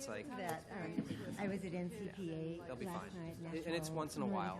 It's like, that I was at NCPA they'll be last fine. night. And it's once in a while.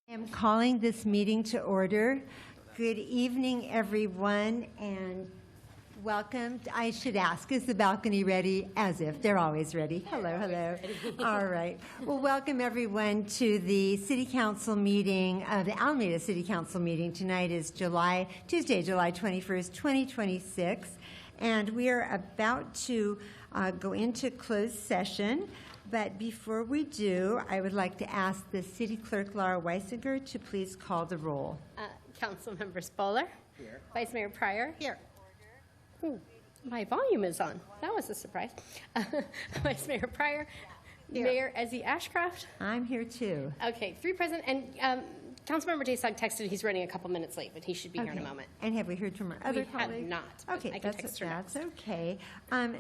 I am calling this meeting to order. Good evening, everyone, and welcome. I should ask, is the balcony ready? As if, they're always ready. Hello, hello. All right. Well, welcome everyone to the City Council meeting, the Alameda City Council meeting. Tonight is Tuesday, July 21st, 2026, and we are about to go into closed session. But before we do, I would like to ask the City Clerk, Laura Weisinger, to please call the roll. Council members Bowler. Here. Vice Mayor Pryor. Here. Ooh, my volume is on. That was a surprise. Vice Mayor Pryor. Here. Mayor Ezzy Ashcraft. I'm here too. Okay, 3 present. And Councilmember Daysog texted he's running a couple minutes late, but he should be here in a moment. And have we heard from our other We have colleagues? not, but Okay, I can that's text her next. okay.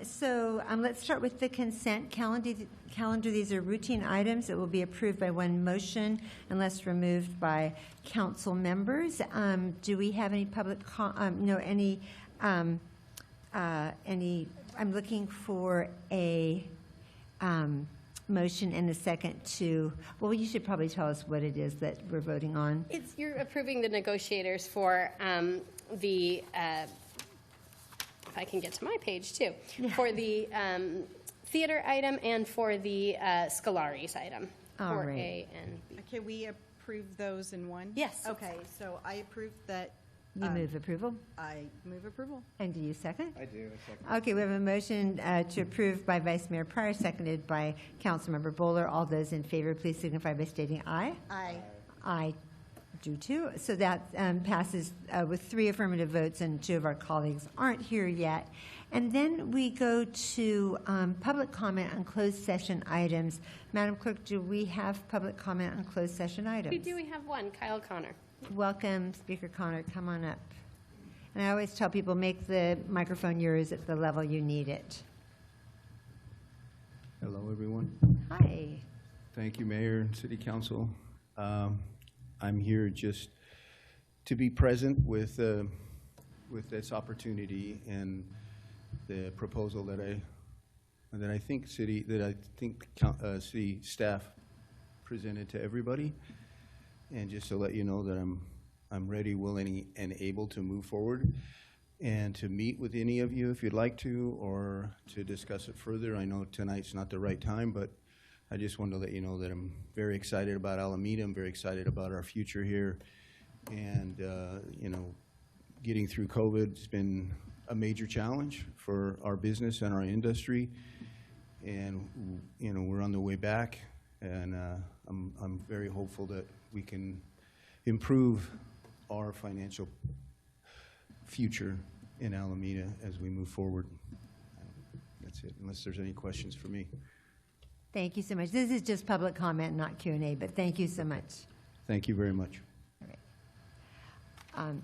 So let's start with the consent calendar. These are routine items that will be approved by one motion unless removed by council members. Do we have any public? I'm looking for a motion and a second to. Well, you should probably tell us what it is that we're voting on. You're approving the negotiators for the, if I can get to my page too, for the theater item and for the Scolaris item, All for right. A and B. Can we approve those in one? Yes. Okay, so I approve that. You move approval, I move approval. and do you second? I do, a second. Okay, we have a motion to approve by Vice Mayor Pryor, seconded by Councilmember Bowler. All those in favor, please signify by stating aye. Aye. I do too. So that passes with 3 affirmative votes, and 2 of our colleagues aren't here yet. And then we go to public comment on closed session items. Madam Clerk, do we have public comment on closed session items? We do. We have one, Kyle Connor. Welcome, Speaker Connor. Come on up. And I always tell people, make the microphone yours at the level you need it. Hello, everyone. Hi. Thank you, Mayor and City Council. I'm here just to be present with this opportunity and the proposal that I think city staff presented to everybody. And just to let you know that I'm ready, willing, and able to move forward and to meet with any of you if you'd like to, or to discuss it further. I know tonight's not the right time, but I just wanted to let you know that I'm very excited about Alameda. I'm very excited about our future here. And, getting through COVID has been a major challenge for our business and our industry. And, we're on the way back. And I'm very hopeful that we can improve our financial future in Alameda as we move forward. That's it, unless there's any questions for me. Thank you so much. This is just public comment, not Q&A, but thank you so much. Thank you very much. All right.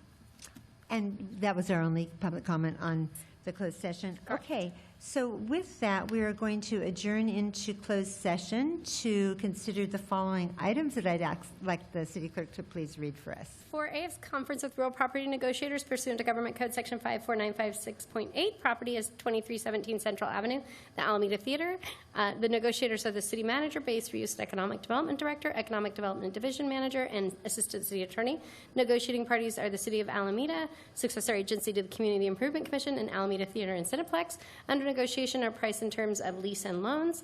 And that was our only public comment on the closed session. Okay, so with that, we are going to adjourn into closed session to consider the following items that I'd like the city clerk to please read for us. For AF's conference with real property negotiators pursuant to Government Code Section 54956.8, property is 2317 Central Avenue, the Alameda Theater. The negotiators are the city manager, base for use economic development director, economic development division manager, and assistant city attorney. Negotiating parties are the city of Alameda, successor agency to the Community Improvement Commission, and Alameda Theater and Cineplex. Under negotiation are price in terms of lease and loans.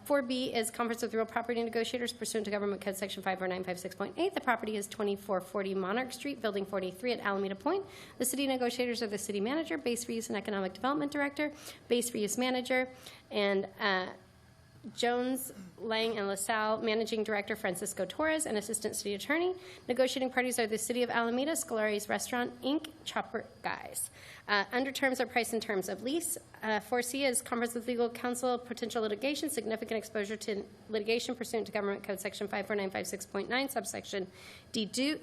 4B is conference with real property negotiators pursuant to Government Code Section 54956.8. The property is 2440 Monarch Street, Building 43 at Alameda Point. The city negotiators are the city manager, base for use and economic development director, base for use manager, and Jones, Lang, and LaSalle, Managing Director Francisco Torres, and Assistant City Attorney. Negotiating parties are the City of Alameda, Scolari's Restaurant, Inc., Chopper Guys. Under terms are price and terms of lease. 4C is conference with legal counsel, potential litigation, significant exposure to litigation pursuant to Government Code Section 54956.9, subsection D2.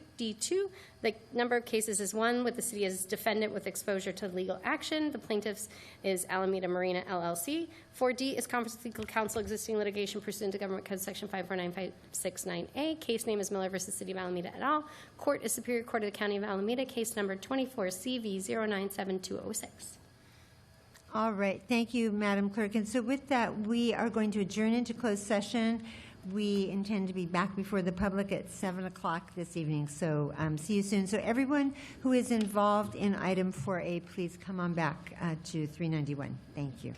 The number of cases is 1, with the city as defendant with exposure to legal action. The plaintiffs is Alameda Marina, LLC. 4D is conference with legal counsel, existing litigation pursuant to Government Code Section 54956.9A. Case name is Miller versus City of Alameda et al. Court is Superior Court of the County of Alameda, case number 24CV097206. All right, thank you, Madam Clerk. And so with that, we are going to adjourn into closed session. We intend to be back before the public at 7 o'clock this evening, so see you soon. So everyone who is involved in item 4A, please come on back to 391. Thank you.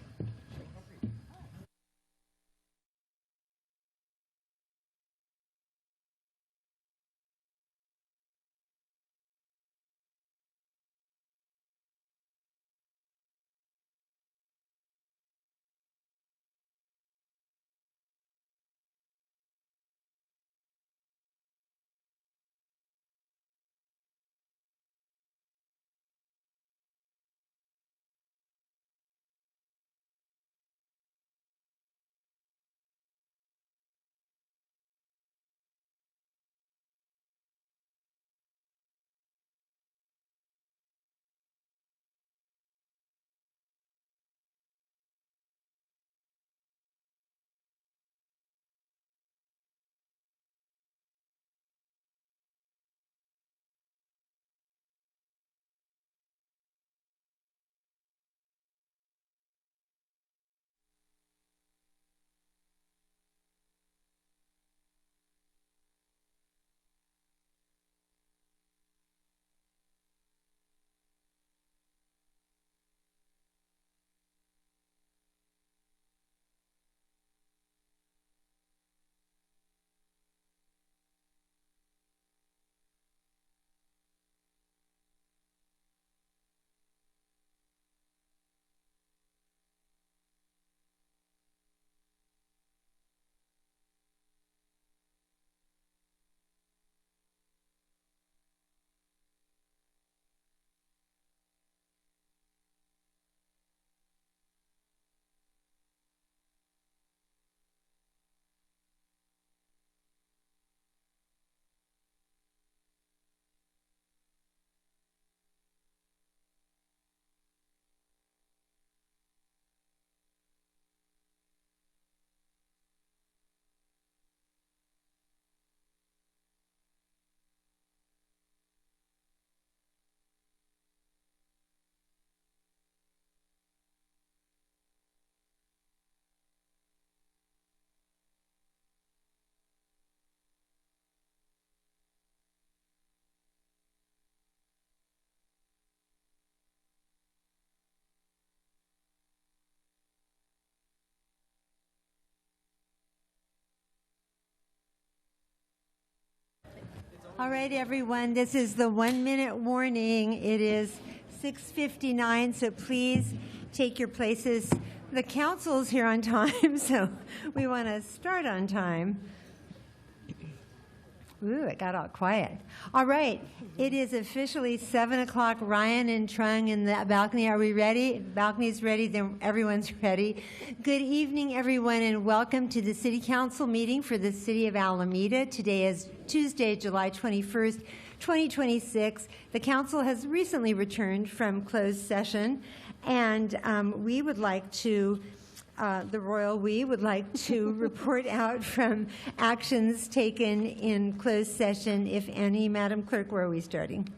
All right, everyone, this is the 1-minute warning. It is 6:59, so please take your places. The council's here on time, so we want to start on time. Ooh, it got all quiet. All right, it is officially 7 o'clock. Ryan and Trung in the balcony, are we ready? If the balcony's ready, then everyone's ready. Good evening, everyone, and welcome to the City Council meeting for the City of Alameda. Today is Tuesday, July 21st, 2026. The council has recently returned from closed session, and we would like to report out from actions taken in closed session, if any. Madam Clerk, where are we starting?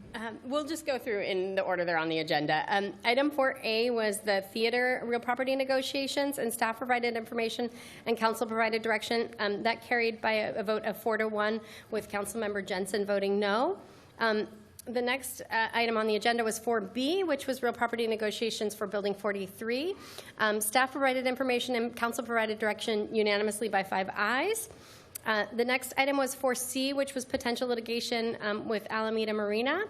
We'll just go through in the order they're on the agenda. Item 4A was the theater real property negotiations, and staff provided information and council provided direction. That carried by a vote of 4-1, with Councilmember Jensen voting no. The next item on the agenda was 4B, which was real property negotiations for Building 43. Staff provided information and council provided direction unanimously by 5 ayes. The next item was 4C, which was potential litigation with Alameda Marina.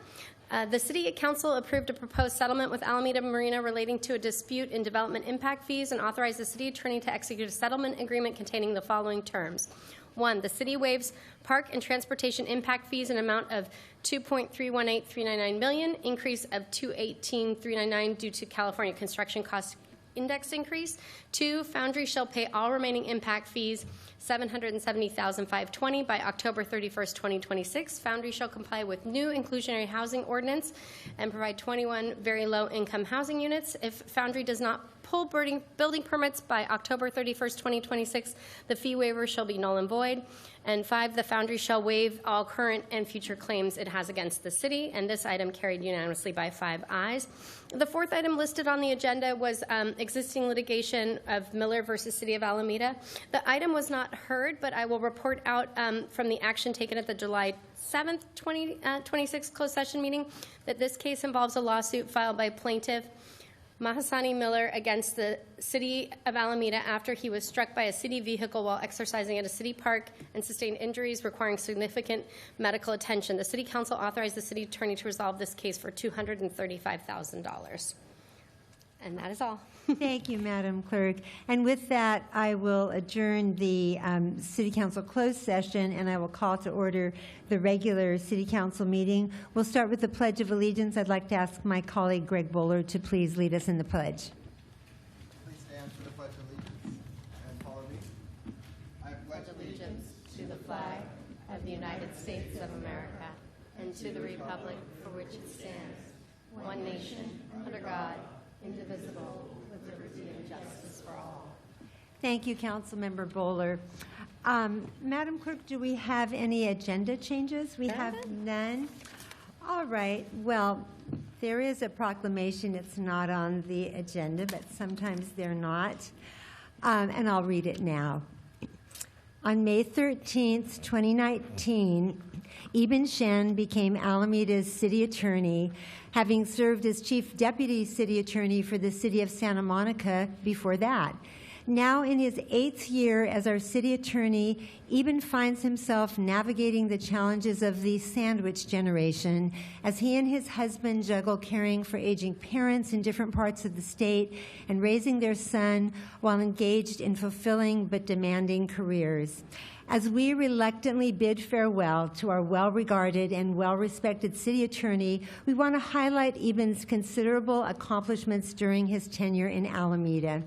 The City Council approved a proposed settlement with Alameda Marina relating to a dispute in development impact fees and authorized the city attorney to execute a settlement agreement containing the following terms. 1, the city waives park and transportation impact fees in amount of $2.318399 million, increase of $218,399 due to California construction cost index increase. 2, Foundry shall pay all remaining impact fees, $770,520 by October 31st, 2026. Foundry shall comply with new inclusionary housing ordinance and provide 21 very low income housing units. If Foundry does not pull building permits by October 31st, 2026, the fee waiver shall be null and void. And 5, the Foundry shall waive all current and future claims it has against the city, and this item carried unanimously by 5 ayes. The 4th item listed on the agenda was existing litigation of Miller versus City of Alameda. The item was not heard, but I will report out from the action taken at the July 7th, 2026 closed session meeting that this case involves a lawsuit filed by plaintiff Mahasani Miller against the City of Alameda after he was struck by a city vehicle while exercising at a city park and sustained injuries requiring significant medical attention. The City Council authorized the city attorney to resolve this case for $235,000. And that is all. Thank you, Madam Clerk. And with that, I will adjourn the City Council closed session, and I will call to order the regular City Council meeting. We'll start with the Pledge of Allegiance. I'd like to ask my colleague Greg Bowler to please lead us in the pledge. Please stand for the Pledge of Allegiance and follow me. I pledge allegiance To the flag of the United States of America and to the republic for which it stands, one nation, under God, indivisible, with liberty and justice for all. Thank you, Councilmember Bowler. Madam Clerk, do we have any agenda changes? We have none. All right. Well, there is a proclamation. It's not on the agenda, but sometimes they're not. And I'll read it now. On May 13th, 2019, Eben Shen became Alameda's city attorney, having served as chief deputy city attorney for the city of Santa Monica before that. Now in his 8th year as our city attorney, Eben finds himself navigating the challenges of the sandwich generation as he and his husband juggle caring for aging parents in different parts of the state and raising their son while engaged in fulfilling but demanding careers. As we reluctantly bid farewell to our well-regarded and well-respected city attorney, we want to highlight Eben's considerable accomplishments during his tenure in Alameda.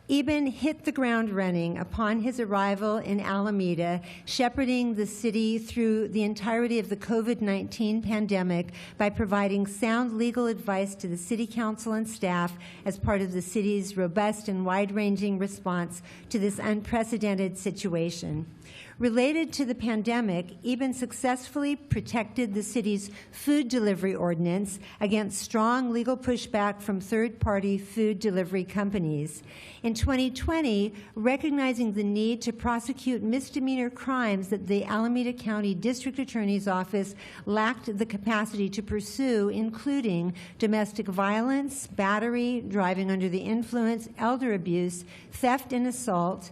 Eben hit the ground running upon his arrival in Alameda, shepherding the city through the entirety of the COVID-19 pandemic by providing sound legal advice to the city council and staff as part of the city's robust and wide-ranging response to this unprecedented situation. Related to the pandemic, Eben successfully protected the city's food delivery ordinance against strong legal pushback from third-party food delivery companies. In 2020, recognizing the need to prosecute misdemeanor crimes that the Alameda County District Attorney's Office lacked the capacity to pursue, including domestic violence, battery, driving under the influence, elder abuse, theft, and assault,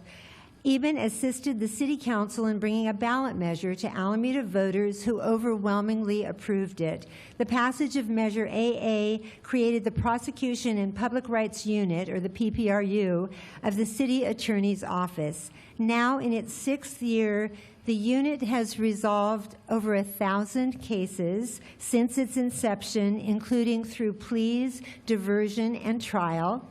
Eben assisted the City Council in bringing a ballot measure to Alameda voters who overwhelmingly approved it. The passage of Measure AA created the Prosecution and Public Rights Unit, or the PPRU, of the City Attorney's Office. Now, in its 6th year, the unit has resolved over 1,000 cases since its inception, including through pleas, diversion, and trial.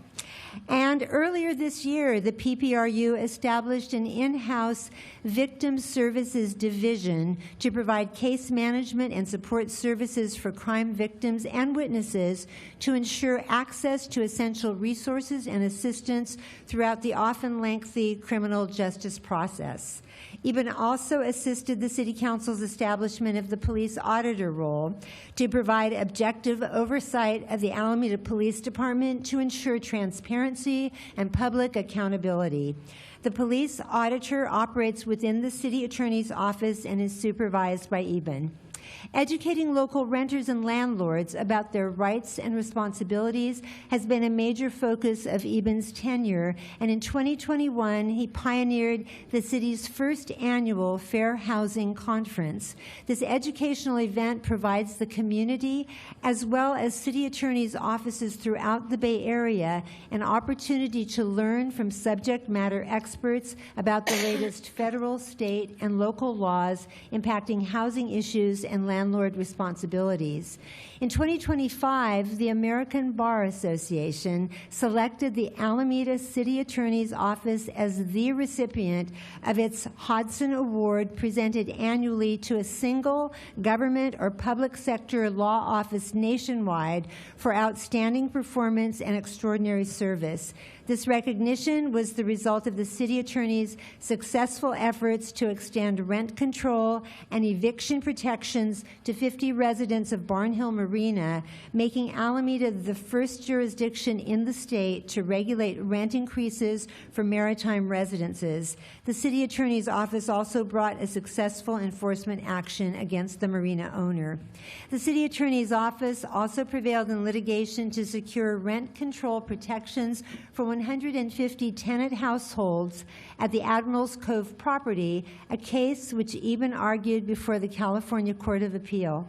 And earlier this year, the PPRU established an in-house victim services division to provide case management and support services for crime victims and witnesses to ensure access to essential resources and assistance throughout the often lengthy criminal justice process. Eben also assisted the City Council's establishment of the police auditor role to provide objective oversight of the Alameda Police Department to ensure transparency and public accountability. The police auditor operates within the City Attorney's Office and is supervised by Eben. Educating local renters and landlords about their rights and responsibilities has been a major focus of Eben's tenure, and in 2021, he pioneered the city's first annual Fair Housing Conference. This educational event provides the community, as well as city attorneys' offices throughout the Bay Area, an opportunity to learn from subject matter experts about the latest federal, state, and local laws impacting housing issues and landlord responsibilities. In 2025, the American Bar Association selected the Alameda City Attorney's Office as the recipient of its Hodson Award, presented annually to a single government or public sector law office nationwide for outstanding performance and extraordinary service. This recognition was the result of the city attorney's successful efforts to extend rent control and eviction protections to 50 residents of Barnhill Marina, making Alameda the first jurisdiction in the state to regulate rent increases for maritime residences. The city attorney's office also brought a successful enforcement action against the marina owner. The city attorney's office also prevailed in litigation to secure rent control protections for 150 tenant households at the Admiral's Cove property, a case which Eben argued before the California Court of Appeal.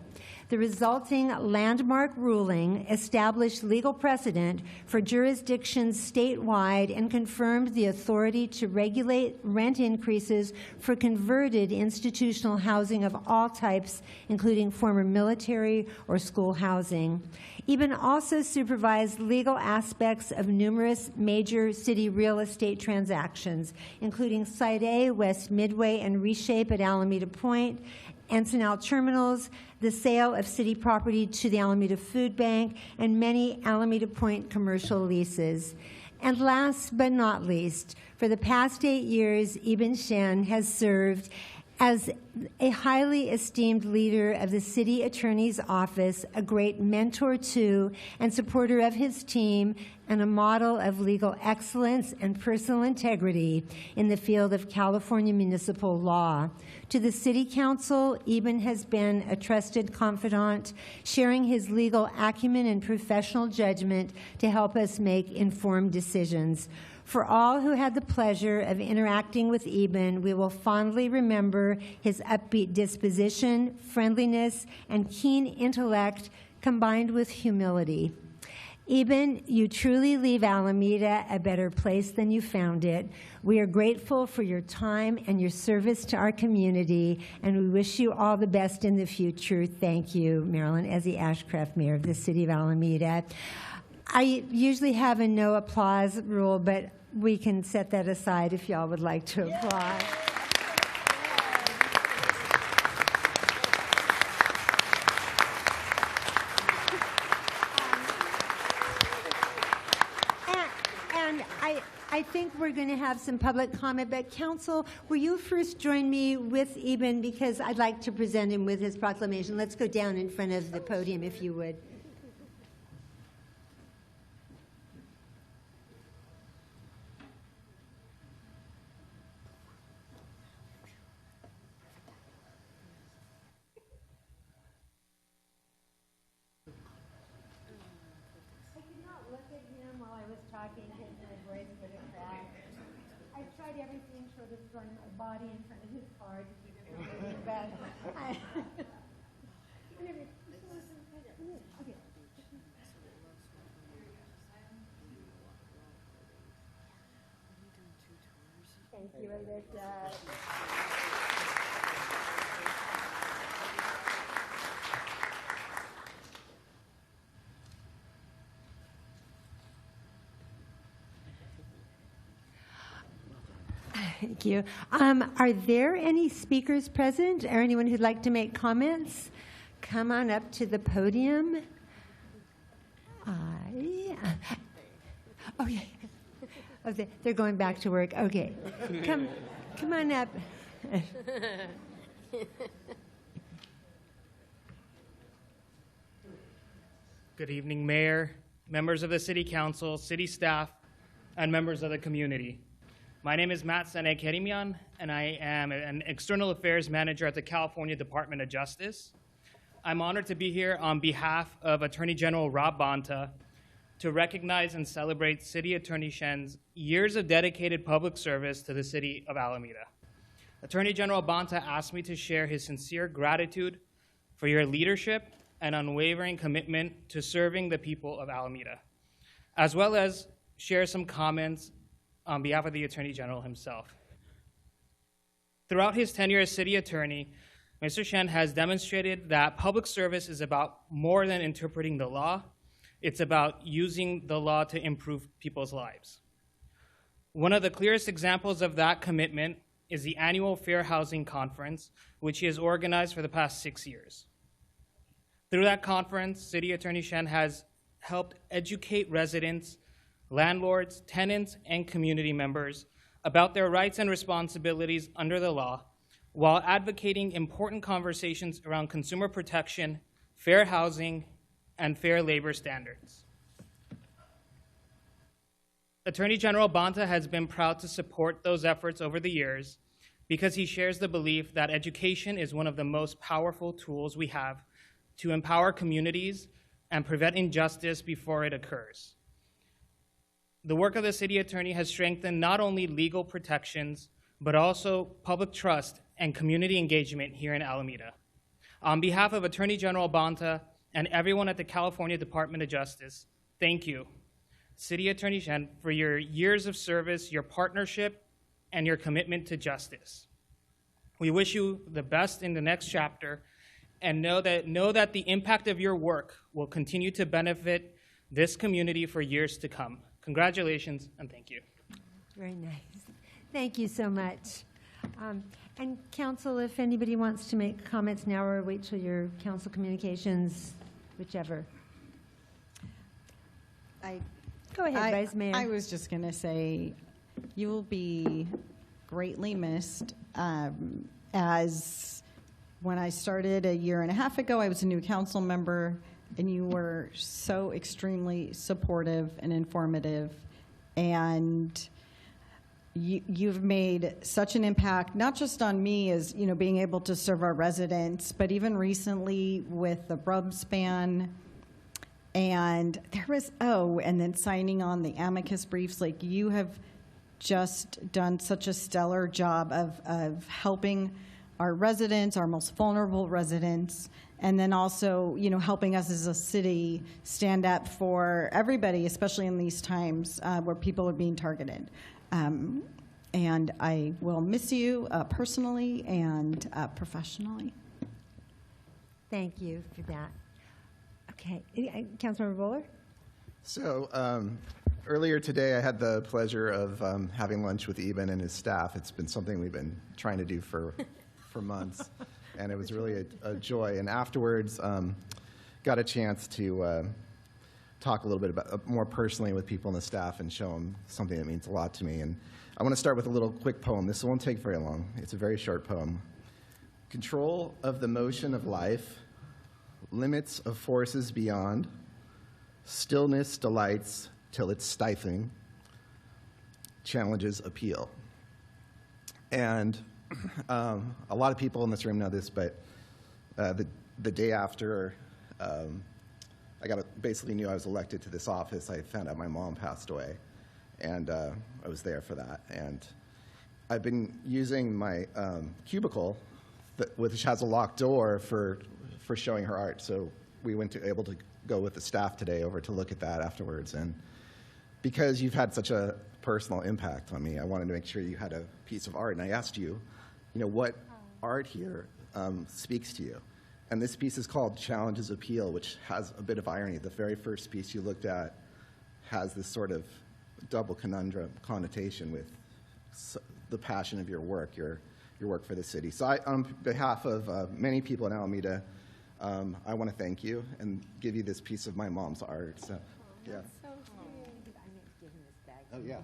The resulting landmark ruling established legal precedent for jurisdictions statewide and confirmed the authority to regulate rent increases for converted institutional housing of all types, including former military or school housing. Eben also supervised legal aspects of numerous major city real estate transactions, including Site A, West Midway, and Reshape at Alameda Point, Encinal Terminals, the sale of city property to the Alameda Food Bank, and many Alameda Point commercial leases. And last but not least, for the past 8 years, Eben Shen has served as a highly esteemed leader of the city attorney's office, a great mentor to and supporter of his team, and a model of legal excellence and personal integrity in the field of California municipal law. To the City Council, Eben has been a trusted confidant, sharing his legal acumen and professional judgment to help us make informed decisions. For all who had the pleasure of interacting with Eben, we will fondly remember his upbeat disposition, friendliness, and keen intellect combined with humility. Eben, you truly leave Alameda a better place than you found it. We are grateful for your time and your service to our community, and we wish you all the best in the future. Thank you, Marilyn Ezzy Ashcraft, Mayor of the City of Alameda. I usually have a no applause rule, but we can set that aside if y'all would like to applaud. And I think we're going to have some public comment, but Council, will you first join me with Eben, because I'd like to present him with his proclamation. Let's go down in front of the podium, if you would. I tried everything short of throwing my body in front of his car to keep it from moving, but Thank you, Alyssa. Thank you. Are there any speakers present or anyone who'd like to make comments? Come on up to the podium. Yeah. Oh, yeah. Oh, they're going back to work. Okay. Come on up. Good evening, Mayor, members of the City Council, city staff, and members of the community. My name is Matt Saneg-Kerimian, and I am an External Affairs Manager at the California Department of Justice. I'm honored to be here on behalf of Attorney General Rob Bonta to recognize and celebrate City Attorney Shen's years of dedicated public service to the city of Alameda. Attorney General Bonta asked me to share his sincere gratitude for your leadership and unwavering commitment to serving the people of Alameda, as well as share some comments on behalf of the Attorney General himself. Throughout his tenure as city attorney, Mr. Shen has demonstrated that public service is about more than interpreting the law. It's about using the law to improve people's lives. One of the clearest examples of that commitment is the annual Fair Housing Conference, which he has organized for the past 6 years. Through that conference, City Attorney Shen has helped educate residents, landlords, tenants, and community members about their rights and responsibilities under the law, while advocating important conversations around consumer protection, fair housing, and fair labor standards. Attorney General Bonta has been proud to support those efforts over the years because he shares the belief that education is one of the most powerful tools we have to empower communities and prevent injustice before it occurs. The work of the city attorney has strengthened not only legal protections, but also public trust and community engagement here in Alameda. On behalf of Attorney General Bonta and everyone at the California Department of Justice, thank you, City Attorney Shen, for your years of service, your partnership, and your commitment to justice. We wish you the best in the next chapter and know that the impact of your work will continue to benefit this community for years to come. Congratulations and thank you. Very nice. Thank you so much. And council, if anybody wants to make comments now or wait till your council communications, whichever. Go ahead, Vice Mayor. I was just going to say, you will be greatly missed. As when I started a year and a half ago, I was a new council member, and you were so extremely supportive and informative, and you've made such an impact, not just on me as, being able to serve our residents, but even recently with the Brubs ban, and and then signing on the amicus briefs. Like, you have just done such a stellar job of helping our residents, our most vulnerable residents, and then also, helping us as a city stand up for everybody, especially in these times where people are being targeted. And I will miss you personally and professionally. Thank you for that. Okay, Councilmember Bowler? So earlier today, I had the pleasure of having lunch with Eben and his staff. It's been something we've been trying to do for months, and it was really a joy. And afterwards, got a chance to talk a little bit about more personally with people on the staff and show them something that means a lot to me. And I want to start with a little quick poem. This won't take very long. It's a very short poem. Control of the motion of life, limits of forces beyond, stillness delights till it's stifling, challenges appeal. And a lot of people in this room know this, but the day after I basically knew I was elected to this office, I found out my mom passed away, and I was there for that. And I've been using my cubicle, which has a locked door, for showing her art. So we able to go with the staff today over to look at that afterwards. And because you've had such a personal impact on me, I wanted to make sure you had a piece of art. And I asked you, what art here speaks to you? And this piece is called Challenges Appeal, which has a bit of irony. The very first piece you looked at has this sort of double conundrum connotation with the passion of your work, your work for the city. So on behalf of many people in Alameda, I want to thank you and give you this piece of my mom's art. So, yeah. So cute. I meant to give him this bag. Oh, yeah.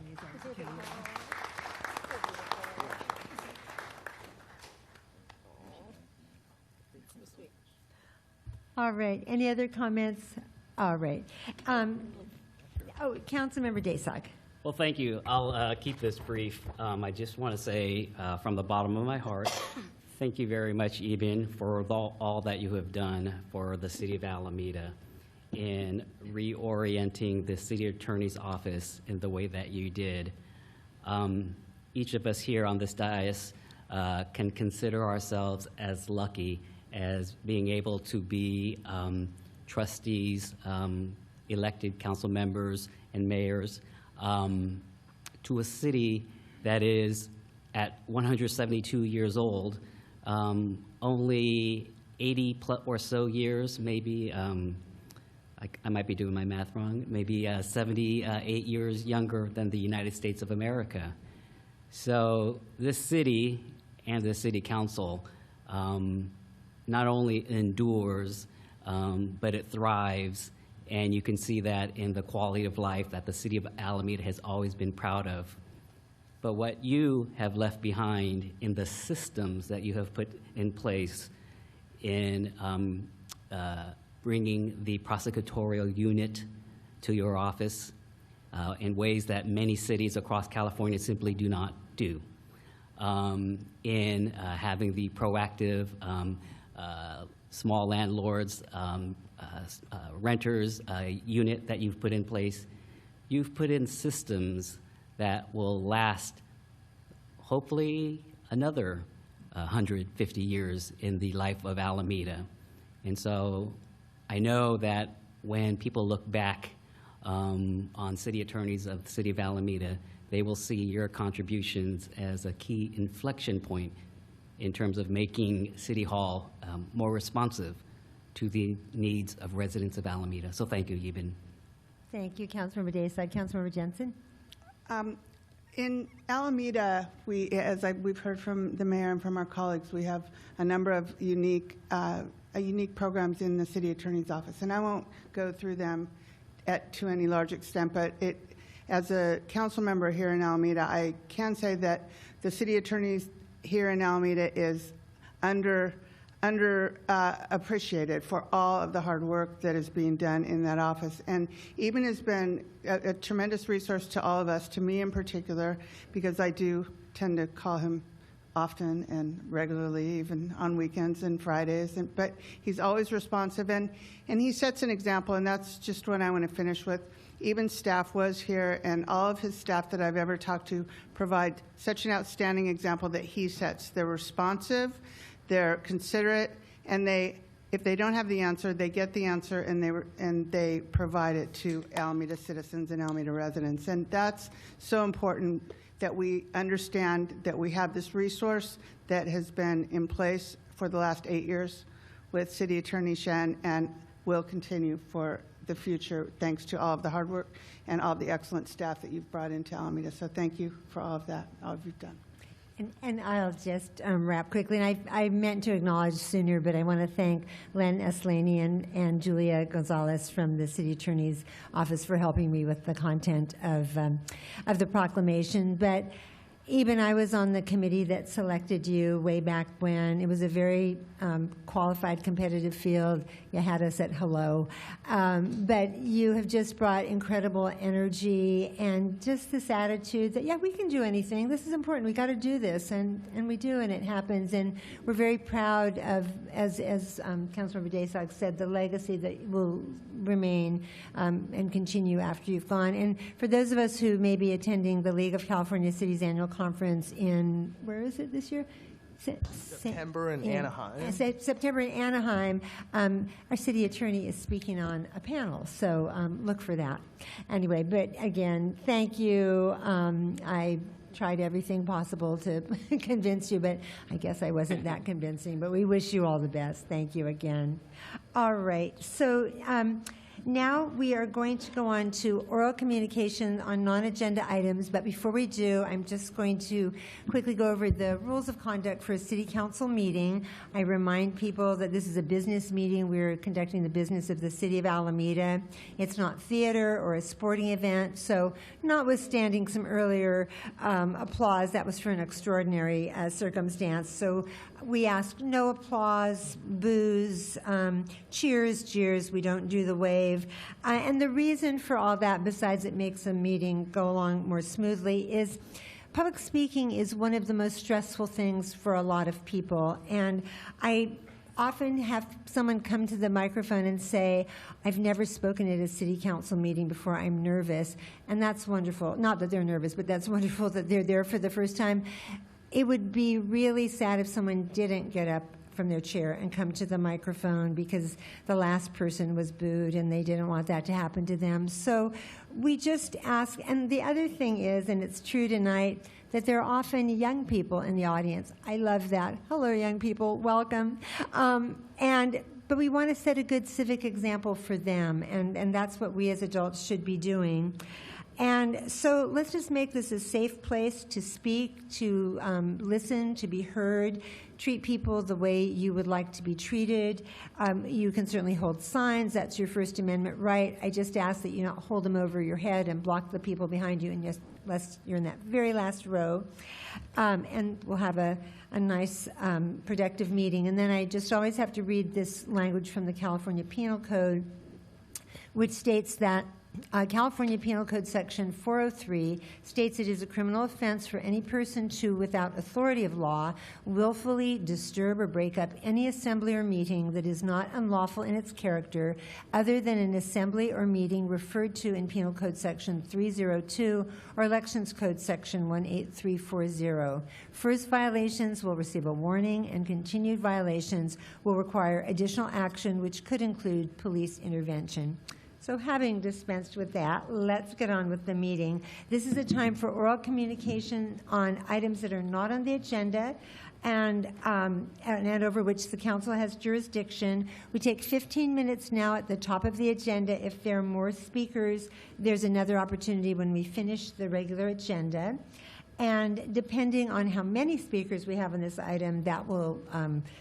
All right. Any other comments? All right. Councilmember Daysog. Well, thank you. I'll keep this brief. I just want to say from the bottom of my heart, Thank you very much, Eben, for all that you have done for the city of Alameda in reorienting the city attorney's office in the way that you did. Each of us here on this dais can consider ourselves as lucky as being able to be trustees, elected council members, and mayors to a city that is at 172 years old, only 80 or so years, maybe, I might be doing my math wrong, maybe 78 years younger than the United States of America. So this city and the city council not only endures, but it thrives, and you can see that in the quality of life that the city of Alameda has always been proud of. But what you have left behind in the systems that you have put in place in bringing the prosecutorial unit to your office in ways that many cities across California simply do not do, in having the proactive small landlords, renters unit that you've put in place. You've put in systems that will last, hopefully, another 150 years in the life of Alameda. And so I know that when people look back on city attorneys of the city of Alameda, they will see your contributions as a key inflection point in terms of making City Hall more responsive to the needs of residents of Alameda. So thank you, Eben. Thank you, Councilmember Dayside. Councilmember Jensen? In Alameda, we've heard from the mayor and from our colleagues, we have a number of unique programs in the city attorney's office, and I won't go through them to any large extent, but as a council member here in Alameda, I can say that the city attorneys here in Alameda is appreciated for all of the hard work that is being done in that office. And Eben has been a tremendous resource to all of us, to me in particular, because I do tend to call him often and regularly, even on weekends and Fridays. But he's always responsive, and he sets an example, and that's just what I want to finish with. Eben's staff was here, and all of his staff that I've ever talked to provide such an outstanding example that he sets. They're responsive, they're considerate, and if they don't have the answer, they get the answer, and they provide it to Alameda citizens and Alameda residents. And that's so important, that we understand that we have this resource that has been in place for the last 8 years with City Attorney Shen, and will continue for the future, thanks to all of the hard work and all the excellent staff that you've brought into Alameda. So thank you for all of that, all you've done. And I'll just wrap quickly. And I meant to acknowledge sooner, but I want to thank Len Eslanian and Julia Gonzalez from the City Attorney's Office for helping me with the content of the proclamation. But Eben, I was on the committee that selected you way back when. It was a very qualified, competitive field. You had us at hello. But you have just brought incredible energy and just this attitude that, yeah, we can do anything. This is important. We got to do this. And we do, and it happens. And we're very proud of, as Councilmember Daysog said, the legacy that will remain and continue after you've gone. And for those of us who may be attending the League of California Cities annual conference in, where is it this year? September in Anaheim. September in Anaheim. Our city attorney is speaking on a panel, so look for that. Anyway, but again, thank you. I tried everything possible to convince you, but I guess I wasn't that convincing. But we wish you all the best. Thank you again. All right, so now we are going to go on to oral communication on non-agenda items, but before we do, I'm just going to quickly go over the rules of conduct for a city council meeting. I remind people that this is a business meeting. We're conducting the business of the city of Alameda. It's not theater or a sporting event, so notwithstanding some earlier applause, that was for an extraordinary circumstance. So we ask no applause, boos, cheers, jeers. We don't do the wave. And the reason for all that, besides it makes a meeting go along more smoothly, is public speaking is one of the most stressful things for a lot of people. And I often have someone come to the microphone and say, I've never spoken at a city council meeting before, I'm nervous. And that's wonderful. Not that they're nervous, but that's wonderful that they're there for the first time. It would be really sad if someone didn't get up from their chair and come to the microphone because the last person was booed and they didn't want that to happen to them. So we just ask, and the other thing is, and it's true tonight, that there are often young people in the audience. I love that. Hello, young people, welcome. But we want to set a good civic example for them, and that's what we as adults should be doing. And so let's just make this a safe place to speak, to listen, to be heard, treat people the way you would like to be treated. You can certainly hold signs. That's your First Amendment right. I just ask that you not hold them over your head and block the people behind you, and just unless you're in that very last row. And we'll have a nice, productive meeting. And then I just always have to read this language from the California Penal Code, which states that California Penal Code Section 403 states it is a criminal offense for any person to, without authority of law, willfully disturb or break up any assembly or meeting that is not unlawful in its character, other than an assembly or meeting referred to in Penal Code Section 302 or Elections Code Section 18340. First violations will receive a warning, and continued violations will require additional action, which could include police intervention. So having dispensed with that, let's get on with the meeting. This is a time for oral communication on items that are not on the agenda and over which the council has jurisdiction. We take 15 minutes now at the top of the agenda. If there are more speakers, there's another opportunity when we finish the regular agenda. And depending on how many speakers we have on this item, that will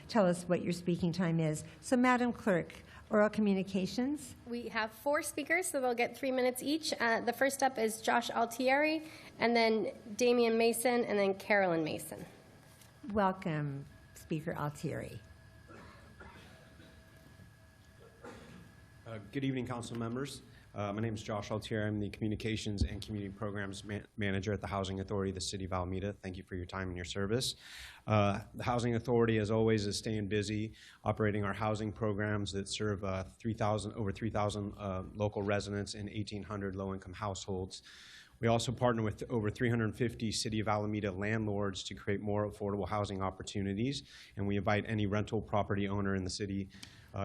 tell us what your speaking time is. So Madam Clerk, oral communications. We have 4 speakers, so they'll get 3 minutes each. The first up is Josh Altieri, and then Damian Mason, and then Carolyn Mason. Welcome, Speaker Altieri. Good evening, council members. My name is Josh Altieri. I'm the Communications and Community Programs Manager at the Housing Authority of the City of Alameda. Thank you for your time and your service. The Housing Authority, as always, is staying busy operating our housing programs that serve over 3,000 local residents and 1,800 low-income households. We also partner with over 350 City of Alameda landlords to create more affordable housing opportunities, and we invite any rental property owner in the city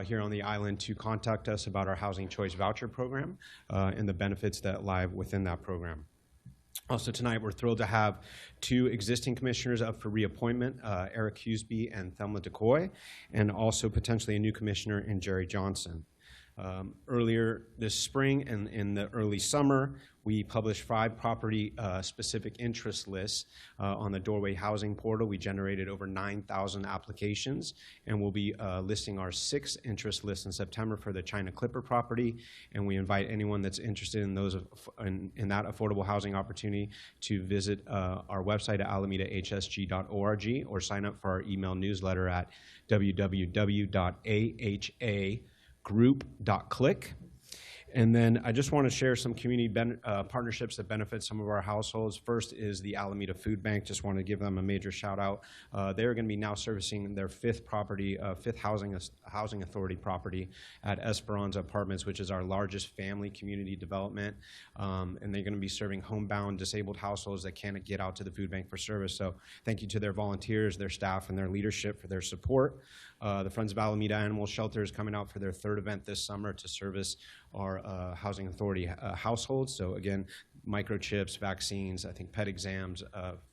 here on the island to contact us about our Housing Choice Voucher Program and the benefits that lie within that program. Also tonight, we're thrilled to have 2 existing commissioners up for reappointment, Eric Huseby and Thelma DeCoy, and also potentially a new commissioner in Jerry Johnson. Earlier this spring and in the early summer, we published 5 property-specific interest lists on the Doorway Housing Portal. We generated over 9,000 applications, and we'll be listing our 6th interest list in September for the China Clipper property. And we invite anyone that's interested in those in that affordable housing opportunity to visit our website at alamedahsg.org or sign up for our email newsletter at www.ahagroup.click. And then I just want to share some community partnerships that benefit some of our households. First is the Alameda Food Bank. Just want to give them a major shout out. They're going to be now servicing their 5th housing authority property at Esperanza Apartments, which is our largest family community development. And they're going to be serving homebound disabled households that can't get out to the food bank for service. So thank you to their volunteers, their staff, and their leadership for their support. The Friends of Alameda Animal Shelter is coming out for their 3rd event this summer to service our Housing Authority households. So again, microchips, vaccines, I think pet exams,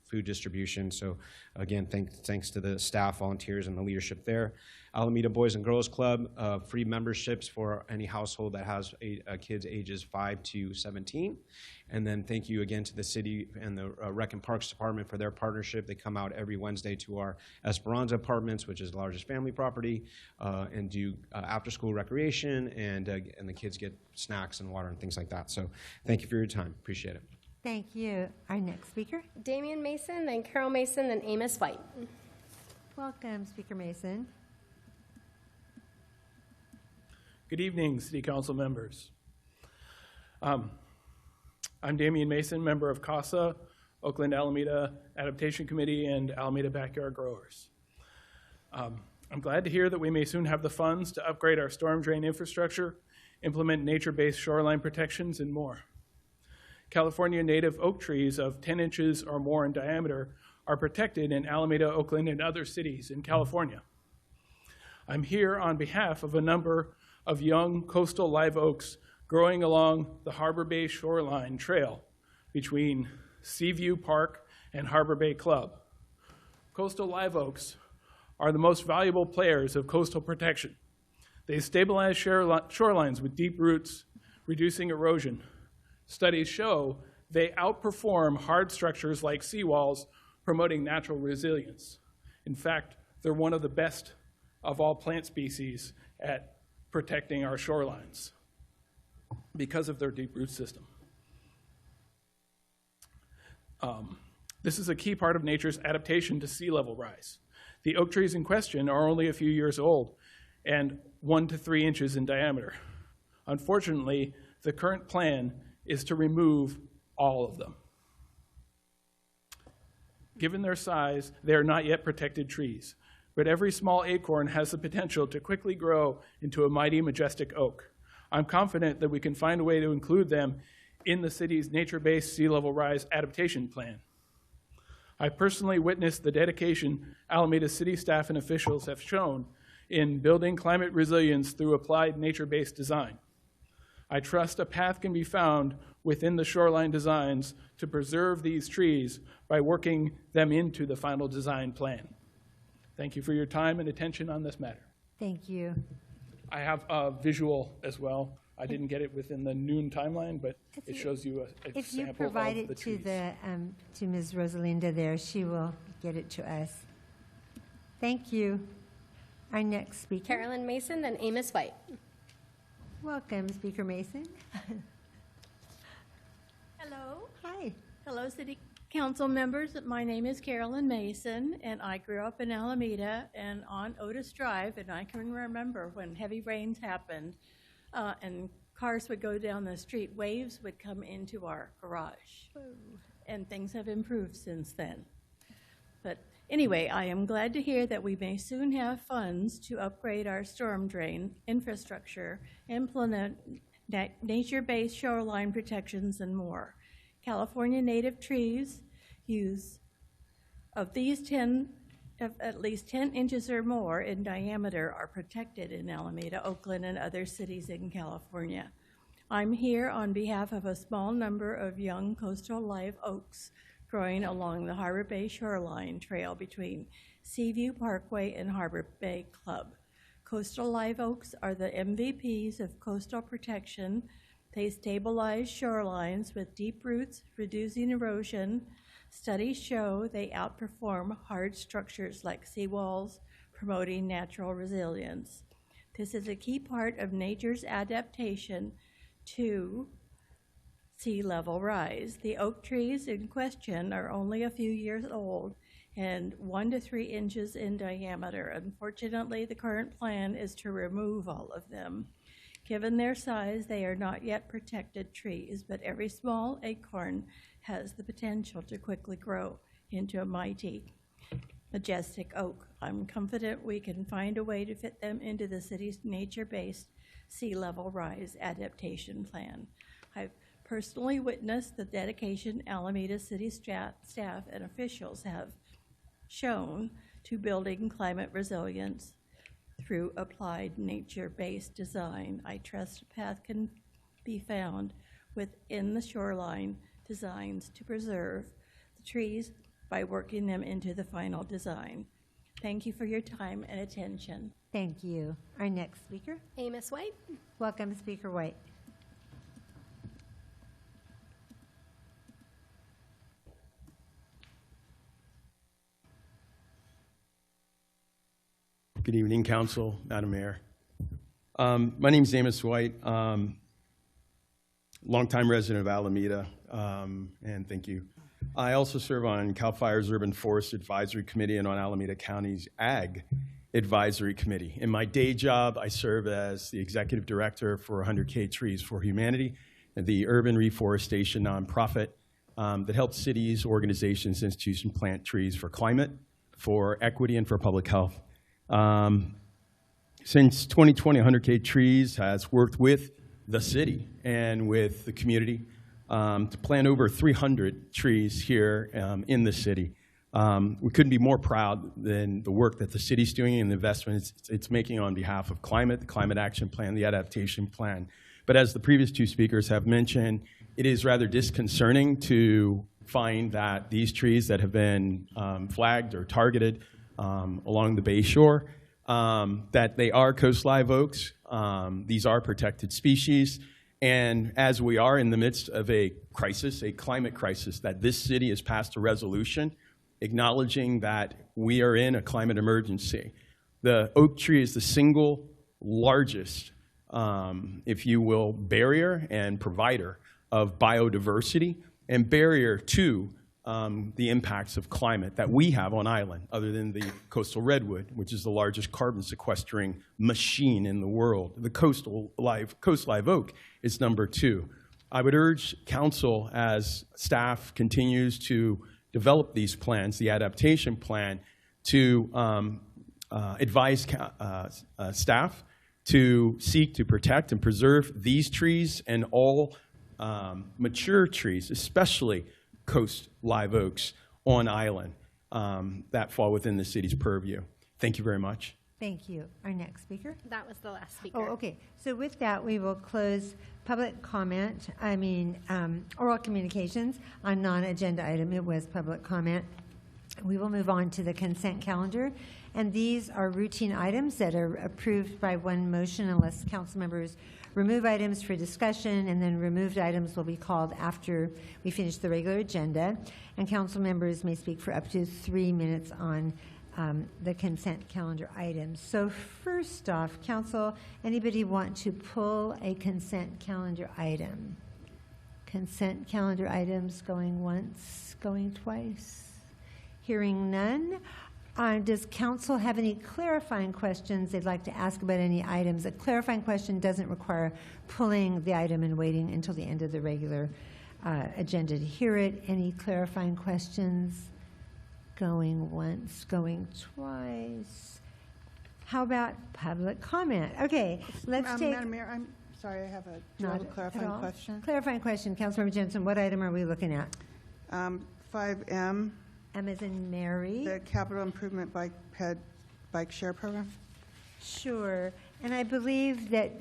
food distribution. So again, thanks to the staff, volunteers, and the leadership there. Alameda Boys and Girls Club, free memberships for any household that has kids ages 5 to 17. And then thank you again to the city and the Rec and Parks Department for their partnership. They come out every Wednesday to our Esperanza Apartments, which is the largest family property, and do after-school recreation, and the kids get snacks and water and things like that. So thank you for your time. Appreciate it. Thank you. Our next speaker. Damian Mason, then Carol Mason, then Amos White. Welcome, Speaker Mason. Good evening, City Council members. I'm Damian Mason, member of CASA, Oakland Alameda Adaptation Committee, and Alameda Backyard Growers. I'm glad to hear that we may soon have the funds to upgrade our storm drain infrastructure, implement nature-based shoreline protections, and more. California native oak trees of 10 inches or more in diameter are protected in Alameda, Oakland, and other cities in California. I'm here on behalf of a number of young coastal live oaks growing along the Harbor Bay Shoreline Trail between Seaview Park and Harbor Bay Club. Coastal live oaks are the most valuable players of coastal protection. They stabilize shorelines with deep roots, reducing erosion. Studies show they outperform hard structures like seawalls, promoting natural resilience. In fact, they're one of the best of all plant species at protecting our shorelines because of their deep root system. This is a key part of nature's adaptation to sea level rise. The oak trees in question are only a few years old and 1 to 3 inches in diameter. Unfortunately, the current plan is to remove all of them. Given their size, they are not yet protected trees, but every small acorn has the potential to quickly grow into a mighty, majestic oak. I'm confident that we can find a way to include them in the city's nature-based sea level rise adaptation plan. I personally witnessed the dedication Alameda City staff and officials have shown in building climate resilience through applied nature-based design. I trust a path can be found within the shoreline designs to preserve these trees by working them into the final design plan. Thank you for your time and attention on this matter. Thank you. I have a visual as well. I didn't get it within the noon timeline, but it shows you a If sample you provide of the it to trees. to Ms. Rosalinda there, she will get it to us. Thank you. Our next speaker. Carolyn Mason, then Amos White. Welcome, Speaker Mason. Hello. Hi. Hello, City Council members. My name is Carolyn Mason, and I grew up in Alameda and on Otis Drive, and I can remember when heavy rains happened and cars would go down the street, waves would come into our garage. And things have improved since then. But anyway, I am glad to hear that we may soon have funds to upgrade our storm drain infrastructure, implement nature-based shoreline protections, and more. California native trees use of these 10 of at least 10 inches or more in diameter are protected in Alameda, Oakland, and other cities in California. I'm here on behalf of a small number of young coastal live oaks growing along the Harbor Bay Shoreline Trail between Seaview Parkway and Harbor Bay Club. Coastal live oaks are the MVPs of coastal protection. They stabilize shorelines with deep roots, reducing erosion. Studies show they outperform hard structures like seawalls, promoting natural resilience. This is a key part of nature's adaptation to sea level rise. The oak trees in question are only a few years old and 1 to 3 inches in diameter. Unfortunately, the current plan is to remove all of them. Given their size, they are not yet protected trees, but every small acorn has the potential to quickly grow into a mighty, majestic oak. I'm confident we can find a way to fit them into the city's nature-based sea level rise adaptation plan. I've personally witnessed the dedication Alameda City staff and officials have shown to building climate resilience through applied nature-based design. I trust a path can be found within the shoreline designs to preserve the trees by working them into the final design. Thank you for your time and attention. Thank you. Our next speaker. Amos White. Welcome, Speaker White. Good evening, Council, Madam Mayor. My name is Amos White, longtime resident of Alameda, and thank you. I also serve on CAL FIRE's Urban Forest Advisory Committee and on Alameda County's Ag Advisory Committee. In my day job, I serve as the Executive Director for 100K Trees for Humanity, the urban reforestation nonprofit that helps cities, organizations, institutions plant trees for climate, for equity, and for public health. Since 2020, 100K Trees has worked with the city and with the community to plant over 300 trees here in the city. We couldn't be more proud than the work that the city's doing and the investments it's making on behalf of climate, the Climate Action Plan, the Adaptation Plan. But as the previous two speakers have mentioned, it is rather disconcerting to find that these trees that have been flagged or targeted along the Bay Shore, that they are coast live oaks. These are protected species. And as we are in the midst of a crisis, a climate crisis, that this city has passed a resolution acknowledging that we are in a climate emergency. The oak tree is the single largest, if you will, barrier and provider of biodiversity and barrier to the impacts of climate that we have on island, other than the coastal redwood, which is the largest carbon sequestering machine in the world. The coast live oak is number 2. I would urge council, as staff continues to develop these plans, the adaptation plan, to advise staff to seek to protect and preserve these trees and all mature trees, especially coast live oaks on island that fall within the city's purview. Thank you very much. Thank you. Our next speaker? That was the last speaker. Oh, okay. So with that, we will close public comment, oral communications on non-agenda item. It was public comment. We will move on to the consent calendar. And these are routine items that are approved by one motion unless council members remove items for discussion, and then removed items will be called after we finish the regular agenda. And council members may speak for up to 3 minutes on the consent calendar items. So first off, council, anybody want to pull a consent calendar item? Consent calendar items going once, going twice? Hearing none. Does council have any clarifying questions they'd like to ask about any items? A clarifying question doesn't require pulling the item and waiting until the end of the regular agenda to hear it. Any clarifying questions? Going once, going twice. How about public comment? Okay, let's take... Madam Mayor, I'm sorry, I have a clarifying question. Clarifying question. Councilmember Jensen, what item are we looking at? 5M. M as in Mary. The Capital Improvement Bike Share Program. Sure. And I believe that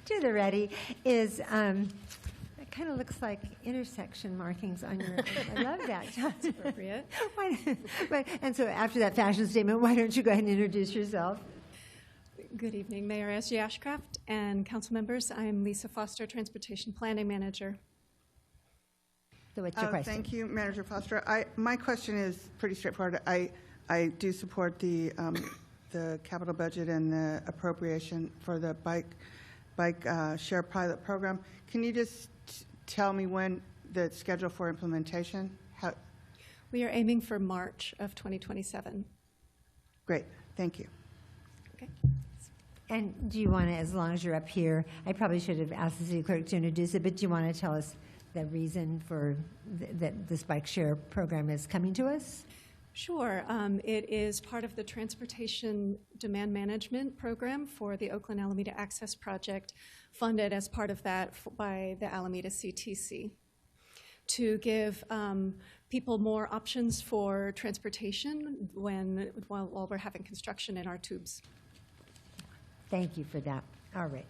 to the ready is... it kind of looks like intersection markings on your... I love that. That's appropriate. Right. And so after that fashion statement, why don't you go ahead and introduce yourself? Good evening, Mayor S.J. Ashcraft and council members. I am Lisa Foster, Transportation Planning Manager. So what's your question? Thank you, Manager Foster. My question is pretty straightforward. I do support the capital budget and the appropriation for the bike share pilot program. Can you just tell me when the schedule for implementation? We are aiming for March of 2027. Great, thank you. Okay. And do you want to, as long as you're up here, I probably should have asked the city clerk to introduce it, but do you want to tell us the reason for that this bike share program is coming to us? Sure. It is part of the Transportation Demand Management Program for the Oakland Alameda Access Project, funded as part of that by the Alameda CTC, to give people more options for transportation while we're having construction in our tubes. Thank you for that. All right.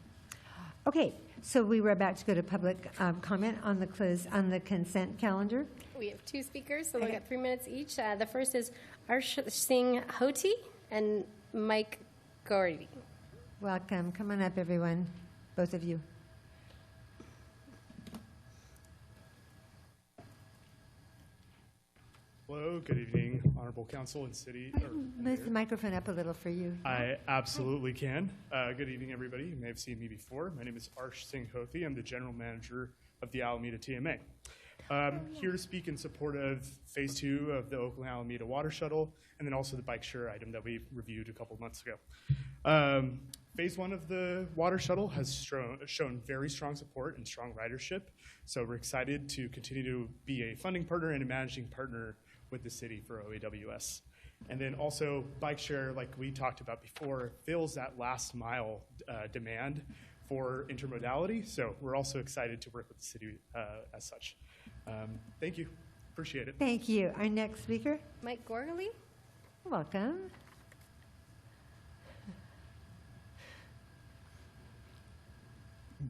Okay, so we were about to go to public comment on the consent calendar. We have 2 speakers, so we'll get 3 minutes each. The first is Arsh Singh Hoti and Mike Gordy. Welcome. Come on up, everyone, both of you. Hello, good evening, Honorable Council and City. Move the microphone up a little for you. I absolutely can. Good evening, everybody. You may have seen me before. My name is Arsh Singh Hoti. I'm the General Manager of the Alameda TMA. Here to speak in support of Phase 2 of the Oakland Alameda Water Shuttle, and then also the bike share item that we reviewed a couple months ago. Phase 1 of the water shuttle has shown very strong support and strong ridership. So we're excited to continue to be a funding partner and a managing partner with the city for OAWS. And then also bike share, like we talked about before, fills that last mile demand for intermodality. So we're also excited to work with the city as such. Thank you. Appreciate it. Thank you. Our next speaker. Mike Gorley. Welcome.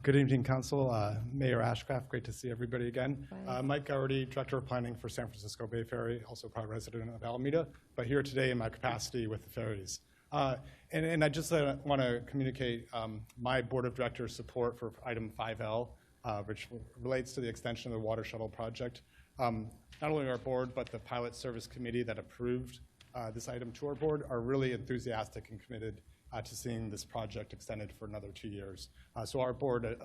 Good evening, Council. Mayor Ashcraft, great to see everybody again. Mike Gowerty, Director of Planning for San Francisco Bay Ferry, also proud resident of Alameda, but here today in my capacity with the ferries. And I just want to communicate my Board of Directors' support for item 5L, which relates to the extension of the water shuttle project. Not only our board, but the pilot service committee that approved this item to our board are really enthusiastic and committed to seeing this project extended for another 2 years. So our board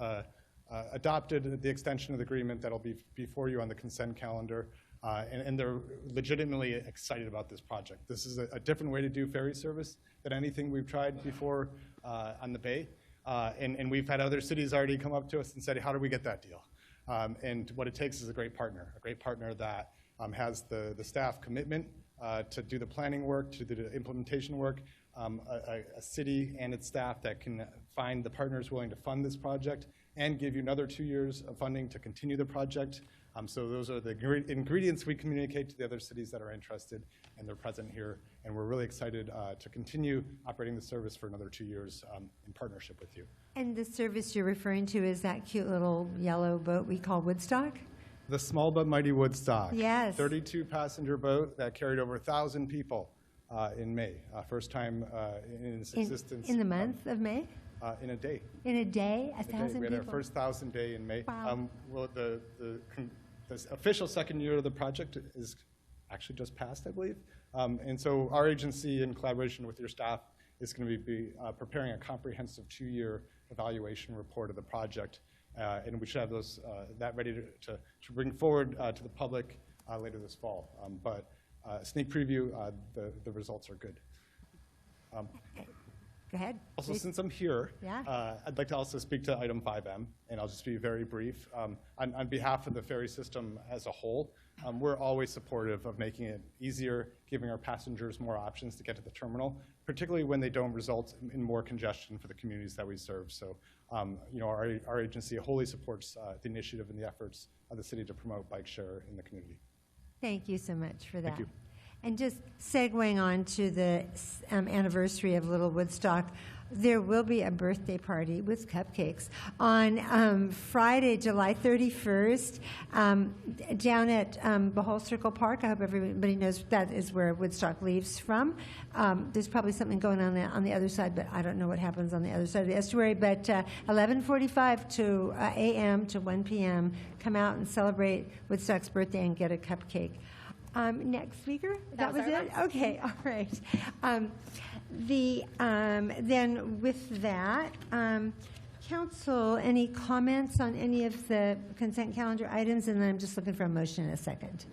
adopted the extension of the agreement that'll be before you on the consent calendar, and they're legitimately excited about this project. This is a different way to do ferry service than anything we've tried before on the Bay, and we've had other cities already come up to us and said, how do we get that deal? And what it takes is a great partner that has the staff commitment to do the planning work, to do the implementation work, a city and its staff that can find the partners willing to fund this project and give you another 2 years of funding to continue the project. So those are the ingredients we communicate to the other cities that are interested, and they're present here. And we're really excited to continue operating the service for another 2 years in partnership with you. And the service you're referring to is that cute little yellow boat we call Woodstock? The small but mighty Woodstock. Yes. 32-passenger boat that carried over 1,000 people in May. First time in its existence. In the month of May? In a day. In a day? 1,000 people? We had our first 1,000 day in May. Wow. Well, the official second year of the project is actually just passed, I believe. And so our agency, in collaboration with your staff, is going to be preparing a comprehensive 2-year evaluation report of the project. And we should have that ready to bring forward to the public later this fall. But sneak preview, the results are good. Go ahead. Also, please. since I'm here, Yeah. I'd like to also speak to item 5M, and I'll just be very brief. On behalf of the ferry system as a whole, we're always supportive of making it easier, giving our passengers more options to get to the terminal, particularly when they don't result in more congestion for the communities that we serve. So, our agency wholly supports the initiative and the efforts of the city to promote bike share in the community. Thank you so much for that. Thank you. And just segueing on to the anniversary of Little Woodstock, there will be a birthday party with cupcakes on Friday, July 31st, down at Bohol Circle Park. I hope everybody knows that is where Woodstock leaves from. There's probably something going on the other side, but I don't know what happens on the other side of the estuary. But 11:45 a.m. to 1 p.m., come out and celebrate Woodstock's birthday and get a cupcake. Next speaker? That was it? Okay, all right. Then with that, Council, any comments on any of the consent calendar items? And then I'm just looking for a motion in a second.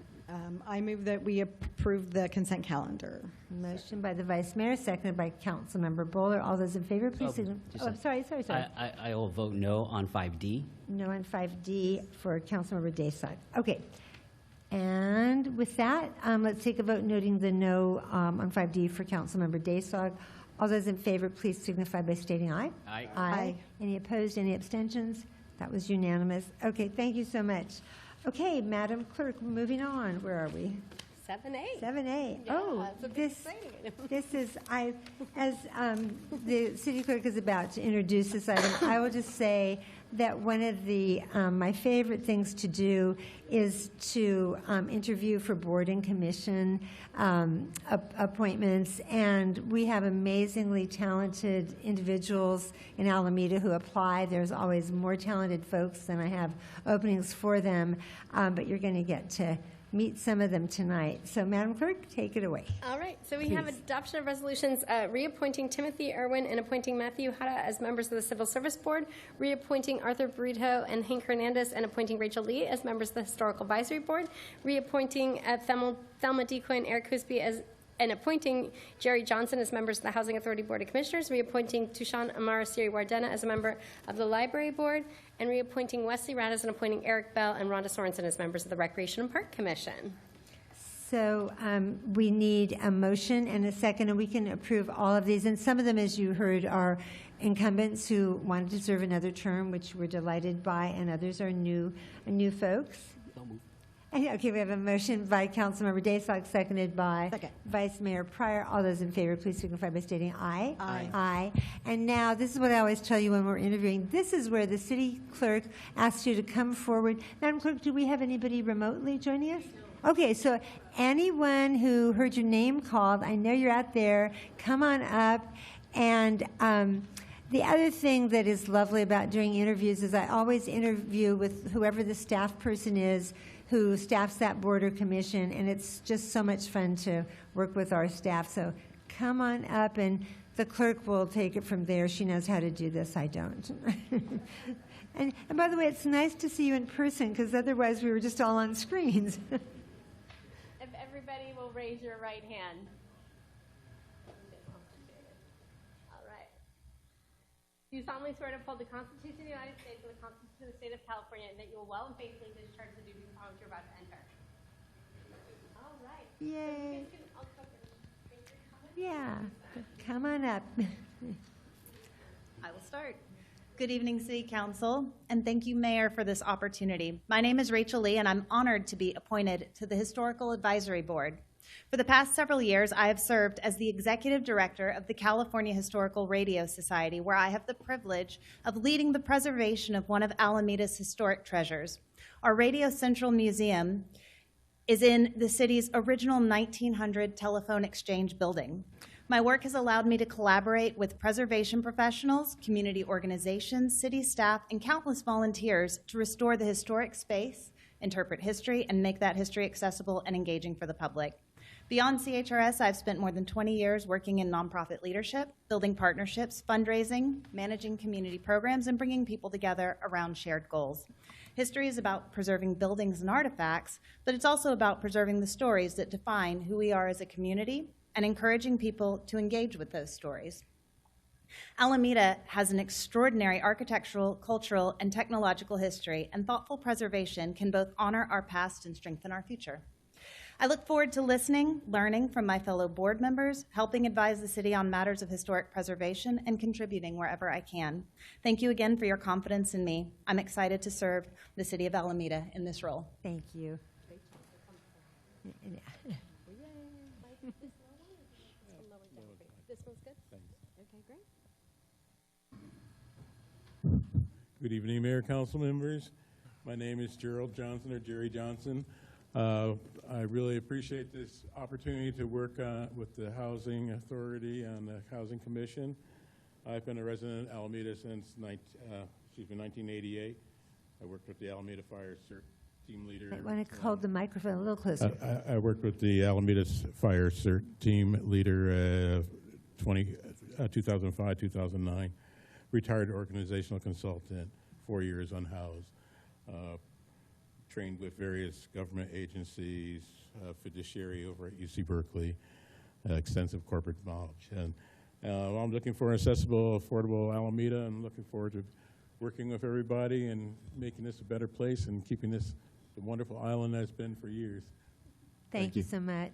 I move that we approve the consent calendar. Motion by the Vice Mayor, seconded by Councilmember Bowler. All those in favor, please signify. Oh, I'm sorry. I will vote no on 5D. No on 5D for Councilmember Dayside. Okay. And with that, let's take a vote noting the no on 5D for Councilmember Daysog. All those in favor, please signify by stating aye. Aye. Aye. Any opposed, any abstentions? That was unanimous. Okay, thank you so much. Okay, Madam Clerk, moving on. Where are we? 7A. 7A. Yeah, Oh, it's a big this exciting item. as the city clerk is about to introduce this item, I will just say that one of the my favorite things to do is to interview for board and commission appointments, and we have amazingly talented individuals in Alameda who apply. There's always more talented folks than I have openings for them, but you're going to get to meet some of them tonight. So, Madam Clerk, take it away. All right, so we have adoption of resolutions reappointing Timothy Irwin and appointing Matthew Hara as members of the Civil Service Board, reappointing Arthur Burrito and Hank Hernandez and appointing Rachel Lee as members of the Historical Advisory Board, reappointing Thelma Decoy and Eric Cusby as and appointing Jerry Johnson as members of the Housing Authority Board of Commissioners, reappointing Tushan Amara Siri Wardena as a member of the Library Board, and reappointing Wesley Radis and appointing Eric Bell and Rhonda Sorensen as members of the Recreation and Park Commission. So we need a motion and a second, and we can approve all of these. And some of them, as you heard, are incumbents who wanted to serve another term, which we're delighted by, and others are new folks. Okay, we have a motion by Councilmember Dayslock, seconded by Vice Mayor Pryor. All those in favor, please signify by stating aye. Aye. Aye. And now, this is what I always tell you when we're interviewing. This is where the city clerk asks you to come forward. Madam Clerk, do we have anybody remotely joining us? Okay, so anyone who heard your name called, I know you're out there, come on up. And the other thing that is lovely about doing interviews is I always interview with whoever the staff person is who staffs that board or commission, and it's just so much fun to work with our staff. So come on up, and the clerk will take it from there. She knows how to do this. I don't. And by the way, it's nice to see you in person, because otherwise we were just all on screens. If everybody will raise your right hand. All right. Do you solemnly swear to uphold the Constitution of the United States and the Constitution of the State of California, and that you will well and faithfully discharge the duties upon which you're about to enter? All right. Yay. Yeah, come on up. I will start. Good evening, City Council, and thank you, Mayor, for this opportunity. My name is Rachel Lee, and I'm honored to be appointed to the Historical Advisory Board. For the past several years, I have served as the Executive Director of the California Historical Radio Society, where I have the privilege of leading the preservation of one of Alameda's historic treasures. Our Radio Central Museum is in the city's original 1900 telephone exchange building. My work has allowed me to collaborate with preservation professionals, community organizations, city staff, and countless volunteers to restore the historic space, interpret history, and make that history accessible and engaging for the public. Beyond CHRS, I've spent more than 20 years working in nonprofit leadership, building partnerships, fundraising, managing community programs, and bringing people together around shared goals. History is about preserving buildings and artifacts, but it's also about preserving the stories that define who we are as a community and encouraging people to engage with those stories. Alameda has an extraordinary architectural, cultural, and technological history, and thoughtful preservation can both honor our past and strengthen our future. I look forward to listening, learning from my fellow board members, helping advise the city on matters of historic preservation, and contributing wherever I can. Thank you again for your confidence in me. I'm excited to serve the city of Alameda in this role. Thank you. This one's good? Okay, great. Good evening, Mayor, Council members. My name is Gerald Johnson, or Jerry Johnson. I really appreciate this opportunity to work with the Housing Authority and the Housing Commission. I've been a resident of Alameda since 1988. I worked with the Alameda Fire CERT team leader. I want to hold the microphone a little closer. I worked with the Alameda Fire CERT team leader 2005, 2009. Retired organizational consultant, 4 years unhoused. Trained with various government agencies, fiduciary over at UC Berkeley, extensive corporate knowledge. And I'm looking for an accessible, affordable Alameda. I'm looking forward to working with everybody and making this a better place and keeping this the wonderful island that it's been for years. Thank you so much.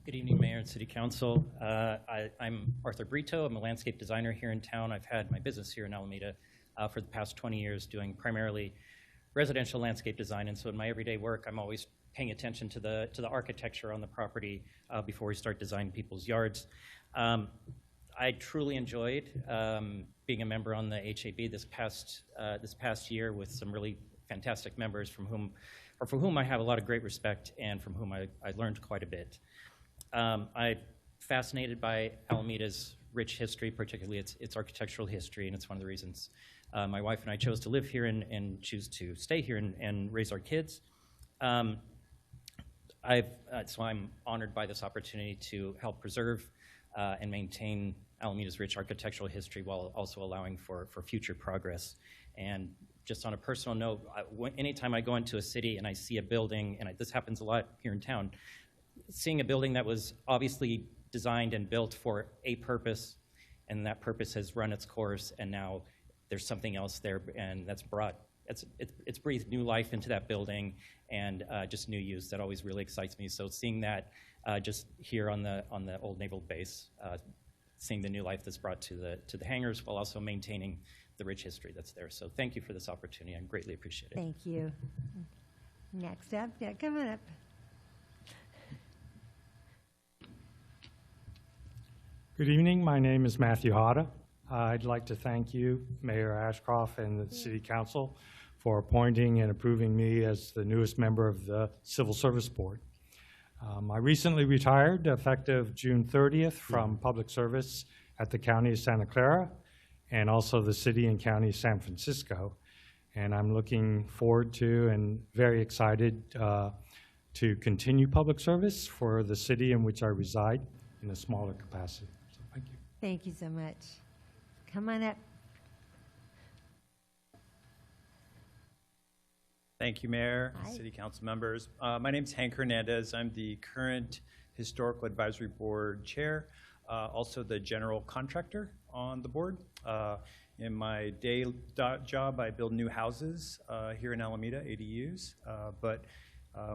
Good evening, Mayor and City Council. I'm Arthur Brito. I'm a landscape designer here in town. I've had my business here in Alameda for the past 20 years, doing primarily residential landscape design. And so in my everyday work, I'm always paying attention to the architecture on the property before we start designing people's yards. I truly enjoyed being a member on the HAB this past year with some really fantastic members for whom I have a lot of great respect and from whom I learned quite a bit. I'm fascinated by Alameda's rich history, particularly its architectural history, and it's one of the reasons my wife and I chose to live here and choose to stay here and raise our kids. So I'm honored by this opportunity to help preserve and maintain Alameda's rich architectural history while also allowing for future progress. And just on a personal note, anytime I go into a city and I see a building, and this happens a lot here in town, seeing a building that was obviously designed and built for a purpose, and that purpose has run its course, and now there's something else there, and that's it's breathed new life into that building, and just new use. That always really excites me. So seeing that just here on the old naval base, seeing the new life that's brought to the hangars, while also maintaining the rich history that's there. So thank you for this opportunity. I greatly appreciate it. Thank you. Next up, yeah, come on up. Good evening. My name is Matthew Hada. I'd like to thank you, Mayor Ashcroft, and the City Council for appointing and approving me as the newest member of the Civil Service Board. I recently retired effective June 30th from public service at the County of Santa Clara and also the City and County of San Francisco. And I'm looking forward to and very excited to continue public service for the city in which I reside in a smaller capacity. So thank you. Thank you so much. Come on up. Thank you, Mayor, Hi. City Council members. My name is Hank Hernandez. I'm the current Historical Advisory Board Chair, also the general contractor on the board. In my day job, I build new houses here in Alameda, ADUs, but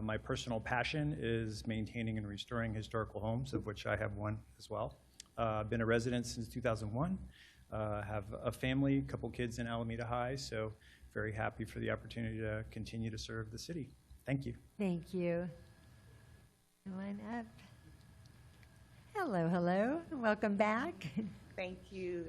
my personal passion is maintaining and restoring historical homes, of which I have one as well. I've been a resident since 2001, have a family, a couple kids in Alameda High, so very happy for the opportunity to continue to serve the city. Thank you. Thank you. Come on up. Hello, hello. Welcome back. Thank you.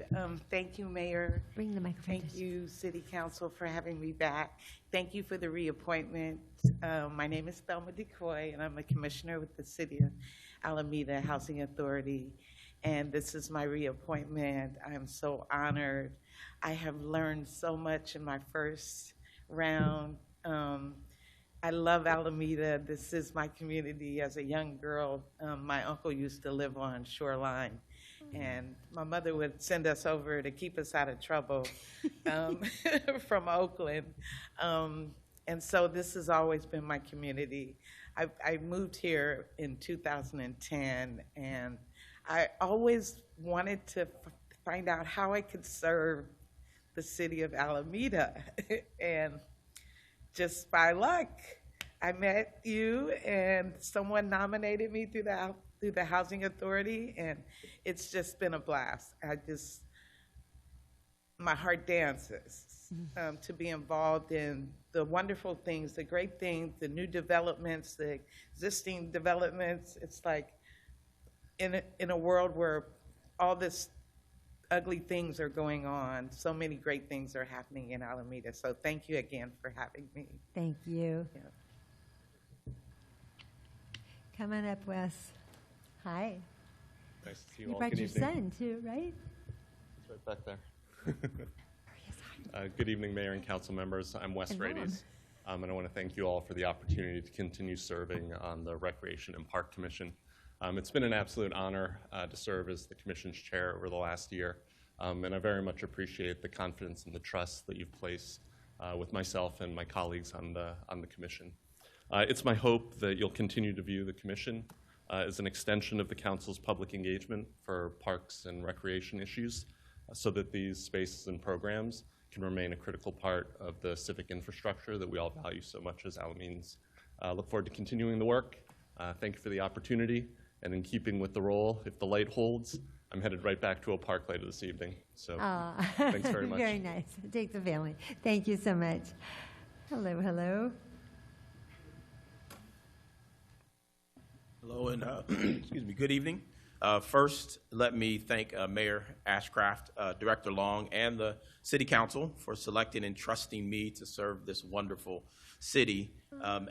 Thank you, Mayor. Bring the microphone. Thank you, City Council, for having me back. Thank you for the reappointment. My name is Thelma DeCoy, and I'm a commissioner with the City of Alameda Housing Authority. And this is my reappointment. I'm so honored. I have learned so much in my first round. I love Alameda. This is my community. As a young girl, my uncle used to live on Shoreline, and my mother would send us over to keep us out of trouble from Oakland. And so this has always been my community. I moved here in 2010, and I always wanted to find out how I could serve the city of Alameda. And just by luck, I met you, and someone nominated me through the Housing Authority, and it's just been a blast. My heart dances to be involved in the wonderful things, the great things, the new developments, the existing developments. It's like in a world where all this ugly things are going on, so many great things are happening in Alameda. So thank you again for having me. Thank you. Yeah. Come on up, Wes. Hi. Nice to see you You all. brought Good your evening. son too, right? It's right back there. Good evening, Mayor and council members. I'm Wes And Mom. Rades, and I want to thank you all for the opportunity to continue serving on the Recreation and Park Commission. It's been an absolute honor to serve as the commission's chair over the last year, and I very much appreciate the confidence and the trust that you've placed with myself and my colleagues on the commission. It's my hope that you'll continue to view the commission as an extension of the council's public engagement for parks and recreation issues, so that these spaces and programs can remain a critical part of the civic infrastructure that we all value so much as Alamedans. Look forward to continuing the work. Thank you for the opportunity. And in keeping with the role, if the light holds, I'm headed right back to a park later this evening. So thanks very much. Very nice. Take the family. Thank you so much. Hello, hello. Hello, and excuse me, good evening. First, let me thank Mayor Ashcraft, Director Long, and the City Council for selecting and trusting me to serve this wonderful city.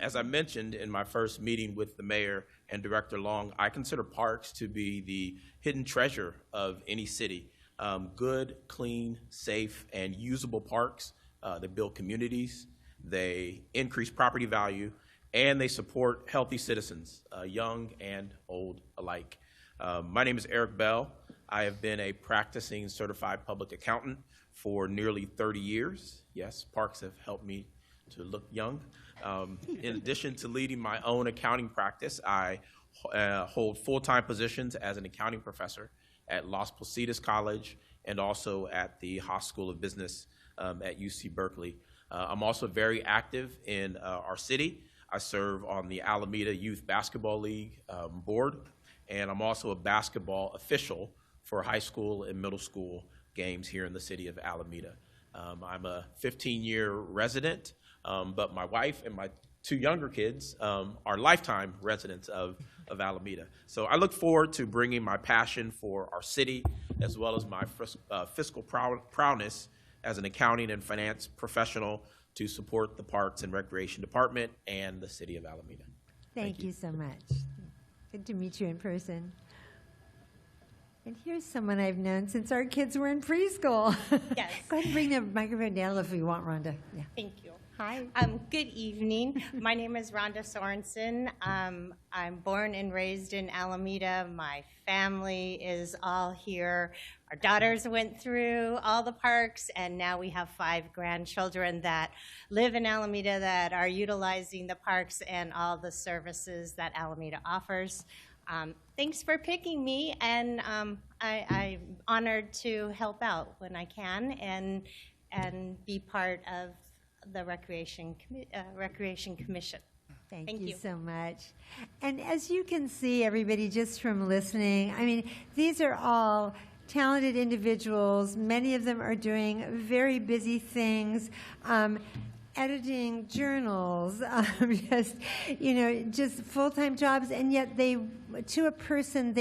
As I mentioned in my first meeting with the Mayor and Director Long, I consider parks to be the hidden treasure of any city. Good, clean, safe, and usable parks that build communities, they increase property value, and they support healthy citizens, young and old alike. My name is Eric Bell. I have been a practicing certified public accountant for nearly 30 years. Yes, parks have helped me to look young. In addition to leading my own accounting practice, I hold full-time positions as an accounting professor at Las Positas College and also at the Haas School of Business at UC Berkeley. I'm also very active in our city. I serve on the Alameda Youth Basketball League board, and I'm also a basketball official for high school and middle school games here in the city of Alameda. I'm a 15-year resident, but my wife and my two younger kids are lifetime residents of Alameda. So I look forward to bringing my passion for our city as well as my fiscal prowess as an accounting and finance professional to support the Parks and Recreation Department and the city of Alameda. Thank you so much. Good to meet you in person. And here's someone I've known since our kids were in preschool. Yes. Go ahead and bring the microphone down if you want, Rhonda. Yeah. Thank you. Hi. Good evening. My name is Rhonda Sorensen. I'm born and raised in Alameda. My family is all here. Our daughters went through all the parks, and now we have 5 grandchildren that live in Alameda that are utilizing the parks and all the services that Alameda offers. Thanks for picking me, and I'm honored to help out when I can and be part of the Recreation Commission. Thank you so much. And as you can see, everybody, just from listening, I mean, these are all talented individuals. Many of them are doing very busy things. Editing journals, just full-time jobs, and yet to a person,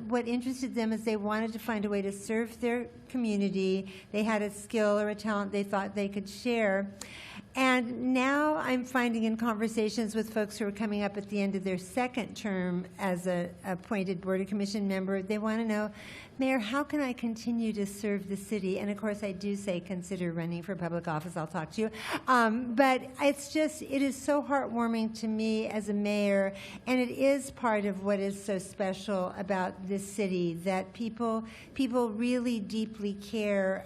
what interested them is they wanted to find a way to serve their community. They had a skill or a talent they thought they could share. And now I'm finding in conversations with folks who are coming up at the end of their second term as an appointed Board of Commission member, they want to know, Mayor, how can I continue to serve the city? And of course, I do say consider running for public office. I'll talk to you. But it is so heartwarming to me as a mayor, and it is part of what is so special about this city, that people really deeply care.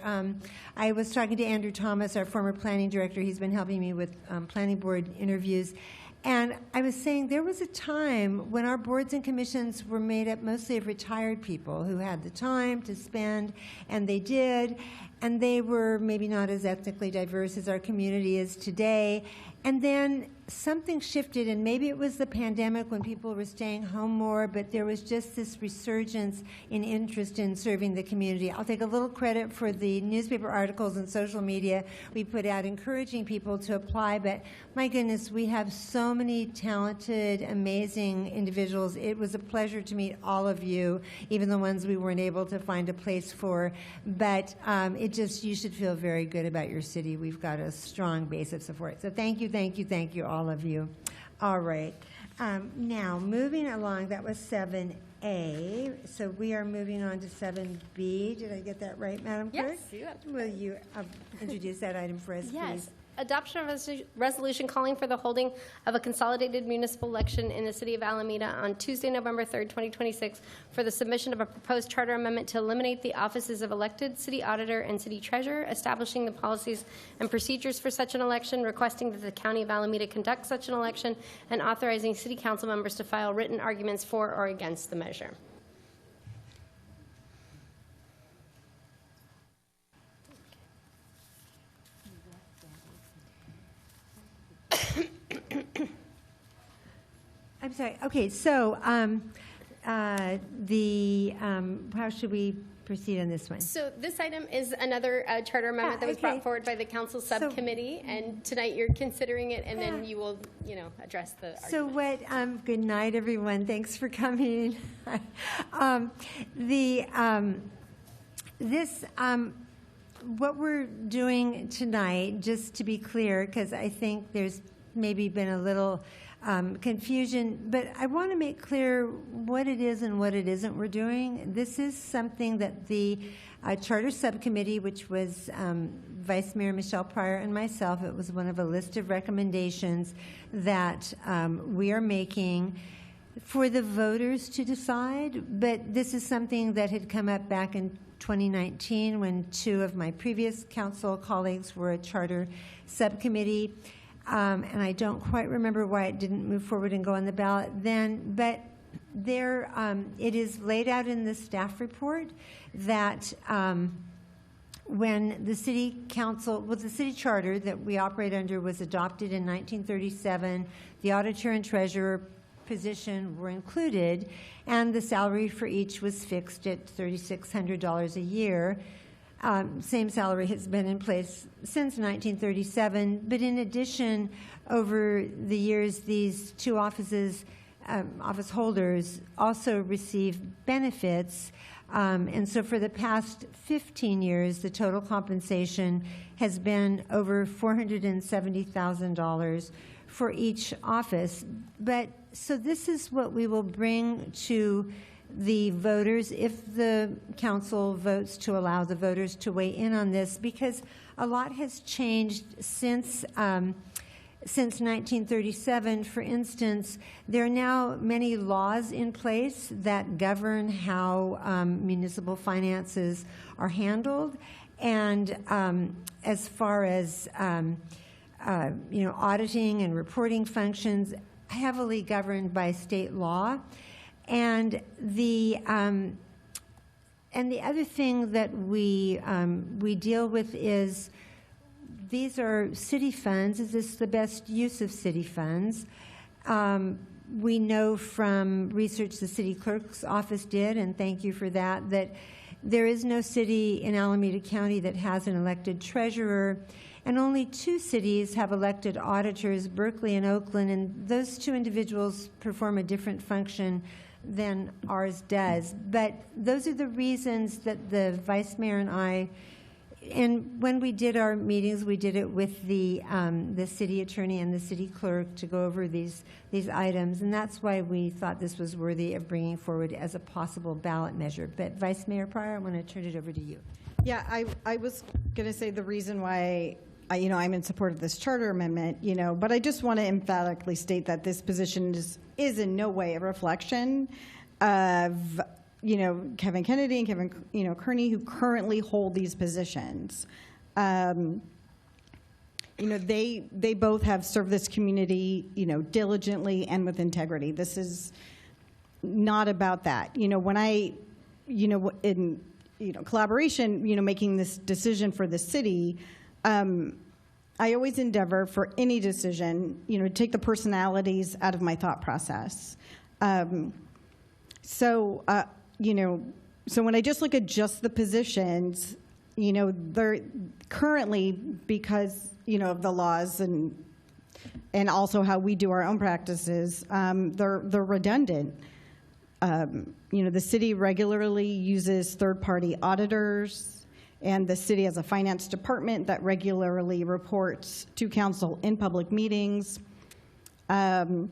I was talking to Andrew Thomas, our former planning director. He's been helping me with planning board interviews. And I was saying there was a time when our boards and commissions were made up mostly of retired people who had the time to spend, and they did, and they were maybe not as ethnically diverse as our community is today. And then something shifted, and maybe it was the pandemic when people were staying home more, but there was just this resurgence in interest in serving the community. I'll take a little credit for the newspaper articles and social media we put out encouraging people to apply, but my goodness, we have so many talented, amazing individuals. It was a pleasure to meet all of you, even the ones we weren't able to find a place for, but you should feel very good about your city. We've got a strong base of support. So thank you, all of you. All right. Now, moving along, that was 7A. So we are moving on to 7B. Did I get that right, Madam Clerk? Yes, you have. Will you introduce that item for us, Yes. please? Adoption of a resolution calling for the holding of a consolidated municipal election in the city of Alameda on Tuesday, November 3rd, 2026, for the submission of a proposed charter amendment to eliminate the offices of elected city auditor and city treasurer, establishing the policies and procedures for such an election, requesting that the county of Alameda conduct such an election, and authorizing city council members to file written arguments for or against the measure. I'm sorry. Okay, so how should we proceed on this one? So this item is another charter amendment that was brought forward by the council subcommittee, and tonight you're considering it, and then you will, address the argument. So good night, everyone. Thanks for coming. What we're doing tonight, just to be clear, because I think there's maybe been a little confusion, but I want to make clear what it is and what it isn't we're doing. This is something that the Charter Subcommittee, which was Vice Mayor Michelle Pryor and myself, it was one of a list of recommendations that we are making for the voters to decide, but this is something that had come up back in 2019 when two of my previous council colleagues were a charter subcommittee, and I don't quite remember why it didn't move forward and go on the ballot then, but there, it is laid out in the staff report that when the city council, well, the city charter that we operate under was adopted in 1937, the auditor and treasurer position were included, and the salary for each was fixed at $3,600 a year. Same salary has been in place since 1937, but in addition, over the years, these two office holders also receive benefits. And so for the past 15 years, the total compensation has been over $470,000 for each office. But so this is what we will bring to the voters if the council votes to allow the voters to weigh in on this, because a lot has changed since 1937. For instance, there are now many laws in place that govern how municipal finances are handled, and as far as auditing and reporting functions, heavily governed by state law. And the other thing that we deal with is, these are city funds. Is this the best use of city funds? We know from research the city clerk's office did, and thank you for that, that there is no city in Alameda County that has an elected treasurer, and only 2 cities have elected auditors, Berkeley and Oakland, and those 2 individuals perform a different function than ours does. But those are the reasons that the vice mayor and I, and when we did our meetings, we did it with the city attorney and the city clerk to go over these items, and that's why we thought this was worthy of bringing forward as a possible ballot measure. But Vice Mayor Pryor, I want to turn it over to you. Yeah, I was going to say the reason why I'm in support of this charter amendment, but I just want to emphatically state that this position is in no way a reflection of Kevin Kennedy and Kevin Kearney, who currently hold these positions. They both have served this community diligently and with integrity. This is not about that. When I in collaboration making this decision for the city, I always endeavor for any decision to take the personalities out of my thought process. So when I just look at just the positions, they're currently, because of the laws and also how we do our own practices, they're redundant. The city regularly uses third-party auditors, and the city has a finance department that regularly reports to council in public meetings. Again,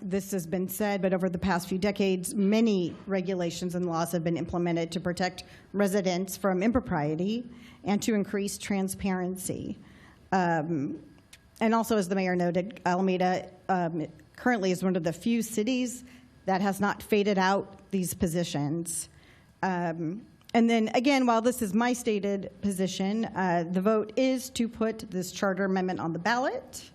this has been said, but over the past few decades, many regulations and laws have been implemented to protect residents from impropriety and to increase transparency. And also, as the mayor noted, Alameda currently is one of the few cities that has not faded out these positions. And then again, while this is my stated position, the vote is to put this charter amendment on the ballot,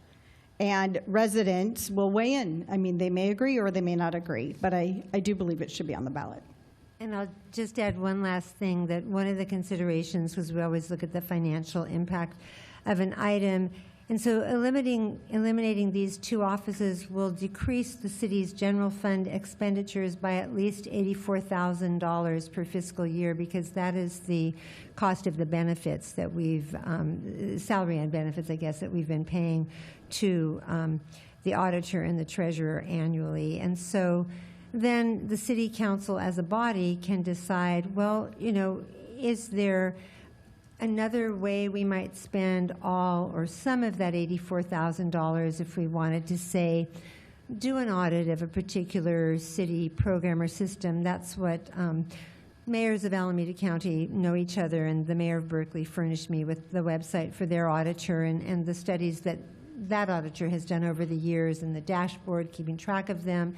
and residents will weigh in. I mean, they may agree or they may not agree, but I do believe it should be on the ballot. And I'll just add one last thing, that one of the considerations was we always look at the financial impact of an item. And so eliminating these 2 offices will decrease the city's general fund expenditures by at least $84,000 per fiscal year, because that is the cost of the benefits that we've, salary and benefits, I guess, that we've been paying to the auditor and the treasurer annually. And so then the city council as a body can decide, well, is there another way we might spend all or some of that $84,000 if we wanted to, say, do an audit of a particular city program or system. That's what mayors of Alameda County know each other, and the mayor of Berkeley furnished me with the website for their auditor and the studies that that auditor has done over the years and the dashboard, keeping track of them.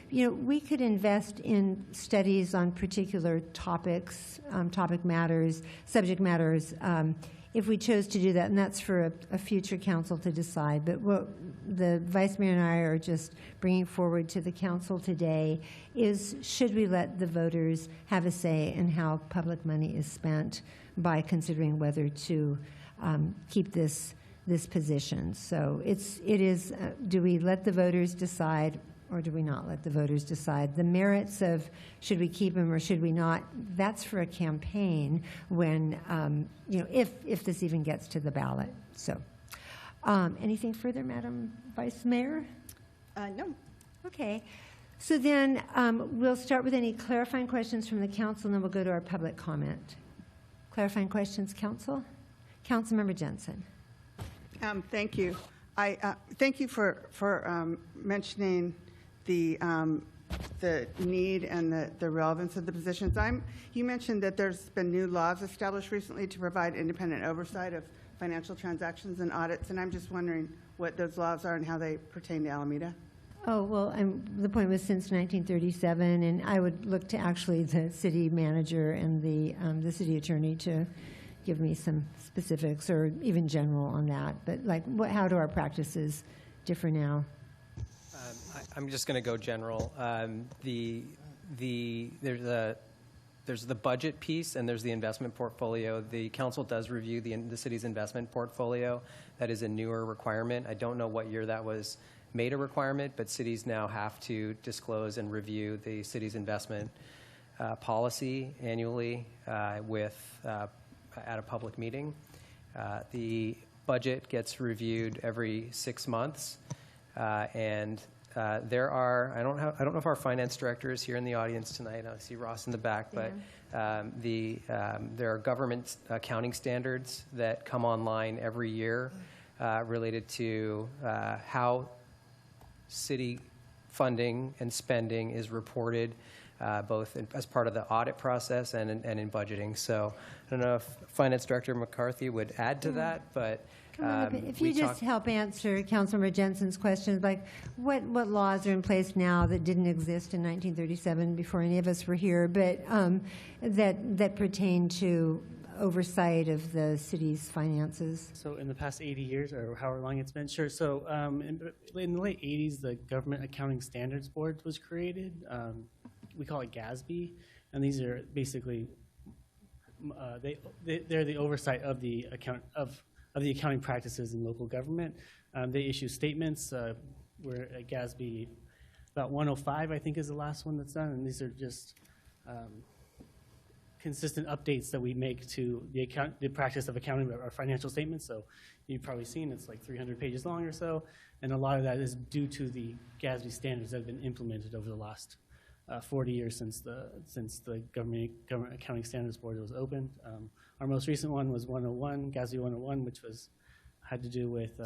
You know, we could invest in studies on particular topics, topic matters, subject matters, if we chose to do that, and that's for a future council to decide. But what the Vice Mayor and I are just bringing forward to the council today is, should we let the voters have a say in how public money is spent by considering whether to keep this position? So it is, do we let the voters decide, or do we not let the voters decide? The merits of should we keep them or should we not, that's for a campaign when, you know, if this even gets to the ballot. So anything further, Madam Vice Mayor? No. Okay. So then we'll start with any clarifying questions from the council, and then we'll go to our public comment. Clarifying questions, council? Councilmember Jensen. Thank you. Thank you for mentioning the need and the relevance of the positions. You mentioned that there's been new laws established recently to provide independent oversight of financial transactions and audits, and I'm just wondering what those laws are and how they pertain to Alameda. Oh, well, the point was since 1937, and I would look to actually the city manager and the city attorney to give me some specifics or even general on that. But like, how do our practices differ now? I'm just going to go general. There's the budget piece and there's the investment portfolio. The council does review the city's investment portfolio. That is a newer requirement. I don't know what year that was made a requirement, but cities now have to disclose and review the city's investment policy annually at a public meeting. The budget gets reviewed every 6 months, and there are, I don't know if our finance director is here in the audience tonight. I see Ross in the back, but there are government accounting standards that come online every year related to how city funding and spending is reported, both as part of the audit process and in budgeting. So I don't know if Finance Director McCarthy would add to that, but if you just help answer Councilmember Jensen's questions, like what laws are in place now that didn't exist in 1937 before any of us were here, but that pertain to oversight of the city's finances? So in the past 80 years, or however long it's been, sure. So in the late 80s, the Government Accounting Standards Board was created. We call it GASB, and these are basically they're the oversight of the accounting practices in local government. They issue statements. We're at GASB about 105, I think, is the last one that's done, and these are just consistent updates that we make to the practice of accounting our financial statements. So you've probably seen it's like 300 pages long or so, and a lot of that is due to the GASB standards that have been implemented over the last 40 years since the Government Accounting Standards Board was opened. Our most recent one was 101, GASB 101, which had to do with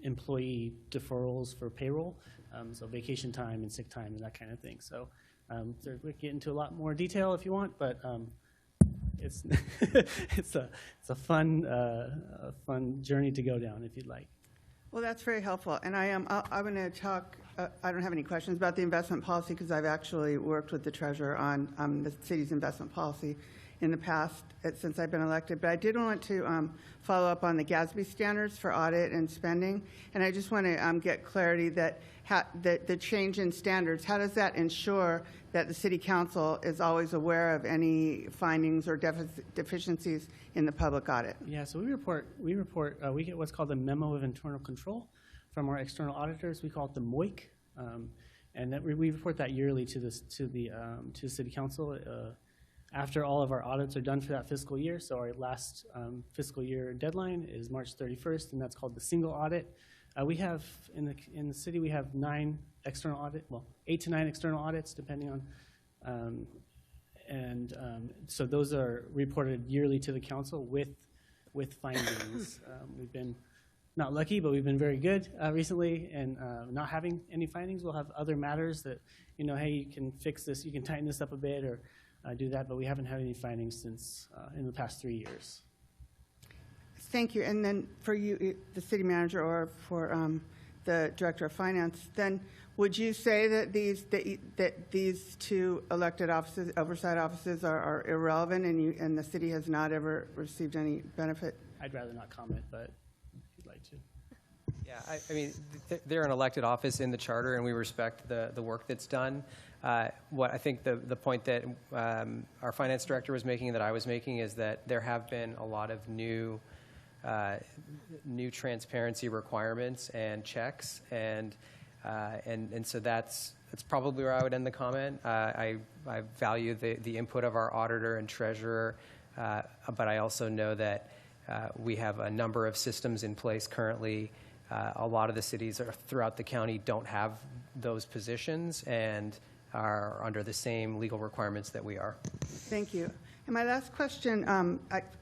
employee deferrals for payroll, so vacation time and sick time and that kind of thing. So we get into a lot more detail if you want, but it's it's a fun journey to go down if you'd like. Well, that's very helpful, and I'm going to talk. I don't have any questions about the investment policy because I've actually worked with the treasurer on the city's investment policy in the past since I've been elected. But I did want to follow up on the GASB standards for audit and spending, and I just want to get clarity that the change in standards, how does that ensure that the city council is always aware of any findings or deficiencies in the public audit? Yeah, so we get what's called a memo of internal control from our external auditors. We call it the MOIC, and that we report that yearly to the city council after all of our audits are done for that fiscal year. So our last fiscal year deadline is March 31st, and that's called the single audit. We have in the city we have 8 to 9 external audits depending on, so those are reported yearly to the council with findings. We've been not lucky, but we've been very good recently in not having any findings. We'll have other matters that, hey, you can fix this, you can tighten this up a bit or do that, but we haven't had any findings since in the past 3 years. Thank you. And then for you, the city manager, or for the director of finance, then would you say that these two elected offices, oversight offices, are irrelevant, and the city has not ever received any benefit? I'd rather not comment, but if you'd like to. Yeah, I mean, they're an elected office in the charter, and we respect the work that's done. What I think the point that our finance director was making, that I was making, is that there have been a lot of new transparency requirements and checks, and so that's probably where I would end the comment. I value the input of our auditor and treasurer, but I also know that we have a number of systems in place currently. A lot of the cities throughout the county don't have those positions and are under the same legal requirements that we are. Thank you. And my last question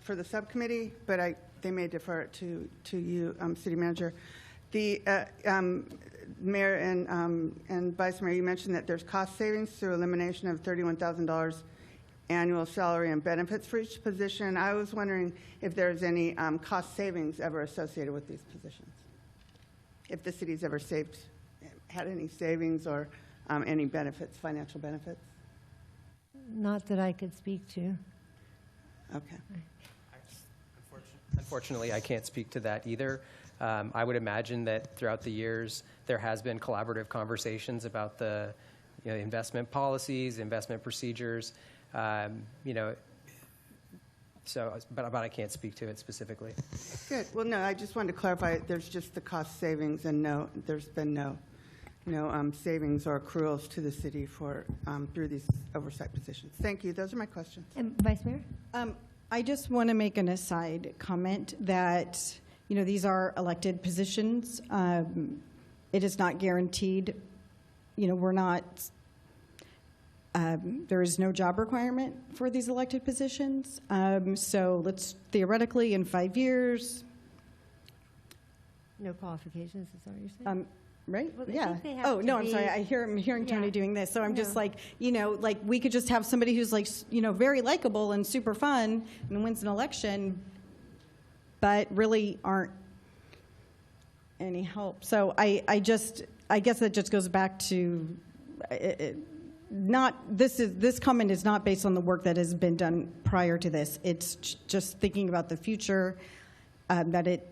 for the subcommittee, but they may defer it to you, City Manager. The Mayor and Vice Mayor, you mentioned that there's cost savings through elimination of $31,000 annual salary and benefits for each position. I was wondering if there's any cost savings ever associated with these positions. If the city's ever had any savings or any benefits, financial benefits? Not that I could speak to. Okay. Unfortunately, I can't speak to that either. I would imagine that throughout the years, there has been collaborative conversations about the investment policies, investment procedures, So, but I can't speak to it specifically. Good. Well, no, I just wanted to clarify. There's just the cost savings, and there's been no savings or accruals to the city for through these oversight positions. Thank you. Those are my questions. And Vice Mayor? I just want to make an aside comment that, these are elected positions. It is not guaranteed. We're not, there is no job requirement for these elected positions. So let's theoretically, in 5 years. No qualifications, is that what you're saying? Right? Well, I yeah. think they have Oh, to no, I'm be- sorry. I'm hearing Tony Yeah. doing this. So I'm just No. like, we could just have somebody who's like, very likable and super fun and wins an election, but really aren't any help. So I guess that just goes back to this comment is not based on the work that has been done prior to this. It's just thinking about the future, that it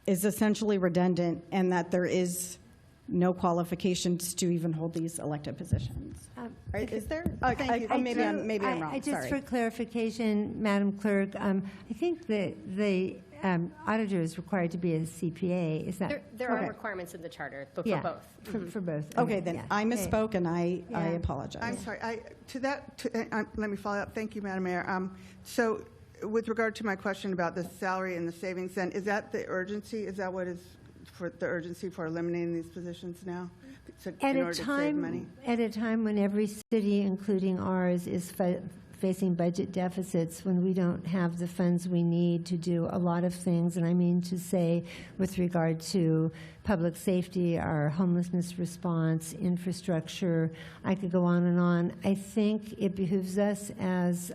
is essentially redundant and that there is no qualifications to even hold these elected positions. Right? Is there? Maybe I'm wrong. Just Sorry. for clarification, Madam Clerk, I think that the auditor is required to be a CPA. Is that? There are Okay. requirements in the charter, but Yeah, for both. For both. Okay, then yeah. I misspoke and I Yeah. apologize. I'm sorry. Let me follow up. Thank you, Madam Mayor. So with regard to my question about the salary and the savings, then, is that the urgency? Is that what is for the urgency for eliminating these positions now? So At in a order to save money? time when every city, including ours, is facing budget deficits, when we don't have the funds we need to do a lot of things, and I mean to say with regard to public safety, our homelessness response, infrastructure, I could go on and on. I think it behooves us as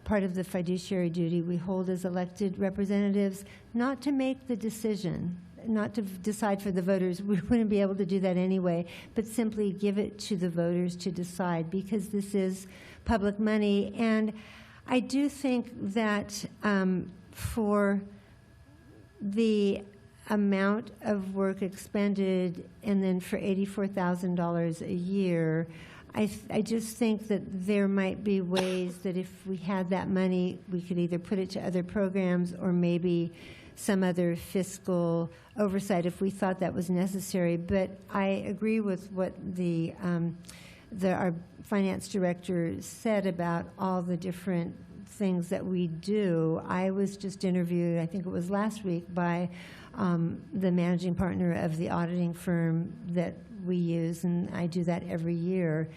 part of the fiduciary duty we hold as elected representatives not to make the decision, not to decide for the voters. We wouldn't be able to do that anyway, but simply give it to the voters to decide, because this is public money. And I do think that for the amount of work expended and then for $84,000 a year, I just think that there might be ways that if we had that money, we could either put it to other programs or maybe some other fiscal oversight if we thought that was necessary. But I agree with what our finance director said about all the different things that we do. I was just interviewed, I think it was last week, by the managing partner of the auditing firm that we use, and I do that every year.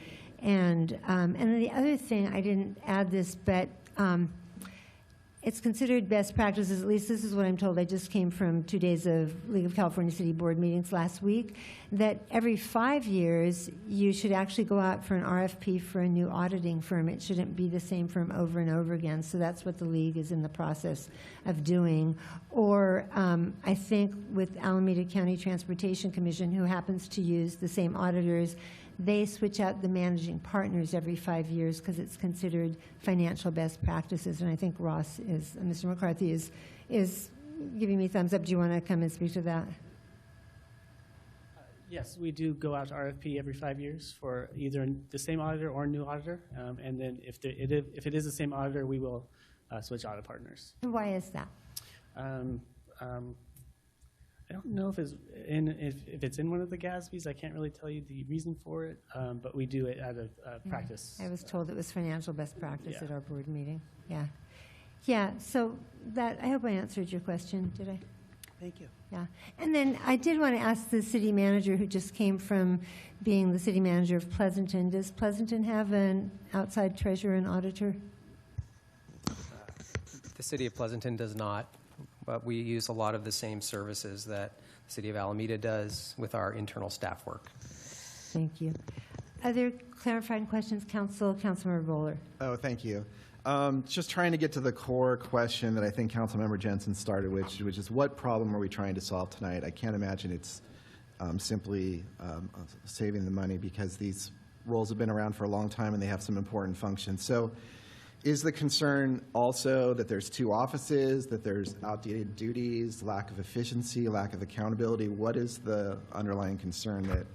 And the other thing, I didn't add this, but it's considered best practices, at least this is what I'm told. I just came from 2 days of League of California City Board meetings last week, that every 5 years, you should actually go out for an RFP for a new auditing firm. It shouldn't be the same firm over and over again. So that's what the league is in the process of doing. Or I think with Alameda County Transportation Commission, who happens to use the same auditors, they switch out the managing partners every 5 years because it's considered financial best practices. And I think Ross is, Mr. McCarthy is giving me thumbs up. Do you want to come and speak to that? Yes, we do go out to RFP every 5 years for either the same auditor or a new auditor. And then if it is the same auditor, we will switch audit partners. And why is that? I don't know if it's in one of the GASBs. I can't really tell you the reason for it, but we do it out of practice. I was told it was financial best practice at our board meeting. Yeah. Yeah, so that, I hope I answered your question, did I? Thank you. Yeah. And then I did want to ask the city manager, who just came from being the city manager of Pleasanton, does Pleasanton have an outside treasurer and auditor? The city of Pleasanton does not, but we use a lot of the same services that the city of Alameda does with our internal staff work. Thank you. Other clarifying questions, Councilmember Bowler? Oh, thank you. Just trying to get to the core question that I think Councilmember Jensen started with, which is what problem are we trying to solve tonight? I can't imagine it's simply saving the money, because these roles have been around for a long time and they have some important functions. So is the concern also that there's 2 offices, that there's outdated duties, lack of efficiency, lack of accountability? What is the underlying concern that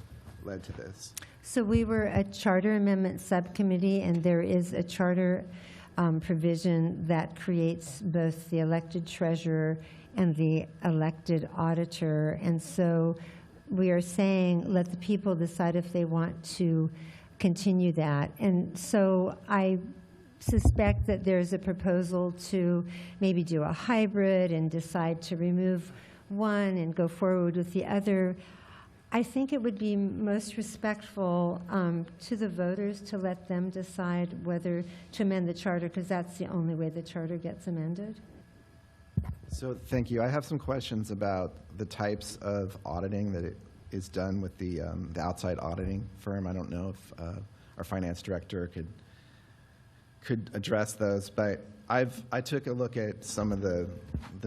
led to this? So we were a charter amendment subcommittee, and there is a charter provision that creates both the elected treasurer and the elected auditor. And so we are saying, let the people decide if they want to continue that. And so I suspect that there's a proposal to maybe do a hybrid and decide to remove one and go forward with the other. I think it would be most respectful to the voters to let them decide whether to amend the charter, because that's the only way the charter gets amended. So thank you. I have some questions about the types of auditing that it is done with the outside auditing firm. I don't know if our finance director could address those, but I took a look at some of the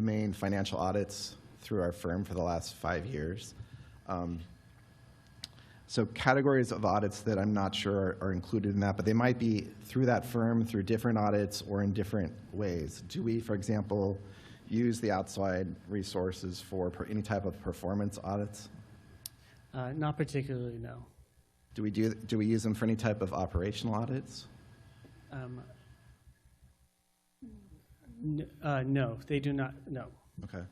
main financial audits through our firm for the last 5 years. So categories of audits that I'm not sure are included in that, but they might be through that firm, through different audits, or in different ways. Do we, for example, use the outside resources for any type of performance audits? Not particularly, no. Do we use them for any type of operational audits? No, they do not, no. Okay.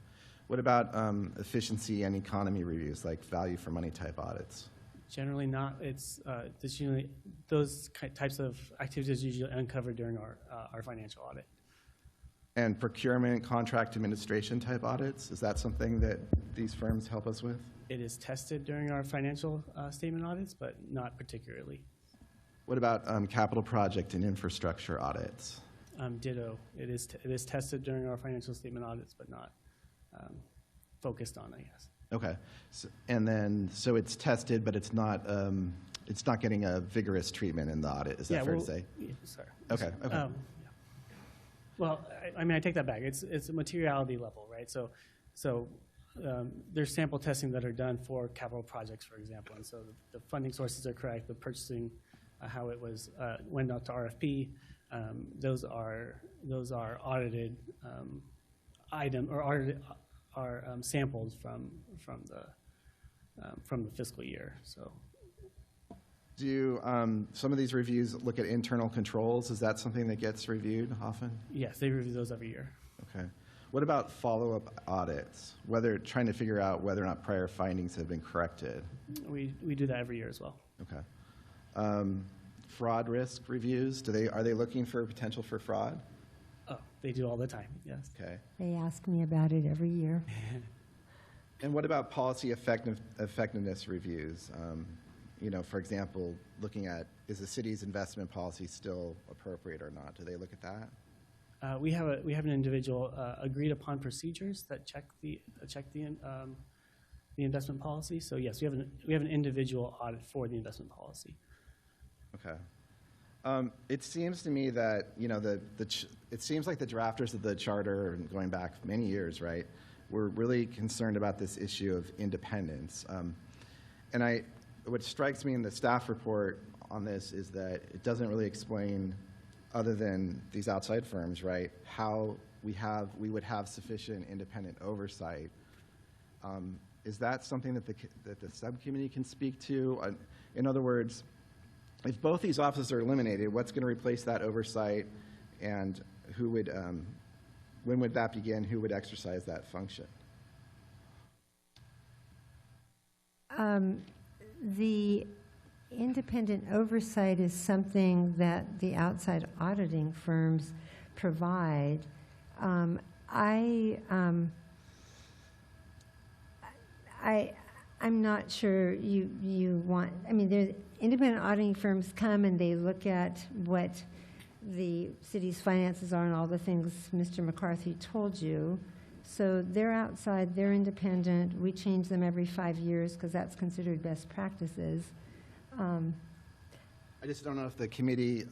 What about efficiency and economy reviews, like value for money type audits? Generally not. It's usually those types of activities usually uncovered during our financial audit. And procurement, contract administration type audits, is that something that these firms help us with? It is tested during our financial statement audits, but not particularly. What about capital project and infrastructure audits? Ditto. It is tested during our financial statement audits, but not focused on, I guess. Okay, so it's tested, but it's not getting a vigorous treatment in the audit. Is that fair to say? Yeah, sorry. Okay. Okay. Yeah. Well, I mean, I take that back. It's a materiality level, right? So there's sample testing that are done for capital projects, for example, and so the funding sources are correct. The purchasing, how it was went out to RFP, those are audited item or audited are sampled from the fiscal year. So, do some of these reviews look at internal controls? Is that something that gets reviewed often? Yes, they review those every year. Okay. What about follow-up audits? Trying to figure out whether or not prior findings have been corrected? We do that every year as well. Okay. Fraud risk reviews, are they looking for potential for fraud? Oh, they do all the time, yes. Okay. They ask me about it every year. And what about policy effectiveness reviews? For example, looking at, is the city's investment policy still appropriate or not? Do they look at that? We have an individual agreed upon procedures that check the investment policy. So yes, we have an individual audit for the investment policy. Okay. It seems to me that, you know, it seems like the drafters of the charter, and going back many years, right, were really concerned about this issue of independence. And what strikes me in the staff report on this is that it doesn't really explain, other than these outside firms, right, how we would have sufficient independent oversight. Is that something that the subcommittee can speak to? In other words, if both these offices are eliminated, what's going to replace that oversight, and who would, when would that begin? Who would exercise that function? The independent oversight is something that the outside auditing firms provide. I'm not sure you want, I mean, the independent auditing firms come and they look at what the city's finances are and all the things Mr. McCarthy told you. So they're outside, they're independent. We change them every 5 years because that's considered best practices. I just don't know if the committee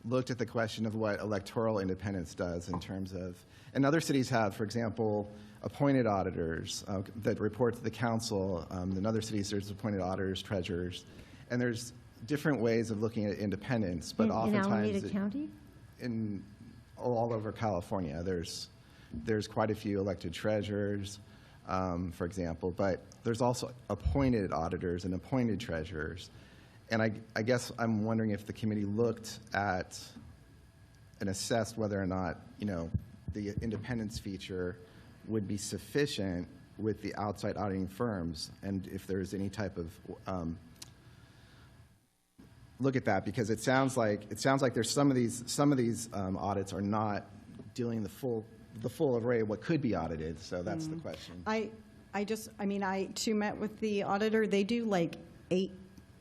looked at the question of what electoral independence does in terms of, and other cities have, for example, appointed auditors that report to the council. In other cities, there's appointed auditors, treasurers, and there's different ways of looking at independence. But oftentimes, in Alameda County, all over California, there's quite a few elected treasurers, for example, but there's also appointed auditors and appointed treasurers. And I guess I'm wondering if the committee looked at and assessed whether or not, you know, the independence feature would be sufficient with the outside auditing firms, and if there's any type of look at that, because it sounds like there's some of these audits are not dealing the full array of what could be audited. So that's the question. I too met with the auditor. They do like 8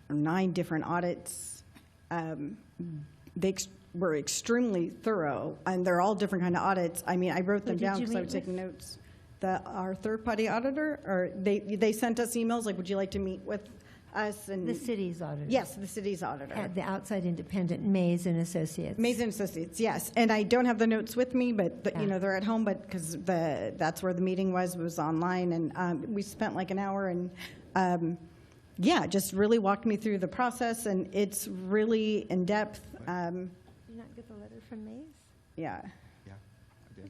or 9 different audits. They were extremely thorough, and they're all different kind of audits. I mean, I wrote them down because I was taking notes. Our third-party auditor, or they sent us emails like, would you like to meet with us? And the city's auditor. Yes, the city's auditor. The outside independent, Mays and Associates. Mays and Associates, yes. And I don't have the notes with me, but you know, they're at home. But because that's where the meeting was online, and we spent like an hour, and yeah, just really walked me through the process, and it's really in depth. Did you not get the letter from Mays? Yeah. Yeah, I did.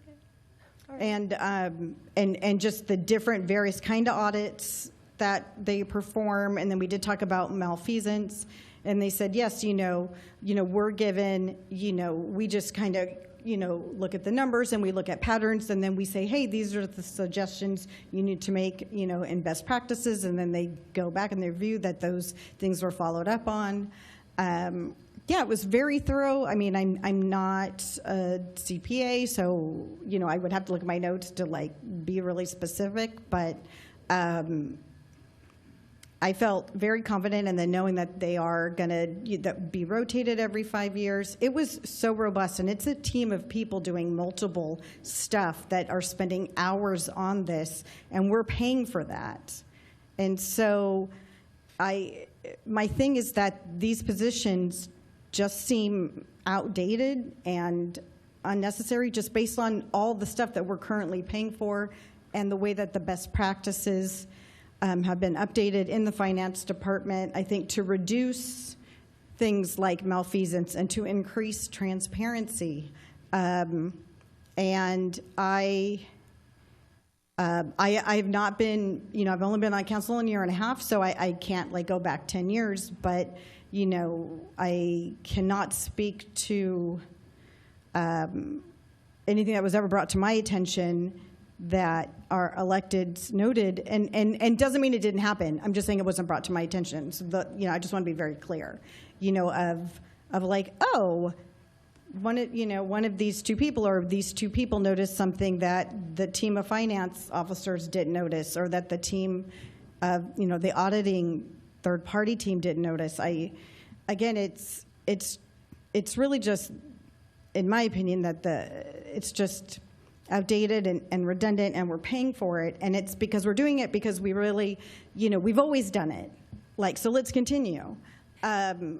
Okay. And just the different various kind of audits that they perform, and then we did talk about malfeasance, and they said yes, you know, we're given, you know, we just kind of, you know, look at the numbers and we look at patterns, and then we say, hey, these are the suggestions you need to make, you know, in best practices, and then they go back and they review that those things were followed up on. Yeah, it was very thorough. I mean, I'm not a CPA, so, you know, I would have to look at my notes to like be really specific, but I felt very confident, and then knowing that they are going to be rotated every 5 years. It was so robust, and it's a team of people doing multiple stuff that are spending hours on this, and we're paying for that. And so my thing is that these positions just seem outdated and unnecessary, just based on all the stuff that we're currently paying for and the way that the best practices have been updated in the finance department, I think, to reduce things like malfeasance and to increase transparency. And I have not been, you know, I've only been on council a year and a half, so I can't like go back 10 years, but, you know, I cannot speak to anything that was ever brought to my attention that our electeds noted, and doesn't mean it didn't happen. I'm just saying it wasn't brought to my attention. So you know, I just want to be very clear, you know, of like, oh, one of these two people, or these two people noticed something that the team of finance officers didn't notice, or that the team of, you know, the auditing third-party team didn't notice. Again, it's really just in my opinion, that it's just outdated and redundant, and we're paying for it, and it's because we're doing it because we really, we've always done it. So let's continue. I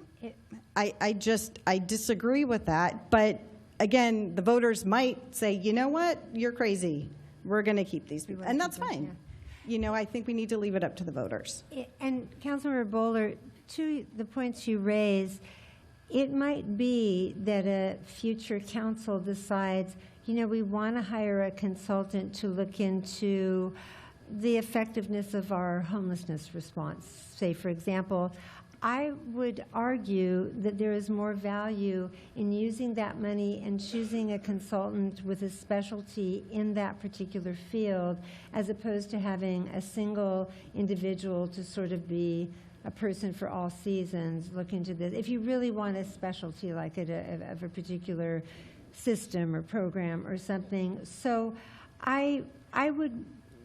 disagree with that, but again, the voters might say, you know what, you're crazy. We're going to keep these people, and that's fine. I think we need to leave it up to the voters. And Councilmember Bowler, to the points you raise, it might be that a future council decides, we want to hire a consultant to look into the effectiveness of our homelessness response. Say, for example, I would argue that there is more value in using that money and choosing a consultant with a specialty in that particular field, as opposed to having a single individual to sort of be a person for all seasons look into this. If you really want a specialty like of a particular system or program or something. So I would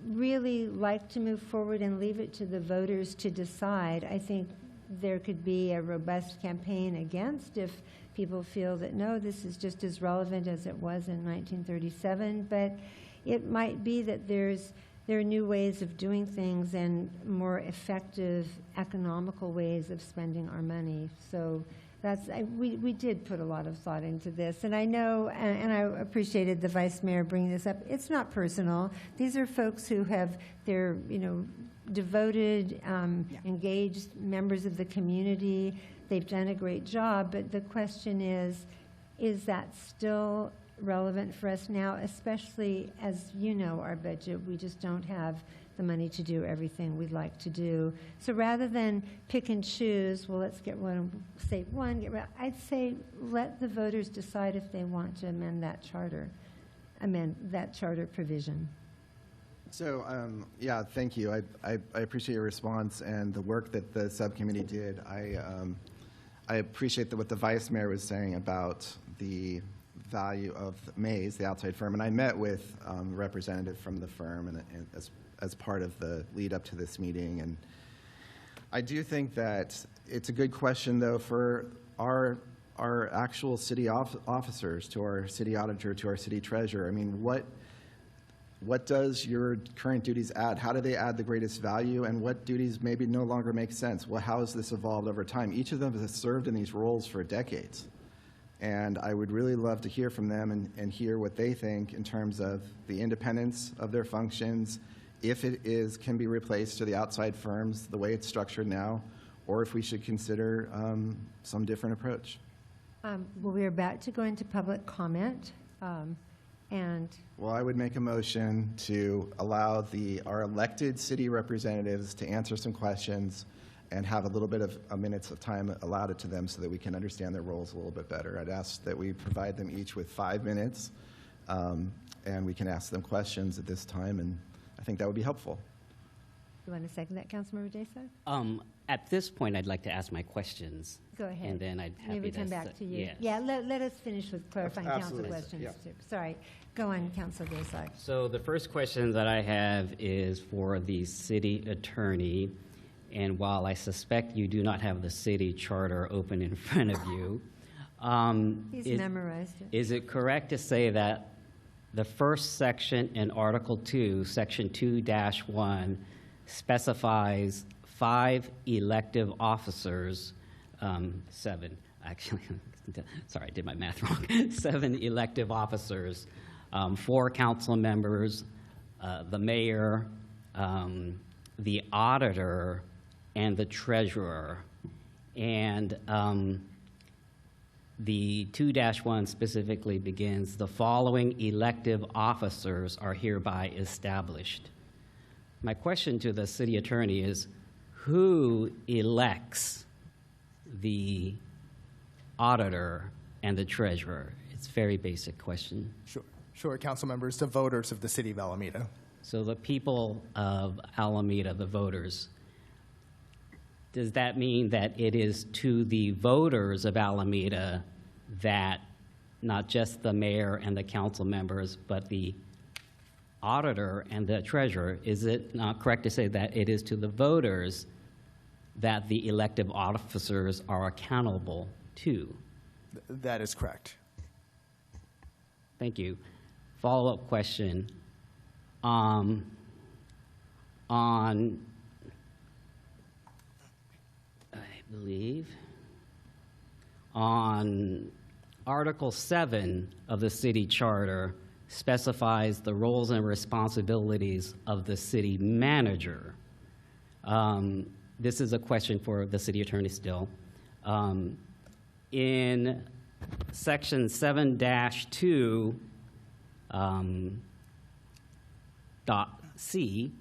really like to move forward and leave it to the voters to decide. I think there could be a robust campaign against if people feel that, no, this is just as relevant as it was in 1937, but it might be that there are new ways of doing things and more effective economical ways of spending our money. So we did put a lot of thought into this, and I know, and I appreciated the Vice Mayor bringing this up. It's not personal. These are folks who they're devoted, engaged members of the community. They've done a great job, but the question is that still relevant for us now, especially as our budget, we just don't have the money to do everything we'd like to do. So rather than pick and choose, well, let's get one, save one, get rid, I'd say let the voters decide if they want to amend that charter provision. So, yeah, thank you. I appreciate your response and the work that the subcommittee did. I appreciate what the Vice Mayor was saying about the value of Mays, the outside firm, and I met with a representative from the firm and as part of the lead up to this meeting. And I do think that it's a good question, though, for our actual city officers, to our city auditor, to our city treasurer. I mean, what does your current duties add? How do they add the greatest value, and what duties maybe no longer make sense? Well, how has this evolved over time? Each of them has served in these roles for decades. And I would really love to hear from them and hear what they think in terms of the independence of their functions, if it can be replaced to the outside firms the way it's structured now, or if we should consider some different approach. Well, we're about to go into public comment. Well, I would make a motion to allow our elected city representatives to answer some questions and have a little bit of minutes of time allotted to them so that we can understand their roles a little bit better. I'd ask that we provide them each with 5 minutes, and we can ask them questions at this time, and I think that would be helpful. You want to second that, Councilmember Desa? At this point, I'd like to ask my questions. Go ahead. And then I'd maybe come back to you. Yes. Yeah, let us finish with clarifying council questions. Yeah. Too. Sorry. Go on, Councilor Desa. So the first question that I have is for the city attorney. And while I suspect you do not have the city charter open in front of you, he's memorized it. Is it correct to say that the first section in Article 2, Section 2-1, specifies 5 elective officers, 7, actually, sorry, I did my math wrong, 7 elective officers, 4 council members, the mayor, the auditor, and the treasurer. And the 2-1 specifically begins, the following elective officers are hereby established. My question to the city attorney is, who elects the auditor and the treasurer? It's a very basic question. Sure, council members, the voters of the city of Alameda. So the people of Alameda, the voters, does that mean that it is to the voters of Alameda that not just the mayor and the council members, but the auditor and the treasurer, is it not correct to say that it is to the voters that the elective officers are accountable to? That is correct. Thank you. Follow-up question. On I believe, on Article 7 of the city charter specifies the roles and responsibilities of the city manager. This is a question for the city attorney still. In section 7-2, .c,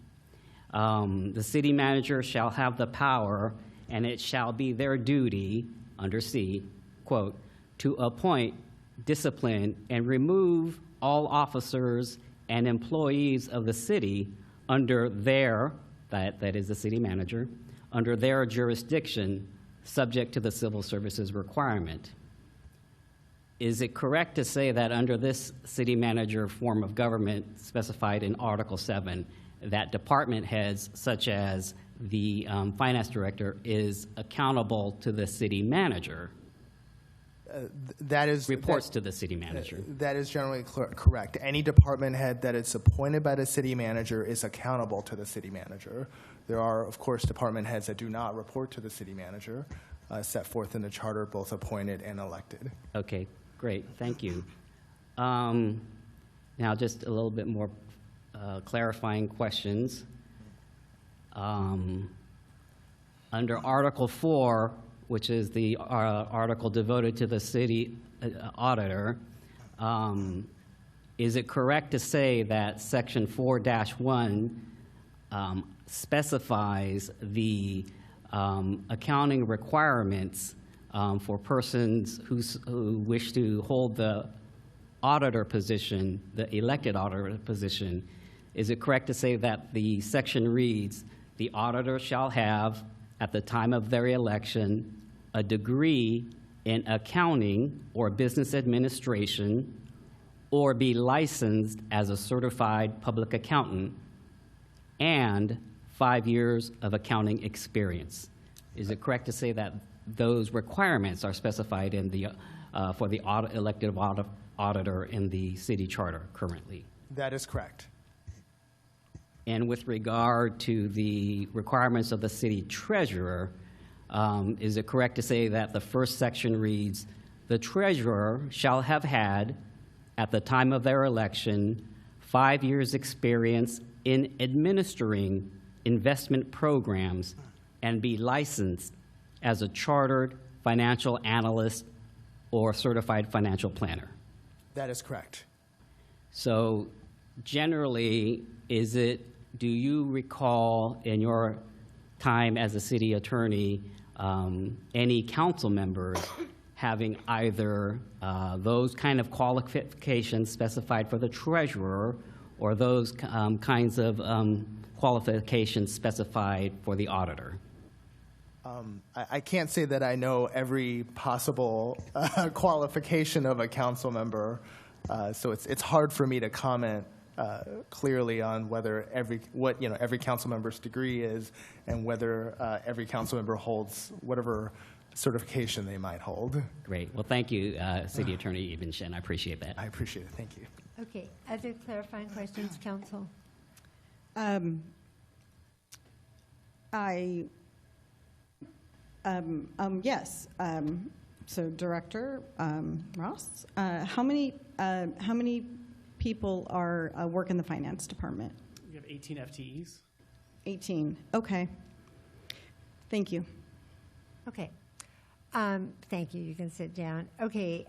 the city manager shall have the power, and it shall be their duty, under C, quote, to appoint, discipline, and remove all officers and employees of the city under their, that is the city manager, under their jurisdiction, subject to the civil services requirement. Is it correct to say that under this city manager form of government specified in Article 7, that department heads, such as the finance director, is accountable to the city manager? That is reports to the city manager. That is generally correct. Any department head that is appointed by the city manager is accountable to the city manager. There are, of course, department heads that do not report to the city manager, set forth in the charter, both appointed and elected. Okay, great, thank you. Now, just a little bit more clarifying questions. Under Article 4, which is the article devoted to the city auditor, is it correct to say that Section 4-1 specifies the accounting requirements for persons who wish to hold the auditor position, the elected auditor position? Is it correct to say that the section reads, the auditor shall have, at the time of their election, a degree in accounting or business administration, or be licensed as a certified public accountant, and 5 years of accounting experience? Is it correct to say that those requirements are specified in the, for the elected auditor in the city charter currently? That is correct. And with regard to the requirements of the city treasurer, is it correct to say that the first section reads, the treasurer shall have had, at the time of their election, 5 years' experience in administering investment programs and be licensed as a chartered financial analyst or certified financial planner? That is correct. So generally, do you recall in your time as a city attorney any council members having either those kind of qualifications specified for the treasurer or those kinds of qualifications specified for the auditor? I can't say that I know every possible qualification of a council member, so it's hard for me to comment clearly on whether every council member's degree is and whether every council member holds whatever certification they might hold. Great. Well, thank you, City Attorney Evenchen. I appreciate that. I appreciate it. Thank you. Okay. Other clarifying questions, council? Yes. So, Director Ross, how many people are work in the finance department? We have 18 FTEs. 18. Okay. Thank you. Okay. Thank you. You can sit down. Okay.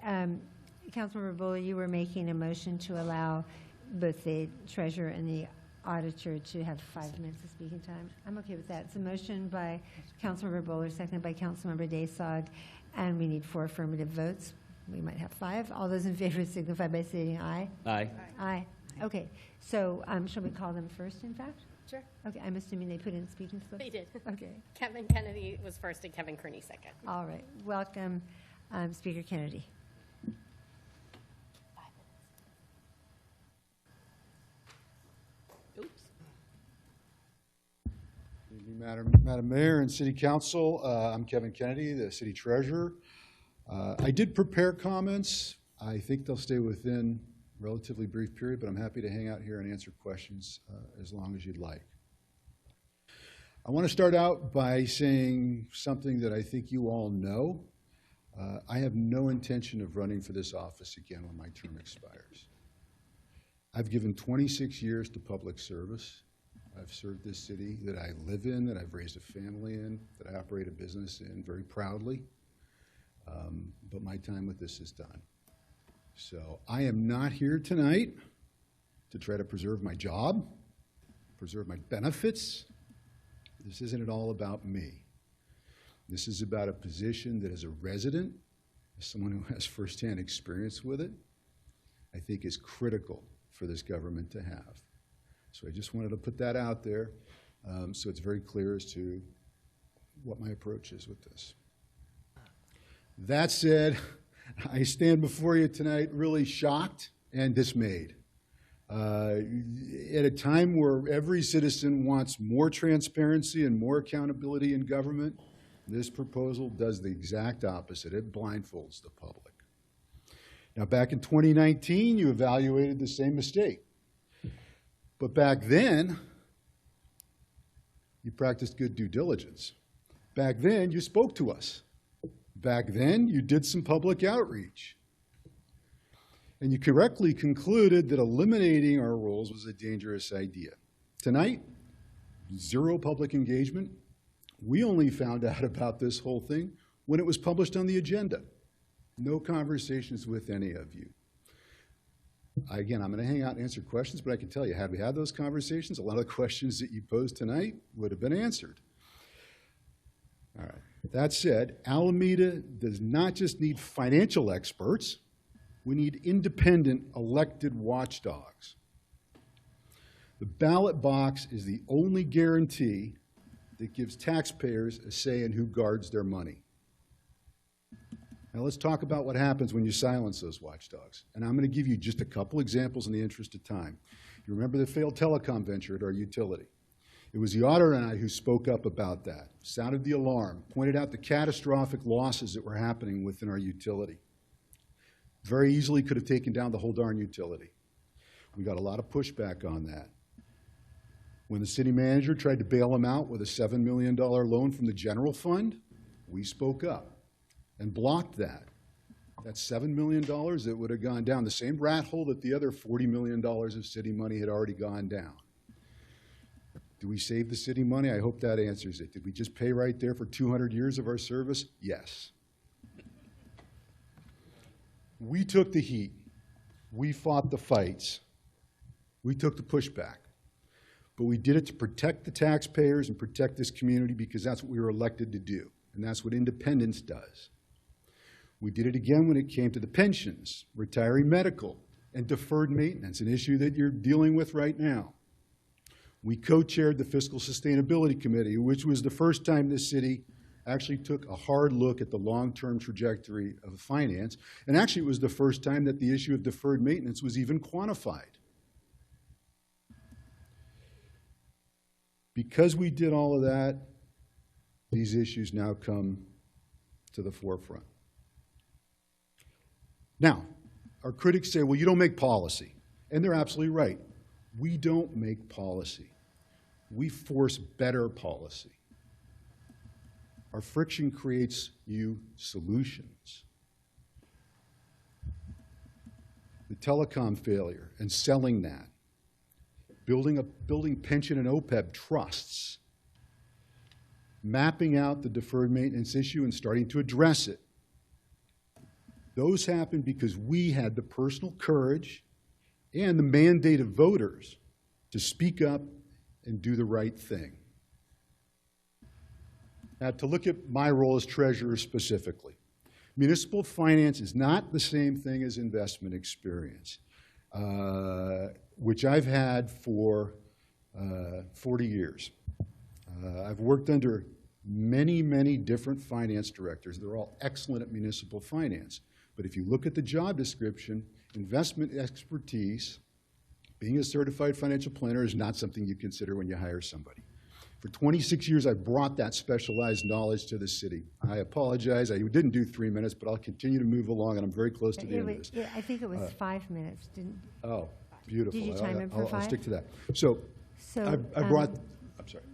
Councilmember Buller, you were making a motion to allow both the treasurer and the auditor to have 5 minutes of speaking time. I'm okay with that. It's a motion by Councilmember Buller, seconded by Councilmember Daysog, and we need 4 affirmative votes. We might have 5. All those in favor signify by saying aye. Aye. Aye. Okay. So shall we call them first, in fact? Sure. Okay. I'm assuming they put in speaking slips? They did. Okay. Kevin Kennedy was first and Kevin Kearney second. All right. Welcome, Speaker Kennedy. Madam Mayor and City Council, I'm Kevin Kennedy, the City Treasurer. I did prepare comments. I think they'll stay within relatively brief period, but I'm happy to hang out here and answer questions as long as you'd like. I want to start out by saying something that I think you all know. I have no intention of running for this office again when my term expires. I've given 26 years to public service. I've served this city that I live in, that I've raised a family in, that I operate a business in very proudly. But my time with this is done. So I am not here tonight to try to preserve my job, preserve my benefits. This isn't at all about me. This is about a position that as a resident, as someone who has firsthand experience with it, I think is critical for this government to have. So I just wanted to put that out there so it's very clear as to what my approach is with this. That said, I stand before you tonight really shocked and dismayed. At a time where every citizen wants more transparency and more accountability in government, this proposal does the exact opposite. It blindfolds the public. Now, back in 2019, you evaluated the same mistake. But back then, you practiced good due diligence. Back then, you spoke to us. Back then, you did some public outreach. And you correctly concluded that eliminating our rules was a dangerous idea. Tonight, zero public engagement. We only found out about this whole thing when it was published on the agenda. No conversations with any of you. Again, I'm going to hang out and answer questions, but I can tell you, had we had those conversations, a lot of the questions that you posed tonight would have been answered. All right. That said, Alameda does not just need financial experts. We need independent elected watchdogs. The ballot box is the only guarantee that gives taxpayers a say in who guards their money. Now let's talk about what happens when you silence those watchdogs. And I'm going to give you just a couple examples in the interest of time. You remember the failed telecom venture at our utility. It was the auditor and I who spoke up about that, sounded the alarm, pointed out the catastrophic losses that were happening within our utility. Very easily could have taken down the whole darn utility. We got a lot of pushback on that. When the city manager tried to bail him out with a $7 million loan from the general fund, we spoke up and blocked that. That's $7 million that would have gone down the same rat hole that the other $40 million of city money had already gone down. Do we save the city money? I hope that answers it. Did we just pay right there for 200 years of our service? Yes. We took the heat. We fought the fights. We took the pushback. But we did it to protect the taxpayers and protect this community because that's what we were elected to do. And that's what independence does. We did it again when it came to the pensions, retiree medical, and deferred maintenance, an issue that you're dealing with right now. We co-chaired the Fiscal Sustainability Committee, which was the first time this city actually took a hard look at the long-term trajectory of finance. And actually, it was the first time that the issue of deferred maintenance was even quantified. Because we did all of that, these issues now come to the forefront. Now, our critics say, well, you don't make policy. And they're absolutely right. We don't make policy. We force better policy. Our friction creates new solutions. The telecom failure and selling that, building pension and OPEB trusts, mapping out the deferred maintenance issue and starting to address it. Those happened because we had the personal courage and the mandate of voters to speak up and do the right thing. Now, to look at my role as treasurer specifically, municipal finance is not the same thing as investment experience, which I've had for 40 years. I've worked under many, many different finance directors. They're all excellent at municipal finance. But if you look at the job description, investment expertise, being a certified financial planner is not something you consider when you hire somebody. For 26 years, I brought that specialized knowledge to the city. I apologize. I didn't do 3 minutes, but I'll continue to move along, and I'm very close to the end of this. I think it was 5 minutes, didn't? Oh, beautiful. Did you chime in for I'll 5? stick to that. So I brought, I'm sorry.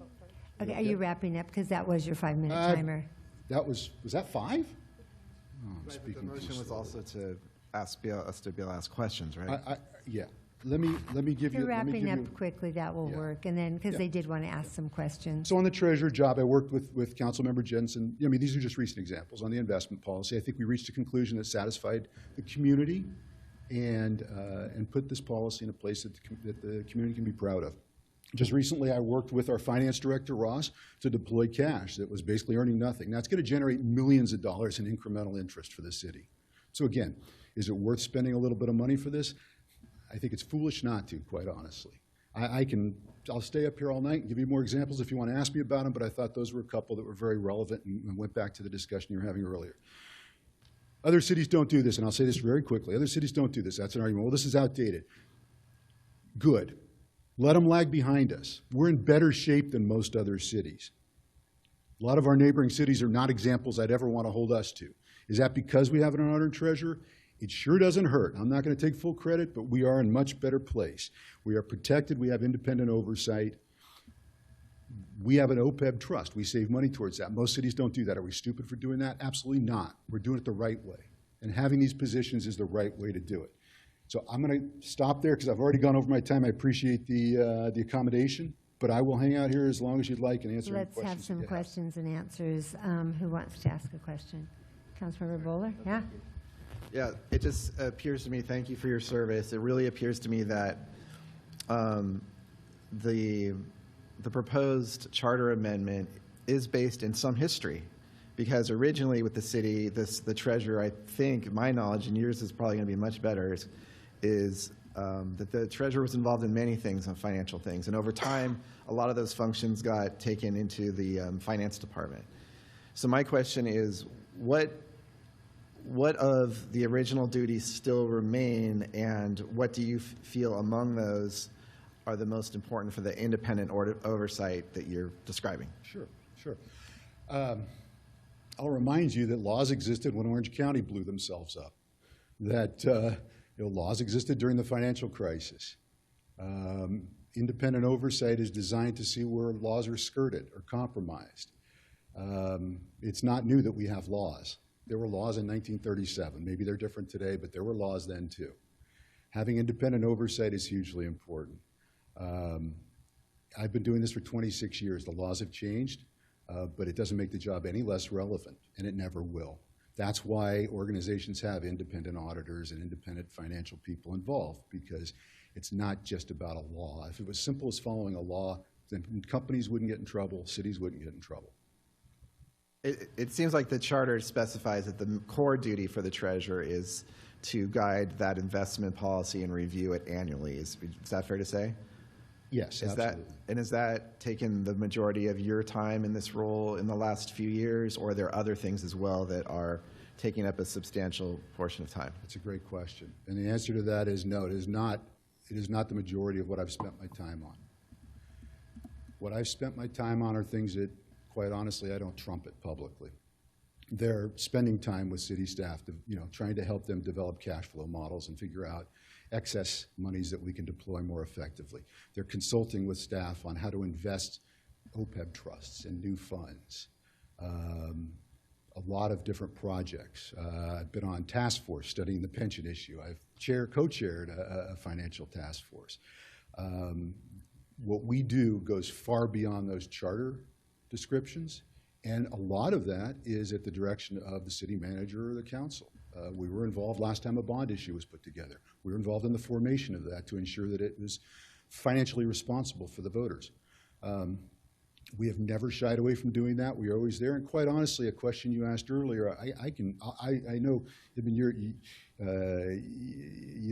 Okay, are you wrapping up? Because that was your 5-minute timer. That was that 5? Oh, I'm The speaking too motion was slow. also to ask us to be able to ask questions, right? Yeah. Let me give If you're you. let me wrapping give up you- quickly, that will work. And then, because they did want to ask some questions. So on the treasurer job, I worked with Councilmember Jensen. I mean, these are just recent examples. On the investment policy, I think we reached a conclusion that satisfied the community and put this policy in a place that the community can be proud of. Just recently, I worked with our finance director, Ross, to deploy cash that was basically earning nothing. That's going to generate millions of dollars in incremental interest for the city. So again, is it worth spending a little bit of money for this? I think it's foolish not to, quite honestly. I'll stay up here all night and give you more examples if you want to ask me about them, but I thought those were a couple that were very relevant and went back to the discussion you were having earlier. Other cities don't do this, and I'll say this very quickly. Other cities don't do this. That's an argument. Well, this is outdated. Good. Let them lag behind us. We're in better shape than most other cities. A lot of our neighboring cities are not examples I'd ever want to hold us to. Is that because we have an honored treasurer? It sure doesn't hurt. I'm not going to take full credit, but we are in a much better place. We are protected. We have independent oversight. We have an OPEB trust. We save money towards that. Most cities don't do that. Are we stupid for doing that? Absolutely not. We're doing it the right way. And having these positions is the right way to do it. So I'm going to stop there because I've already gone over my time. I appreciate the accommodation, but I will hang out here as long as you'd like and answer any Let's questions. have some you have. questions and answers. Who wants to ask a question? Councilmember Bowler? Yeah? Yeah, it just appears to me, thank you for your service. It really appears to me that the proposed charter amendment is based in some history. Because originally with the city, the treasurer, I think, my knowledge, and yours is probably going to be much better, is that the treasurer was involved in many things, on financial things. And over time, a lot of those functions got taken into the finance department. So my question is, what of the original duties still remain, and what do you feel among those are the most important for the independent oversight that you're describing? Sure. I'll remind you that laws existed when Orange County blew themselves up, that laws existed during the financial crisis. Independent oversight is designed to see where laws are skirted or compromised. It's not new that we have laws. There were laws in 1937. Maybe they're different today, but there were laws then too. Having independent oversight is hugely important. I've been doing this for 26 years. The laws have changed, but it doesn't make the job any less relevant, and it never will. That's why organizations have independent auditors and independent financial people involved, because it's not just about a law. If it was simple as following a law, then companies wouldn't get in trouble, cities wouldn't get in trouble. It seems like the charter specifies that the core duty for the treasurer is to guide that investment policy and review it annually. Is that fair to say? Yes, absolutely. Has that taken the majority of your time in this role in the last few years, or are there other things as well that are taking up a substantial portion of time? That's a great question. And the answer to that is no, it is not the majority of what I've spent my time on. What I've spent my time on are things that, quite honestly, I don't trumpet publicly. They're spending time with city staff, trying to help them develop cash flow models and figure out excess monies that we can deploy more effectively. They're consulting with staff on how to invest OPEB trusts and new funds. A lot of different projects. I've been on task force studying the pension issue. I've co-chaired a financial task force. What we do goes far beyond those charter descriptions, and a lot of that is at the direction of the city manager or the council. We were involved last time a bond issue was put together. We were involved in the formation of that to ensure that it was financially responsible for the voters. We have never shied away from doing that. We are always there. And quite honestly, a question you asked earlier, I know, I mean, you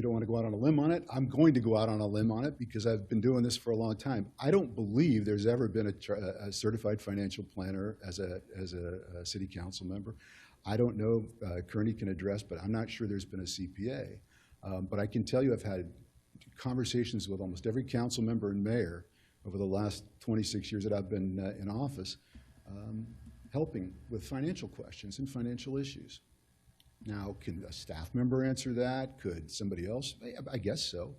don't want to go out on a limb on it. I'm going to go out on a limb on it because I've been doing this for a long time. I don't believe there's ever been a certified financial planner as a city council member. I don't know, Kearney can address, but I'm not sure there's been a CPA. But I can tell you I've had conversations with almost every council member and mayor over the last 26 years that I've been in office, helping with financial questions and financial issues. Now, can a staff member answer that? Could somebody else? I guess so.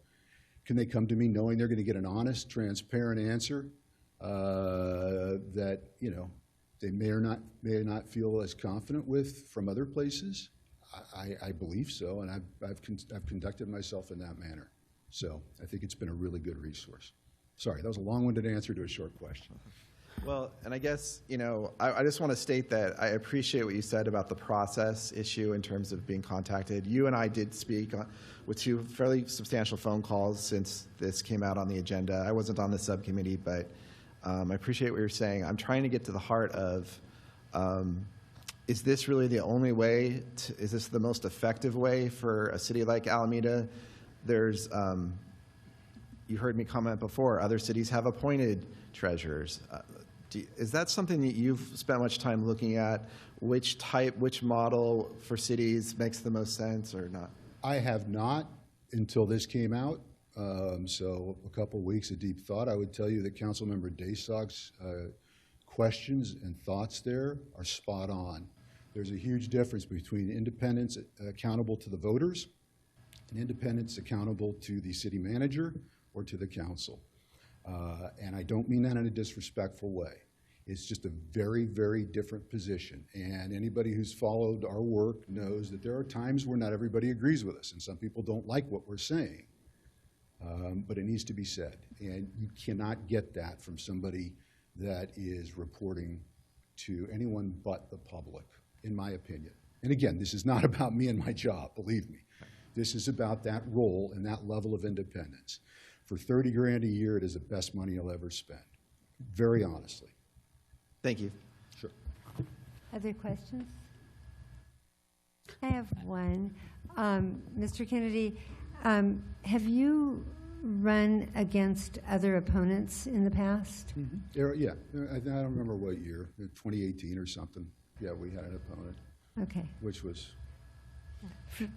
Can they come to me knowing they're going to get an honest, transparent answer that, you know, they may or may not feel as confident with from other places? I believe so, and I've conducted myself in that manner. So I think it's been a really good resource. Sorry, that was a long-winded answer to a short question. Well, and I guess, you know, I just want to state that I appreciate what you said about the process issue in terms of being contacted. You and I did speak with 2 fairly substantial phone calls since this came out on the agenda. I wasn't on the subcommittee, but I appreciate what you're saying. I'm trying to get to the heart of, is this really the only way? Is this the most effective way for a city like Alameda? There's, you heard me comment before, other cities have appointed treasurers. Is that something that you've spent much time looking at? Which model for cities makes the most sense or not? I have not until this came out. So a couple weeks of deep thought. I would tell you that Councilmember Daysog's questions and thoughts there are spot on. There's a huge difference between independents accountable to the voters and independents accountable to the city manager or to the council. And I don't mean that in a disrespectful way. It's just a very, very different position. And anybody who's followed our work knows that there are times where not everybody agrees with us, and some people don't like what we're saying. But it needs to be said. And you cannot get that from somebody that is reporting to anyone but the public, in my opinion. And again, this is not about me and my job, believe me. This is about that role and that level of independence. For 30 grand a year, it is the best money you'll ever spend. Very honestly. Thank you. Sure. Other questions? I have one. Mr. Kennedy, have you run against other opponents in the past? Yeah, I don't remember what year, 2018 or something. Yeah, we had an opponent. Okay. Which was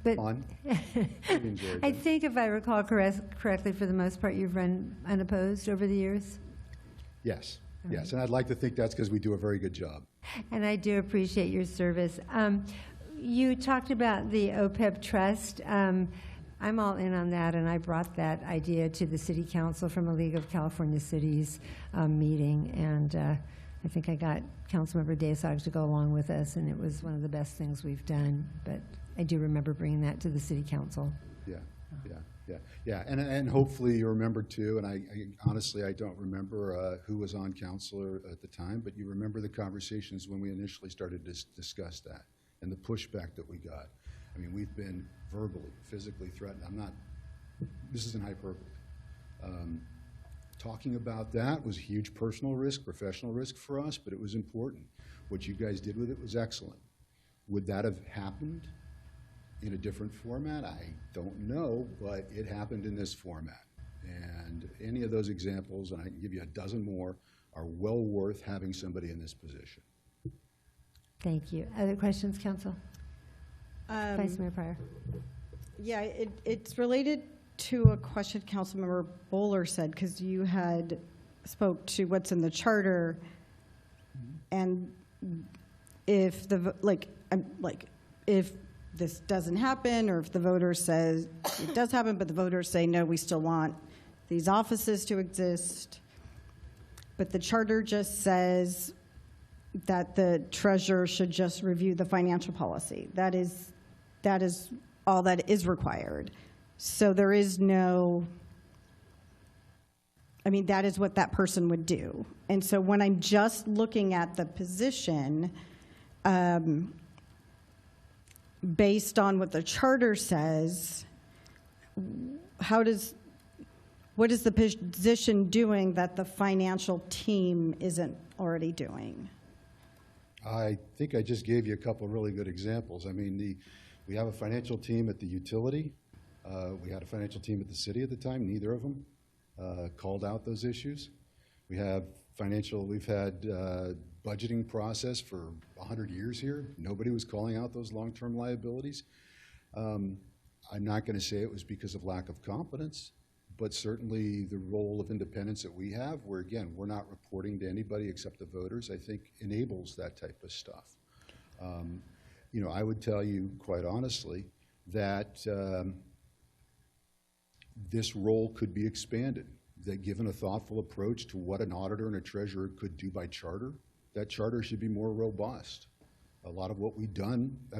But fun. We enjoyed I that. think if I recall correctly, for the most part, you've run unopposed over the years. Yes, yes, and I'd like to think that's because we do a very good job. And I do appreciate your service. You talked about the OPEB trust. I'm all in on that, and I brought that idea to the City Council from a League of California Cities meeting, and I think I got Councilmember Daysog to go along with us, and it was one of the best things we've done. But I do remember bringing that to the City Council. Yeah, and hopefully you remember too, and I honestly, I don't remember who was on council at the time, but you remember the conversations when we initially started to discuss that and the pushback that we got. I mean, we've been verbally, physically threatened. This isn't hyperbole. Talking about that was a huge personal risk, professional risk for us, but it was important. What you guys did with it was excellent. Would that have happened in a different format? I don't know, but it happened in this format. And any of those examples, and I can give you a dozen more, are well worth having somebody in this position. Thank you. Other questions, Council? Vice Mayor Pryor. Yeah, it's related to a question Councilmember Bowler said, because you had spoke to what's in the charter, and if if this doesn't happen, or if the voters says it does happen, but the voters say no, we still want these offices to exist, but the charter just says that the treasurer should just review the financial policy. That is all that is required. So there is no, I mean, that is what that person would do. And so when I'm just looking at the position, based on what the charter says, what is the position doing that the financial team isn't already doing? I think I just gave you a couple of really good examples. I mean, we have a financial team at the utility. We had a financial team at the city at the time. Neither of them called out those issues. We've had budgeting process for 100 years here. Nobody was calling out those long-term liabilities. I'm not going to say it was because of lack of competence, but certainly the role of independence that we have, where again, we're not reporting to anybody except the voters, I think enables that type of stuff. You know, I would tell you quite honestly that this role could be expanded, that given a thoughtful approach to what an auditor and a treasurer could do by charter, that charter should be more robust. A lot of what have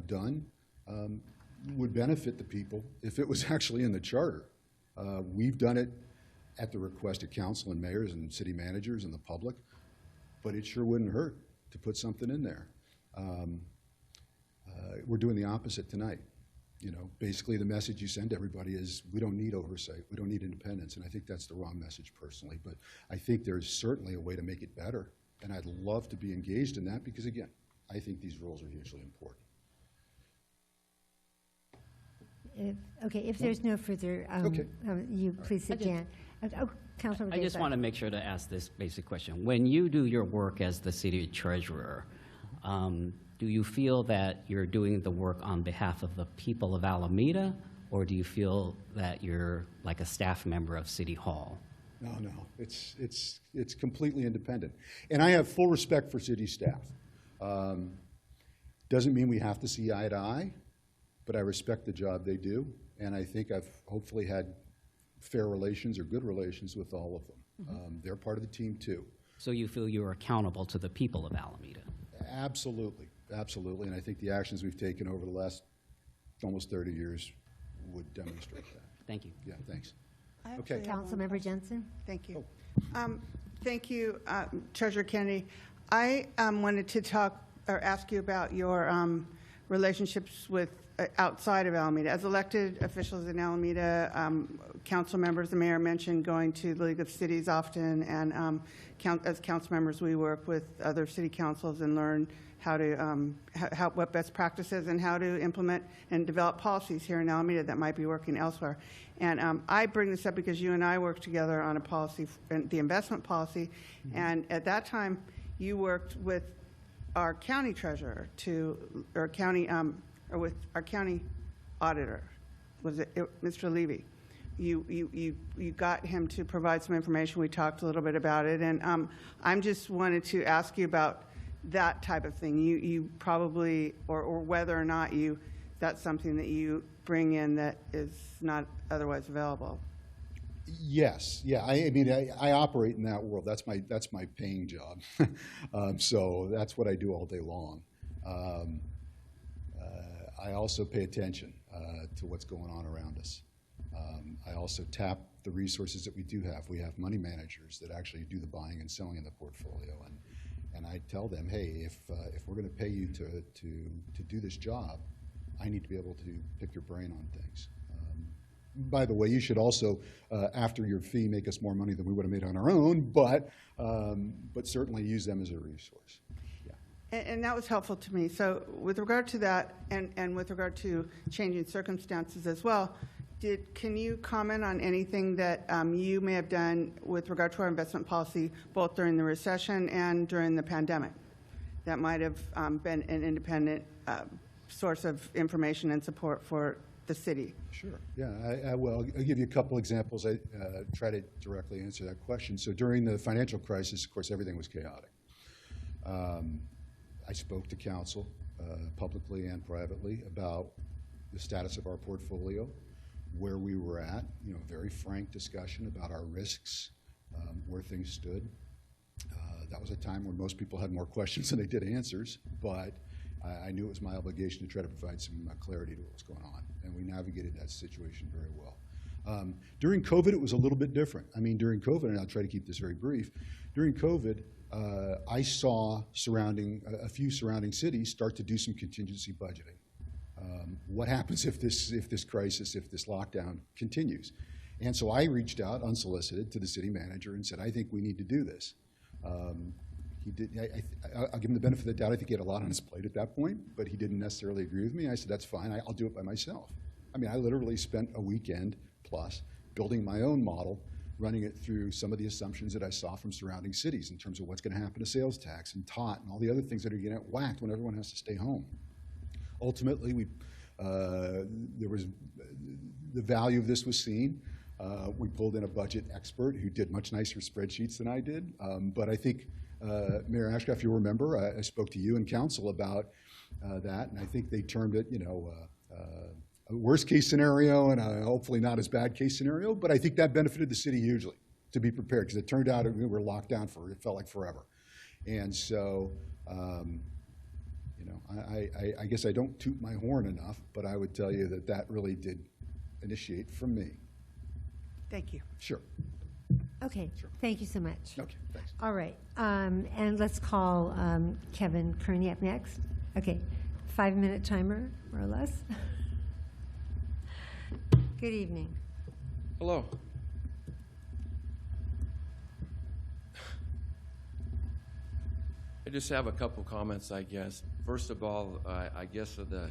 done would benefit the people if it was actually in the charter. We've done it at the request of council and mayors and city managers and the public, but it sure wouldn't hurt to put something in there. We're doing the opposite tonight. You know, basically the message you send to everybody is we don't need oversight, we don't need independence, and I think that's the wrong message personally, but I think there's certainly a way to make it better, and I'd love to be engaged in that because, again, I think these roles are hugely important. If there's no further, you please sit down. Councilmember I just want to make sure to ask this basic question. When you do your work as the city treasurer, do you feel that you're doing the work on behalf of the people of Alameda, or do you feel that you're like a staff member of City Hall? No, it's completely independent. And I have full respect for city staff. Doesn't mean we have to see eye to eye, but I respect the job they do, and I think I've hopefully had fair relations or good relations with all of them. They're part of the team too. So you feel you're accountable to the people of Alameda? Absolutely, absolutely, and I think the actions we've taken over the last almost 30 years would demonstrate that. Thank you. Yeah, thanks. Okay. Councilmember Jensen. Thank you. Thank you, Treasurer Kennedy. I wanted to talk or ask you about your relationships with outside of Alameda. As elected officials in Alameda, council members, the mayor mentioned going to the League of Cities often, and as council members, we work with other city councils and learn how to what best practices and how to implement and develop policies here in Alameda that might be working elsewhere. And I bring this up because you and I worked together on a policy, the investment policy, and at that time, you worked with our county treasurer or with our county auditor, was it Mr. Levy? You got him to provide some information. We talked a little bit about it, and I'm just wanted to ask you about that type of thing. You probably, or whether or not that's something that you bring in that is not otherwise available. Yes, yeah. I mean, I operate in that world. That's my paying job. So that's what I do all day long. I also pay attention to what's going on around us. I also tap the resources that we do have. We have money managers that actually do the buying and selling in the portfolio, and I tell them, hey, if we're going to pay you to do this job, I need to be able to pick your brain on things. By the way, you should also, after your fee, make us more money than we would have made on our own, but certainly use them as a resource. And that was helpful to me. So with regard to that, and with regard to changing circumstances as well, can you comment on anything that you may have done with regard to our investment policy, both during the recession and during the pandemic, that might have been an independent source of information and support for the city? Sure. Yeah, I will. I'll give you a couple examples. I try to directly answer that question. So during the financial crisis, of course, everything was chaotic. I spoke to council publicly and privately about the status of our portfolio, where we were at, very frank discussion about our risks, where things stood. That was a time when most people had more questions than they did answers, but I knew it was my obligation to try to provide some clarity to what was going on, and we navigated that situation very well. During COVID, it was a little bit different. I mean, during COVID, and I'll try to keep this very brief, during COVID, I saw a few surrounding cities start to do some contingency budgeting. What happens if this crisis, if this lockdown continues? And so I reached out unsolicited to the city manager and said, I think we need to do this. He did. I'll give him the benefit of the doubt. I think he had a lot on his plate at that point, but he didn't necessarily agree with me. I said, that's fine. I'll do it by myself. I mean, I literally spent a weekend plus building my own model, running it through some of the assumptions that I saw from surrounding cities in terms of what's going to happen to sales tax and TOT and all the other things that are going to get whacked when everyone has to stay home. Ultimately, there was the value of this was seen. We pulled in a budget expert who did much nicer spreadsheets than I did. But I think, Mayor Ashcraft, you'll remember, I spoke to you and council about that, and I think they termed it, a worst case scenario and a hopefully not as bad case scenario. But I think that benefited the city hugely to be prepared, because it turned out we were locked down for, it felt like forever. And so, I guess I don't toot my horn enough, but I would tell you that that really did initiate from me. Thank you. Sure. Okay, thank you so much. Okay, thanks. All right, and let's call Kevin Kearney up next. Okay, 5-minute timer, more or less. Good evening. Hello. I just have a couple comments, I guess. First of all, I guess of the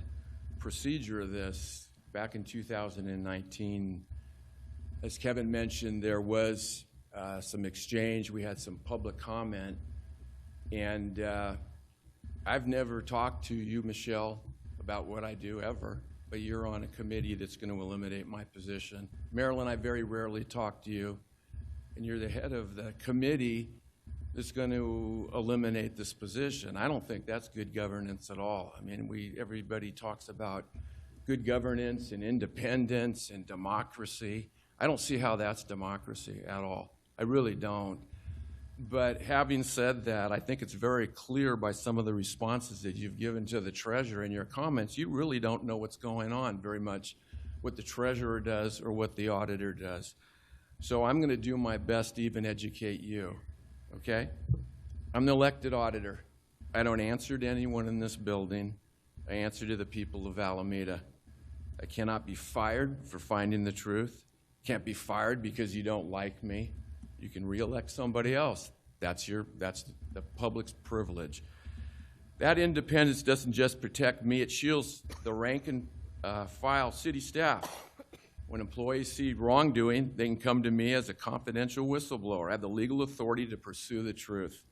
procedure of this, back in 2019, as Kevin mentioned, there was some exchange. We had some public comment. And I've never talked to you, Michelle, about what I do ever, but you're on a committee that's going to eliminate my position. Marilyn, I very rarely talk to you, and you're the head of the committee that's going to eliminate this position. I don't think that's good governance at all. I mean, everybody talks about good governance and independence and democracy. I don't see how that's democracy at all. I really don't. But having said that, I think it's very clear by some of the responses that you've given to the treasurer in your comments, you really don't know what's going on very much, what the treasurer does or what the auditor does. So I'm going to do my best to even educate you, okay? I'm the elected auditor. I don't answer to anyone in this building. I answer to the people of Alameda. I cannot be fired for finding the truth. Can't be fired because you don't like me. You can reelect somebody else. That's the public's privilege. That independence doesn't just protect me, it shields the rank and file city staff. When employees see wrongdoing, they can come to me as a confidential whistleblower. I have the legal authority to pursue the truth.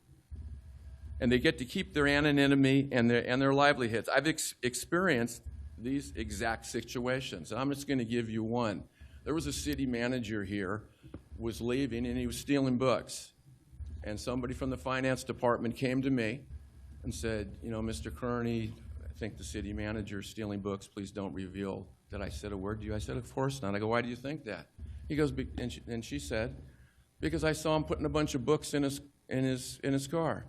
And they get to keep their anonymity and their livelihoods. I've experienced these exact situations. And I'm just going to give you one. There was a city manager here, was leaving, and he was stealing books. And somebody from the finance department came to me and said, you know, Mr. Kearney, I think the city manager is stealing books. Please don't reveal that I said a word to you. I said, of course not. I go, why do you think that? He goes, and she said, because I saw him putting a bunch of books in his car.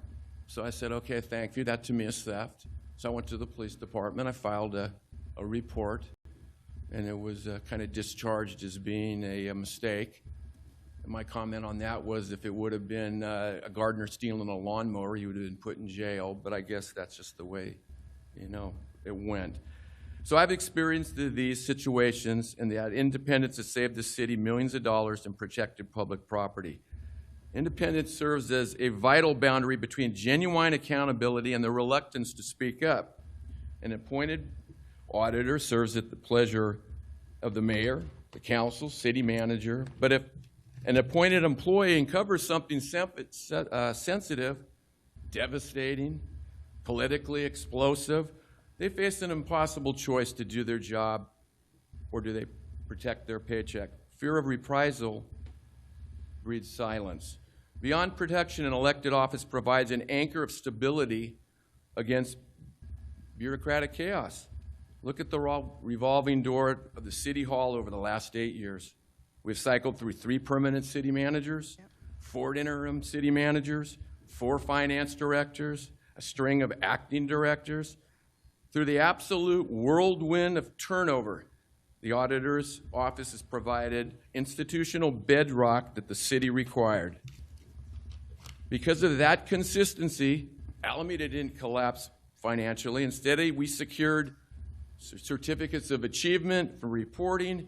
So I said, okay, thank you. That to me is theft. So I went to the police department. I filed a report, and it was kind of discharged as being a mistake. And my comment on that was if it would have been a gardener stealing a lawnmower, he would have been put in jail. But I guess that's just the way, it went. So I've experienced these situations, and that independence has saved the city millions of dollars and protected public property. Independence serves as a vital boundary between genuine accountability and the reluctance to speak up. An appointed auditor serves at the pleasure of the mayor, the council, city manager. But if an appointed employee uncovers something sensitive, devastating, politically explosive, they face an impossible choice to do their job, or do they protect their paycheck? Fear of reprisal breeds silence. Beyond protection, an elected office provides an anchor of stability against bureaucratic chaos. Look at the revolving door of the City Hall over the last 8 years. We've cycled through 3 permanent city managers, 4 interim city managers, 4 finance directors, a string of acting directors. Through the absolute whirlwind of turnover, the auditor's office has provided institutional bedrock that the city required. Because of that consistency, Alameda didn't collapse financially. Instead, we secured certificates of achievement for reporting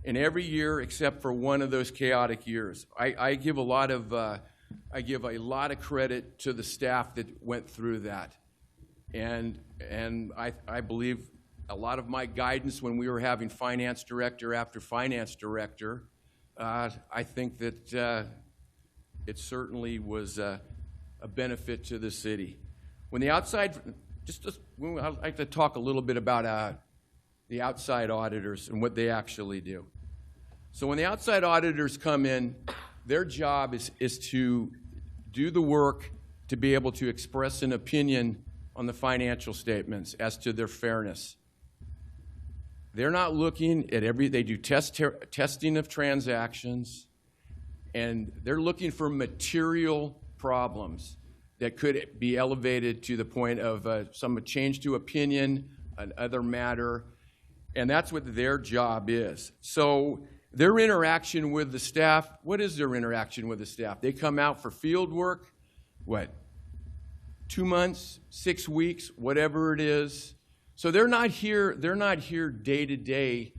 in every year except for one of those chaotic years. I give a lot of credit to the staff that went through that. And I believe a lot of my guidance when we were having finance director after finance director, I think that it certainly was a benefit to the city. When the outside, I'd like to talk a little bit about the outside auditors and what they actually do. So when the outside auditors come in, their job is to do the work to be able to express an opinion on the financial statements as to their fairness. They're not looking at they do testing of transactions, and they're looking for material problems that could be elevated to the point of some change to opinion, another matter, and that's what their job is. So their interaction with the staff, what is their interaction with the staff? They come out for field work, what, 2 months, 6 weeks, whatever it is. So they're not here day to day.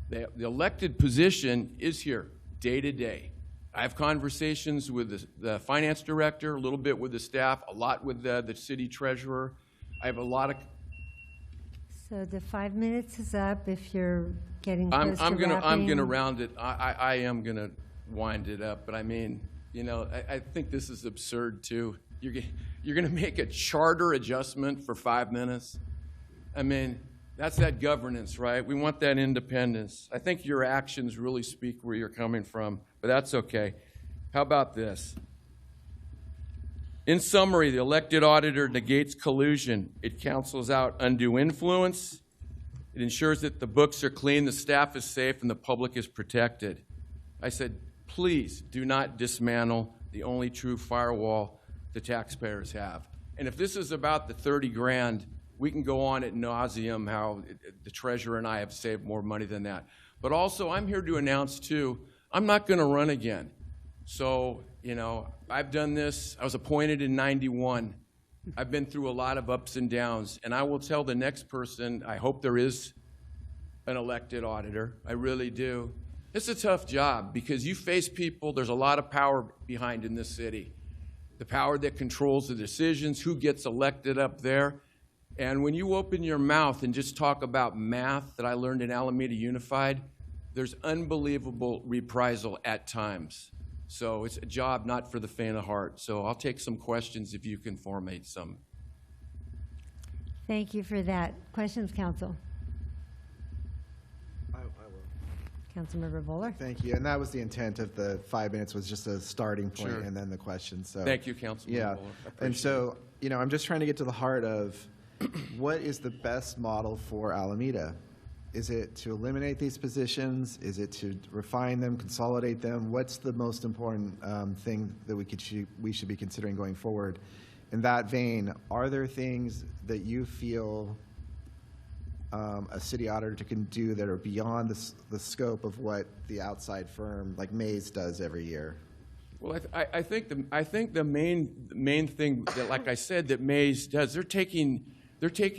The elected position is here day to day. I have conversations with the finance director, a little bit with the staff, a lot with the city treasurer. I have a lot of... So the 5 minutes is up if you're getting close to I'm wrapping. gonna round it. I am gonna wind it up, but I mean, you know, I think this is absurd too. You're gonna make a charter adjustment for 5 minutes? I mean, that's that governance, right? We want that independence. I think your actions really speak where you're coming from, but that's okay. How about this? In summary, the elected auditor negates collusion. It cancels out undue influence. It ensures that the books are clean, the staff is safe, and the public is protected. I said, please do not dismantle the only true firewall the taxpayers have. And if this is about the 30 grand, we can go on ad nauseum how the treasurer and I have saved more money than that. But also, I'm here to announce, too, I'm not going to run again. So, you know, I've done this. I was appointed in '91. I've been through a lot of ups and downs. And I will tell the next person, I hope there is an elected auditor. I really do. It's a tough job because you face people, there's a lot of power behind in this city. The power that controls the decisions, who gets elected up there. And when you open your mouth and just talk about math that I learned in Alameda Unified, there's unbelievable reprisal at times. So it's a job not for the faint of heart. So I'll take some questions if you can formate some. Thank you for that. Questions, Council? I will. Councilmember Bowler? Thank you. And that was the intent of the 5 minutes, was just a starting point Sure. and then the questions. So, Thank you, Councilmember Yeah. Bowler. I And appreciate so, you know, I'm just trying to get to the heart of what is the best model for Alameda? Is it to eliminate these positions? Is it to refine them, consolidate them? What's the most important thing that we should be considering going forward? In that vein, are there things that you feel a city auditor can do that are beyond the scope of what the outside firm like Mays does every year? Well, I think the main thing that, like I said, that Mays does, they're taking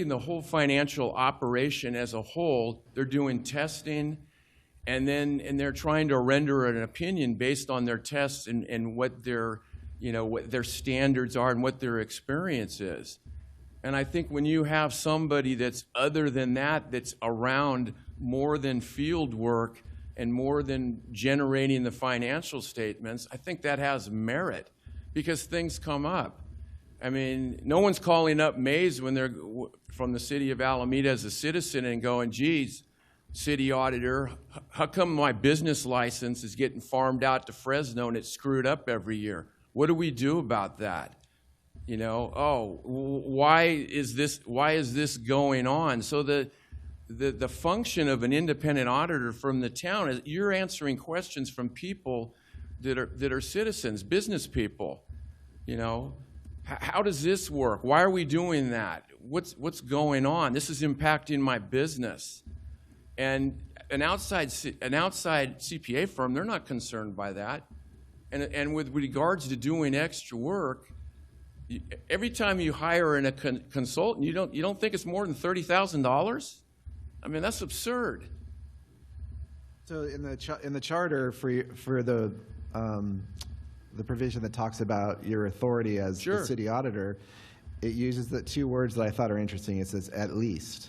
the whole financial operation as a whole. They're doing testing, and they're trying to render an opinion based on their tests and what their standards are and what their experience is. And I think when you have somebody that's other than that, that's around more than field work and more than generating the financial statements, I think that has merit because things come up. I mean, no one's calling up Mays when they're from the city of Alameda as a citizen and going, geez, city auditor, how come my business license is getting farmed out to Fresno and it's screwed up every year? What do we do about that? You know, oh, why is this going on? So the function of an independent auditor from the town is you're answering questions from people that are citizens, business people, you know. How does this work? Why are we doing that? What's going on? This is impacting my business. And an outside CPA firm, they're not concerned by that. And with regards to doing extra work, every time you hire a consultant, you don't think it's more than $30,000? I mean, that's absurd. So in the charter for the provision that talks about your authority as the city auditor, it uses the two words that I thought are interesting. It says "at least,"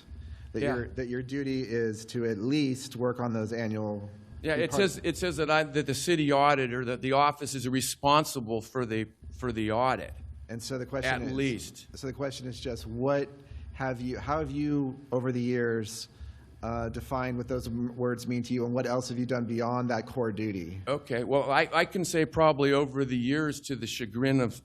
that your duty is to at least work on those annual. Yeah, it says that the city auditor, that the office is responsible for the audit. And so the question is, So the question is just how have you over the years define what those words mean to you, and what else have you done beyond that core duty? Okay, well, I can say probably over the years, to the chagrin of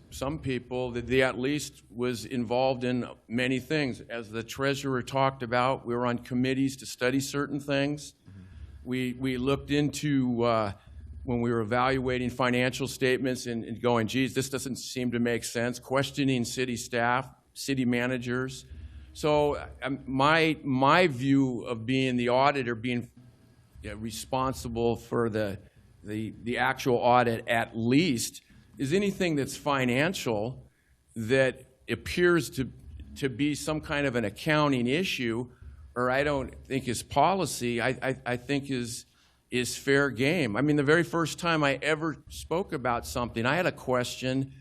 some people, that they at least was involved in many things. As the treasurer talked about, we were on committees to study certain things. We looked into, when we were evaluating financial statements and going, geez, this doesn't seem to make sense, questioning city staff, city managers. So my view of being the auditor, being responsible for the actual audit at least, is anything that's financial that appears to be some kind of an accounting issue, or I don't think is policy, I think is fair game. I mean, the very first time I ever spoke about something, I had a question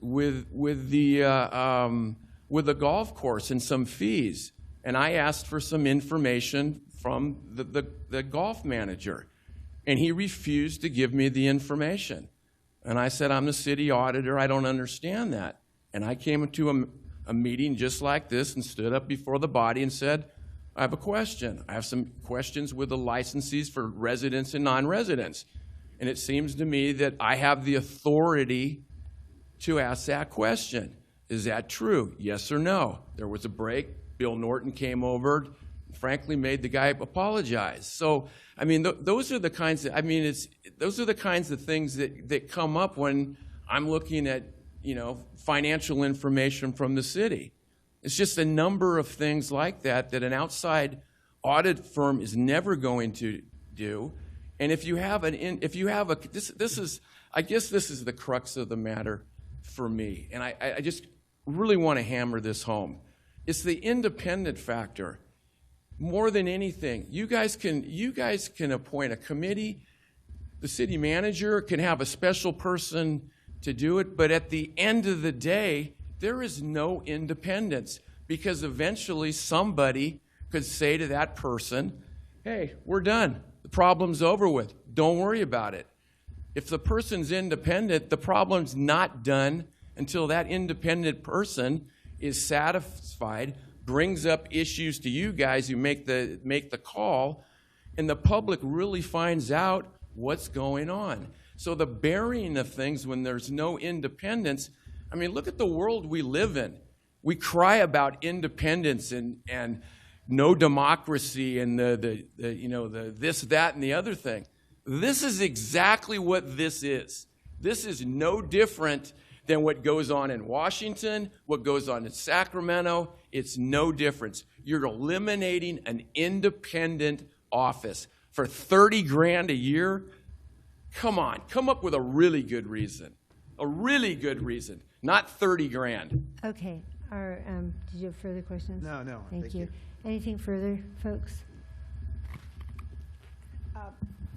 with the golf course and some fees, and I asked for some information from the golf manager, and he refused to give me the information. And I said, I'm the city auditor, I don't understand that. And I came to a meeting just like this and stood up before the body and said, I have a question. I have some questions with the licensees for residents and non-residents. And it seems to me that I have the authority to ask that question. Is that true? Yes or no? There was a break. Bill Norton came over, frankly made the guy apologize. So, I mean, those are the kinds of, those are the kinds of things that come up when I'm looking at, financial information from the city. It's just a number of things like that an outside audit firm is never going to do. And if you have I guess this is the crux of the matter for me. And I just really want to hammer this home. It's the independent factor. More than anything, you guys can appoint a committee. The city manager can have a special person to do it, but at the end of the day, there is no independence, because eventually somebody could say to that person, hey, we're done. The problem's over with. Don't worry about it. If the person's independent, the problem's not done until that independent person is satisfied, brings up issues to you guys who make the call, and the public really finds out what's going on. So the burying of things when there's no independence, I mean, look at the world we live in. We cry about independence and no democracy and the this, that, and the other thing. This is exactly what this is. This is no different than what goes on in Washington, what goes on in Sacramento. It's no difference. You're eliminating an independent office for $30,000 a year. Come on, come up with a really good reason. A really good reason, not $30,000. Okay. Did you have further questions? No. Thank you. Anything further, folks?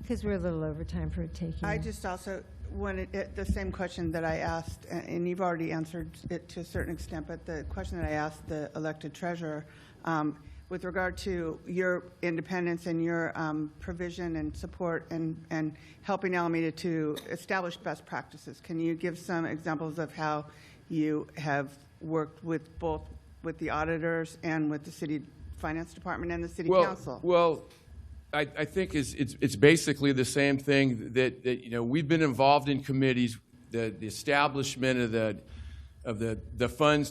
Because we're a little over time for taking. I just also wanted the same question that I asked, and you've already answered it to a certain extent, but the question that I asked the elected treasurer, with regard to your independence and your provision and support and helping Alameda to establish best practices. Can you give some examples of how you have worked with both with the auditors and with the city finance department and the city council? Well, I think it's basically the same thing that we've been involved in committees, the establishment of the funds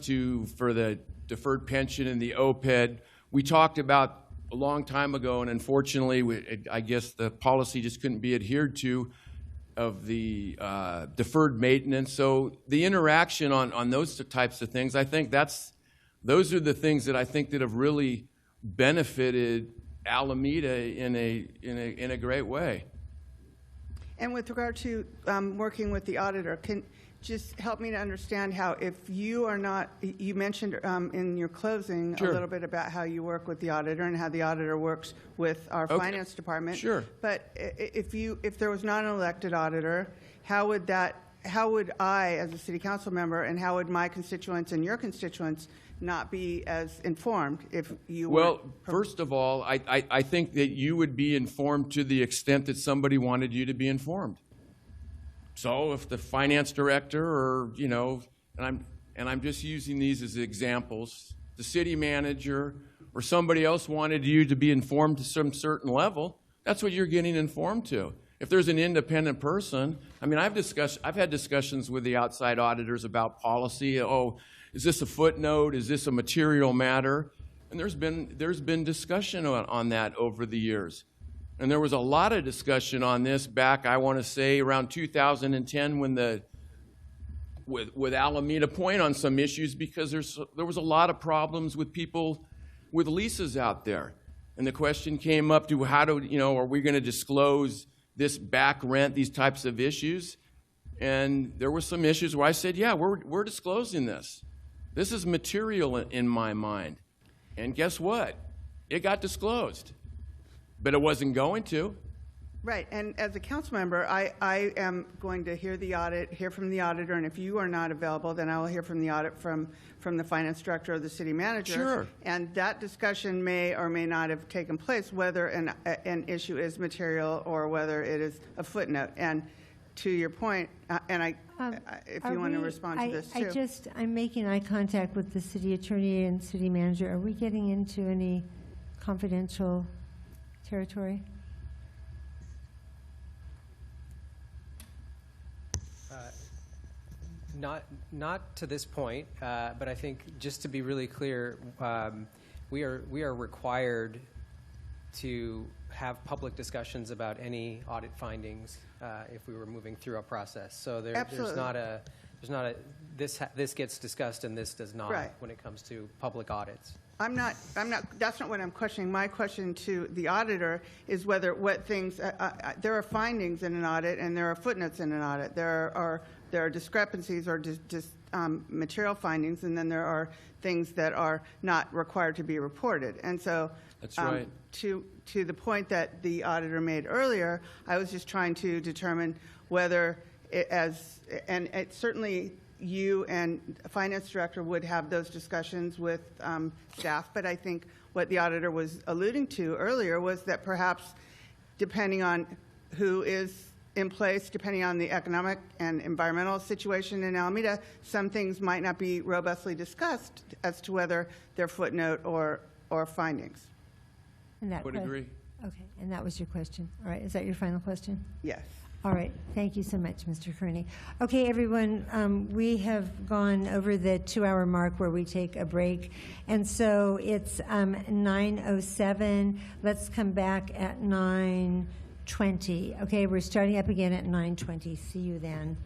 for the deferred pension and the OPED. We talked about a long time ago, and unfortunately, I guess the policy just couldn't be adhered to, of the deferred maintenance. So the interaction on those types of things, I think those are the things that I think that have really benefited Alameda in a great way. And with regard to working with the auditor, can just help me to understand how, if you are not, you mentioned in your closing a little bit about how you work with the auditor and how the auditor works with our finance department. Sure. But if there was not an elected auditor, how would I, as a city council member, and how would my constituents and your constituents not be as informed if you were? Well, first of all, I think that you would be informed to the extent that somebody wanted you to be informed. So if the finance director, or and I'm just using these as examples, the city manager or somebody else wanted you to be informed to some certain level, that's what you're getting informed to. If there's an independent person, I mean, I've had discussions with the outside auditors about policy. Oh, is this a footnote? Is this a material matter? And there's been discussion on that over the years. And there was a lot of discussion on this back, I want to say, around 2010 when with Alameda Point on some issues, because there was a lot of problems with people with leases out there. And the question came up to are we going to disclose this back rent, these types of issues? And there were some issues where I said, yeah, we're disclosing this. This is material in my mind. And guess what? It got disclosed. But it wasn't going to. Right, and as a council member, I am going to hear from the auditor, and if you are not available, then I will hear from the audit from the finance director or the city manager. Sure. And that discussion may or may not have taken place, whether an issue is material or whether it is a footnote. And to your point, if you want to respond to this too. I'm making eye contact with the city attorney and city manager. Are we getting into any confidential territory? Not to this point, but I think just to be really clear, we are required to have public discussions about any audit findings if we were moving through a process. So there's not a this gets discussed and this does not when it comes to public audits. That's not what I'm questioning. My question to the auditor is whether there are findings in an audit and there are footnotes in an audit. There are discrepancies or just material findings, and then there are things that are not required to be reported. And so that's right. To the point that the auditor made earlier, I was just trying to determine whether certainly you and finance director would have those discussions with staff, but I think what the auditor was alluding to earlier was that perhaps depending on who is in place, depending on the economic and environmental situation in Alameda, some things might not be robustly discussed as to whether they're footnote or findings. Would agree. Okay, and that was your question. All right, is that your final question? Yes. All right, thank you so much, Mr. Kearney. Okay, everyone, we have gone over the 2-hour mark where we take a break, and so it's 9:07. Let's come back at 9:20. Okay, we're starting up again at 9:20. See you then.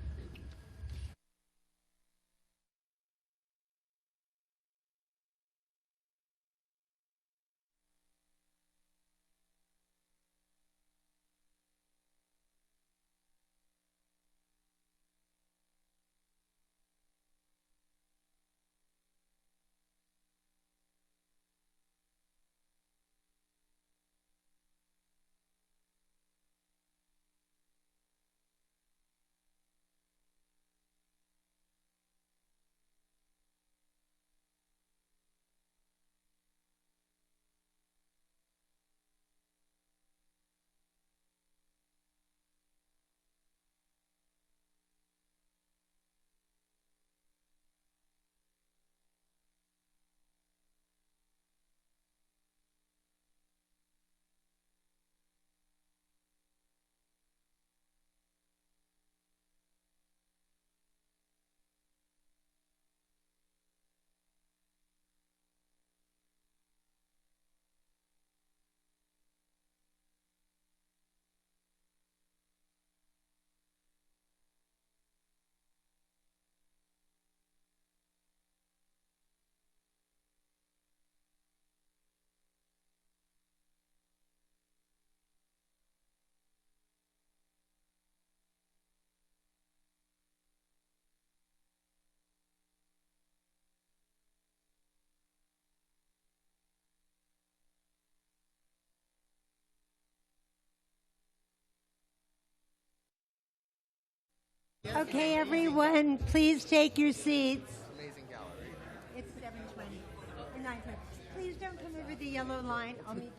Okay, everyone, please take your seats. Amazing gallery. It's 7:20 or 9:20. Please don't come over the yellow line. I'll meet you.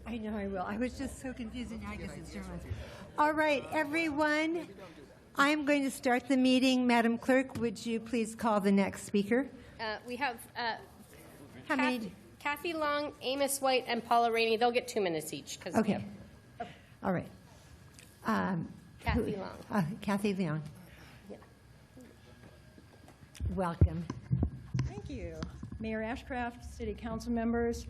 I know I will. I was just so confused, and I guess it's German. All right, everyone. I'm going to start the meeting. Madam Clerk, would you please call the next speaker? We have How many? Kathy Long, Amos White, and Paula Rainey. They'll get 2 minutes each. Okay. All right. Kathy Long. Kathy Long. Welcome. Thank you. Mayor Ashcraft, City Council members,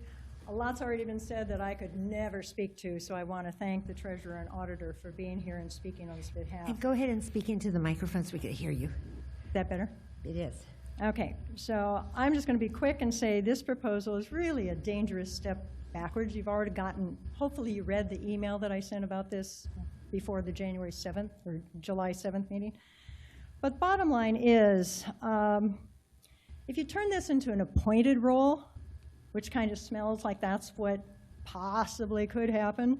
a lot's already been said that I could never speak to, so I want to thank the Treasurer and Auditor for being here and speaking on his behalf. And go ahead and speak into the microphone so we can hear you. Is that better? It is. Okay, so I'm just going to be quick and say this proposal is really a dangerous step backwards. You've already gotten, hopefully you read the email that I sent about this before the January 7th or July 7th meeting. But bottom line is, if you turn this into an appointed role, which kind of smells like that's what possibly could happen,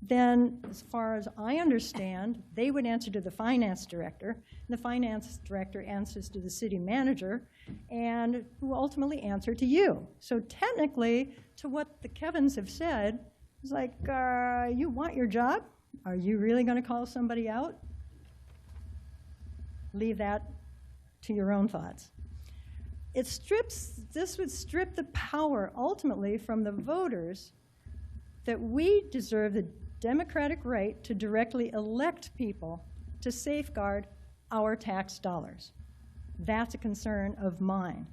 then as far as I understand, they would answer to the finance director, and the finance director answers to the city manager, and who ultimately answer to you. So technically, to what the Kevins have said, it's like, you want your job? Are you really going to call somebody out? Leave that to your own thoughts. This would strip the power ultimately from the voters that we deserve the democratic right to directly elect people to safeguard our tax dollars. That's a concern of mine.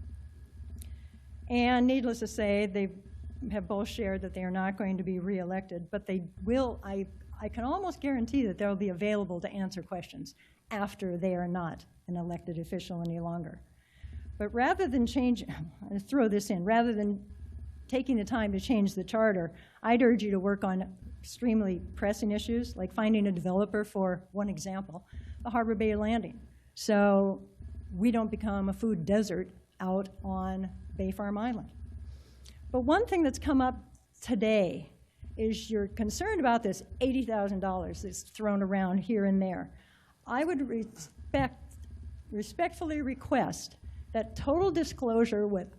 And needless to say, they have both shared that they are not going to be reelected, but they will, I can almost guarantee that they'll be available to answer questions after they are not an elected official any longer. But rather than throw this in, rather than taking the time to change the charter, I'd urge you to work on extremely pressing issues, like finding a developer for, one example, the Harbor Bay Landing, so we don't become a food desert out on Bay Farm Island. But one thing that's come up today is you're concerned about this $80,000 that's thrown around here and there. I would respectfully request that total disclosure with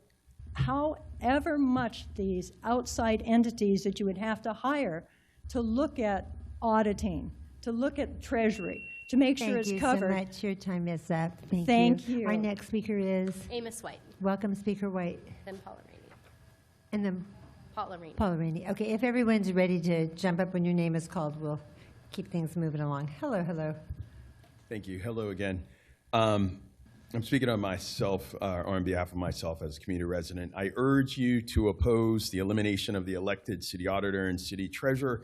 however much these outside entities that you would have to hire to look at auditing, to look at Treasury, to make sure it's covered. Thank you so much. Your time is up. Thank you. Our next speaker is? Amos White. Welcome, Speaker White. Then Paula Rainey. And then? Paula Rainey. Paula Rainey. Okay, if everyone's ready to jump up when your name is called, we'll keep things moving along. Hello, hello. Thank you. Hello again. I'm speaking on myself, or on behalf of myself as a community resident. I urge you to oppose the elimination of the elected city auditor and city treasurer,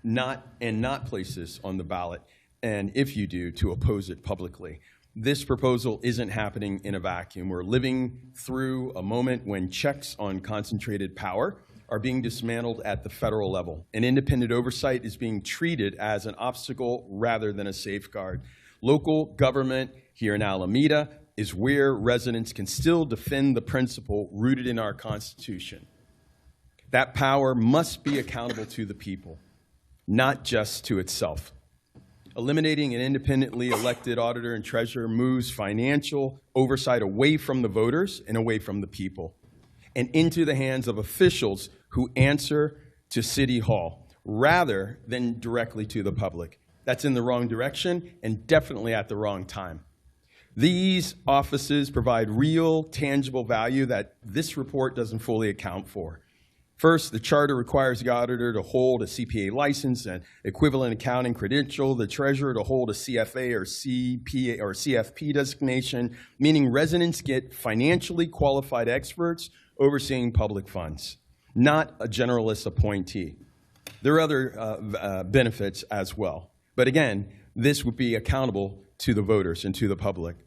not place this on the ballot, and if you do, to oppose it publicly. This proposal isn't happening in a vacuum. We're living through a moment when checks on concentrated power are being dismantled at the federal level, and independent oversight is being treated as an obstacle rather than a safeguard. Local government here in Alameda is where residents can still defend the principle rooted in our Constitution. That power must be accountable to the people, not just to itself. Eliminating an independently elected auditor and treasurer moves financial oversight away from the voters and away from the people, and into the hands of officials who answer to City Hall rather than directly to the public. That's in the wrong direction and definitely at the wrong time. These offices provide real, tangible value that this report doesn't fully account for. First, the charter requires the auditor to hold a CPA license and equivalent accounting credential, the treasurer to hold a CFA or CPA or CFP designation, meaning residents get financially qualified experts overseeing public funds, not a generalist appointee. There are other benefits as well. But again, this would be accountable to the voters and to the public.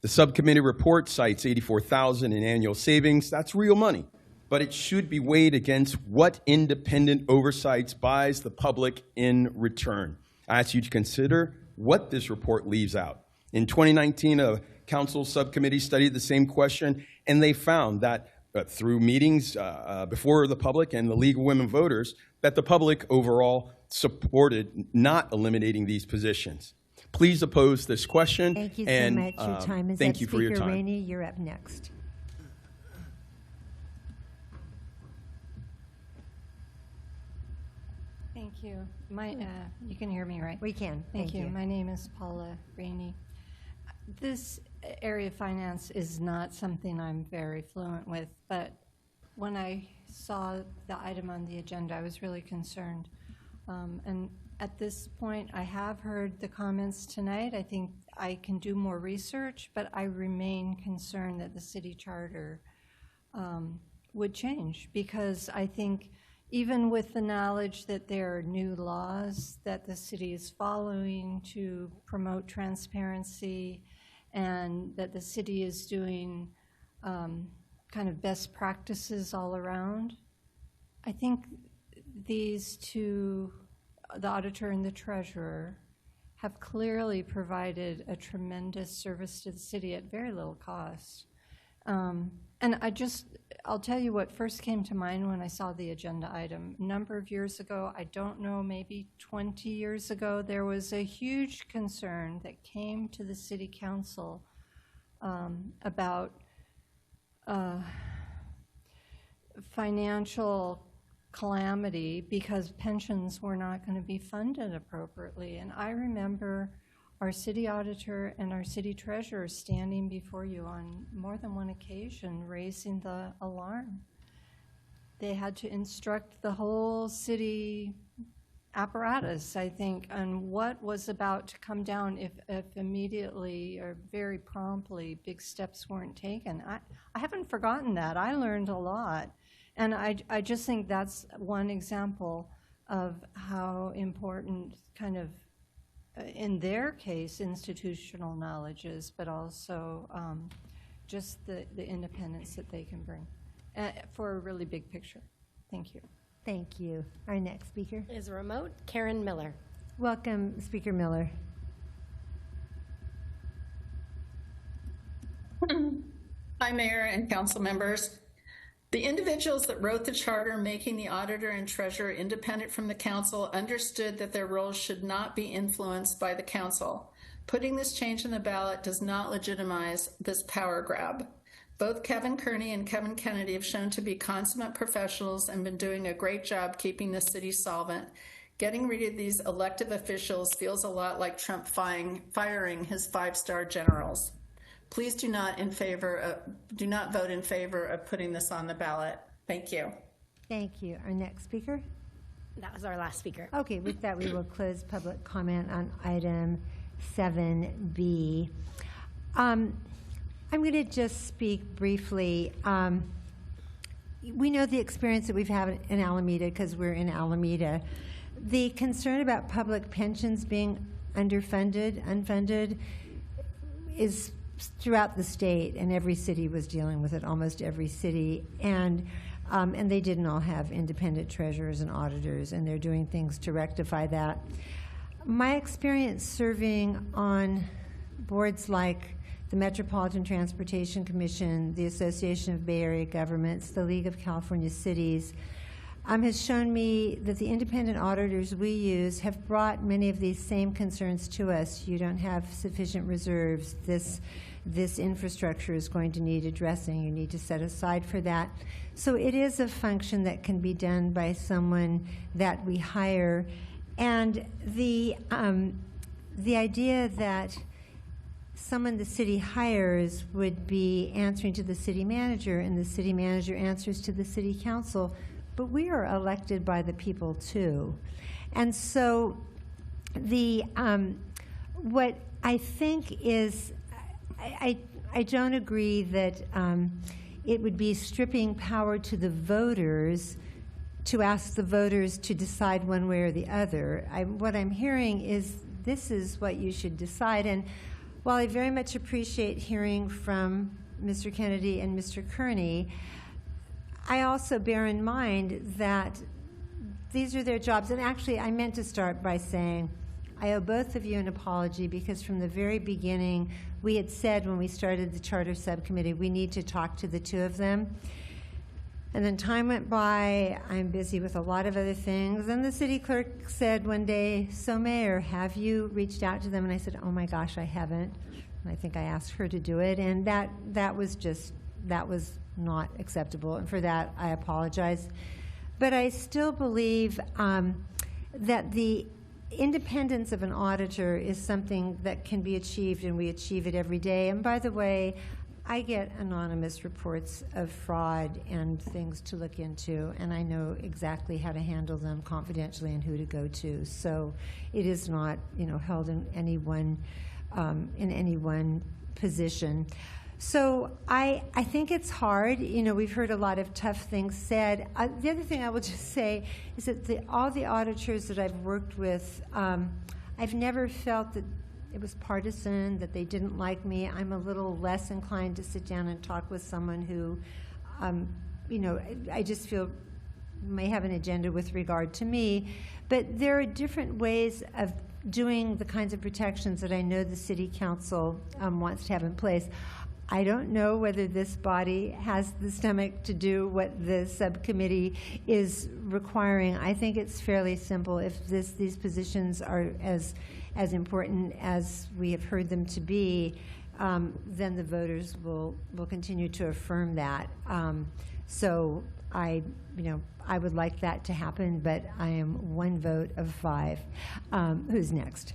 The subcommittee report cites $84,000 in annual savings. That's real money, but it should be weighed against what independent oversight buys the public in return. I ask you to consider what this report leaves out. In 2019, a council subcommittee studied the same question, and they found that through meetings before the public and the League of Women Voters, that the public overall supported not eliminating these positions. Please oppose this question. Thank you so much. Your time is up. Thank you for your time. Speaker Rainey, you're up next. Thank you. You can hear me, right? We can. Thank you. My name is Paula Rainey. This area of finance is not something I'm very fluent with, but when I saw the item on the agenda, I was really concerned. And at this point, I have heard the comments tonight. I think I can do more research, but I remain concerned that the city charter would change, because I think even with the knowledge that there are new laws that the city is following to promote transparency, and that the city is doing kind of best practices all around, I think these two, the auditor and the treasurer, have clearly provided a tremendous service to the city at very little cost. And I'll tell you what first came to mind when I saw the agenda item. A number of years ago, I don't know, maybe 20 years ago, there was a huge concern that came to the city council about financial calamity because pensions were not going to be funded appropriately. And I remember our city auditor and our city treasurer standing before you on more than one occasion raising the alarm. They had to instruct the whole city apparatus, I think, on what was about to come down if immediately or very promptly big steps weren't taken. I haven't forgotten that. I learned a lot. And I just think that's one example of how important kind of, in their case, institutional knowledge is, but also just the independence that they can bring for a really big picture. Thank you. Thank you. Our next speaker is remote, Karen Miller. Welcome, Speaker Miller. Hi, Mayor and council members. The individuals that wrote the charter making the auditor and treasurer independent from the council understood that their roles should not be influenced by the council. Putting this change in the ballot does not legitimize this power grab. Both Kevin Kearney and Kevin Kennedy have shown to be consummate professionals and been doing a great job keeping the city solvent. Getting rid of these elected officials feels a lot like Trump firing his five-star generals. Please do not vote in favor of putting this on the ballot. Thank you. Thank you. Our next speaker? That was our last speaker. Okay, with that, we will close public comment on item 7B. I'm going to just speak briefly. We know the experience that we've had in Alameda because we're in Alameda. The concern about public pensions being underfunded, unfunded, is throughout the state, and every city was dealing with it, almost every city. And they didn't all have independent treasurers and auditors, and they're doing things to rectify that. My experience serving on boards like the Metropolitan Transportation Commission, the Association of Bay Area Governments, the League of California Cities, has shown me that the independent auditors we use have brought many of these same concerns to us. You don't have sufficient reserves. This infrastructure is going to need addressing. You need to set aside for that. So it is a function that can be done by someone that we hire. And the idea that someone the city hires would be answering to the city manager, and the city manager answers to the city council, but we are elected by the people too. And so what I think is, I don't agree that it would be stripping power to the voters to ask the voters to decide one way or the other. What I'm hearing is this is what you should decide. And while I very much appreciate hearing from Mr. Kennedy and Mr. Kearney, I also bear in mind that these are their jobs. And actually, I meant to start by saying I owe both of you an apology, because from the very beginning, we had said when we started the charter subcommittee, we need to talk to the two of them. And then time went by, I'm busy with a lot of other things. And the city clerk said one day, "So Mayor, have you reached out to them?" And I said, "Oh my gosh, I haven't." And I think I asked her to do it. And that was not acceptable. And for that, I apologize. But I still believe that the independence of an auditor is something that can be achieved, and we achieve it every day. And by the way, I get anonymous reports of fraud and things to look into, and I know exactly how to handle them confidentially and who to go to. So it is not, held in any one position. So I think it's hard. We've heard a lot of tough things said. The other thing I will just say is that all the auditors that I've worked with, I've never felt that it was partisan, that they didn't like me. I'm a little less inclined to sit down and talk with someone who, I just feel may have an agenda with regard to me. But there are different ways of doing the kinds of protections that I know the City Council wants to have in place. I don't know whether this body has the stomach to do what the subcommittee is requiring. I think it's fairly simple. If these positions are as important as we have heard them to be, then the voters will continue to affirm that. So I would like that to happen, but I am one vote of 5. Who's next?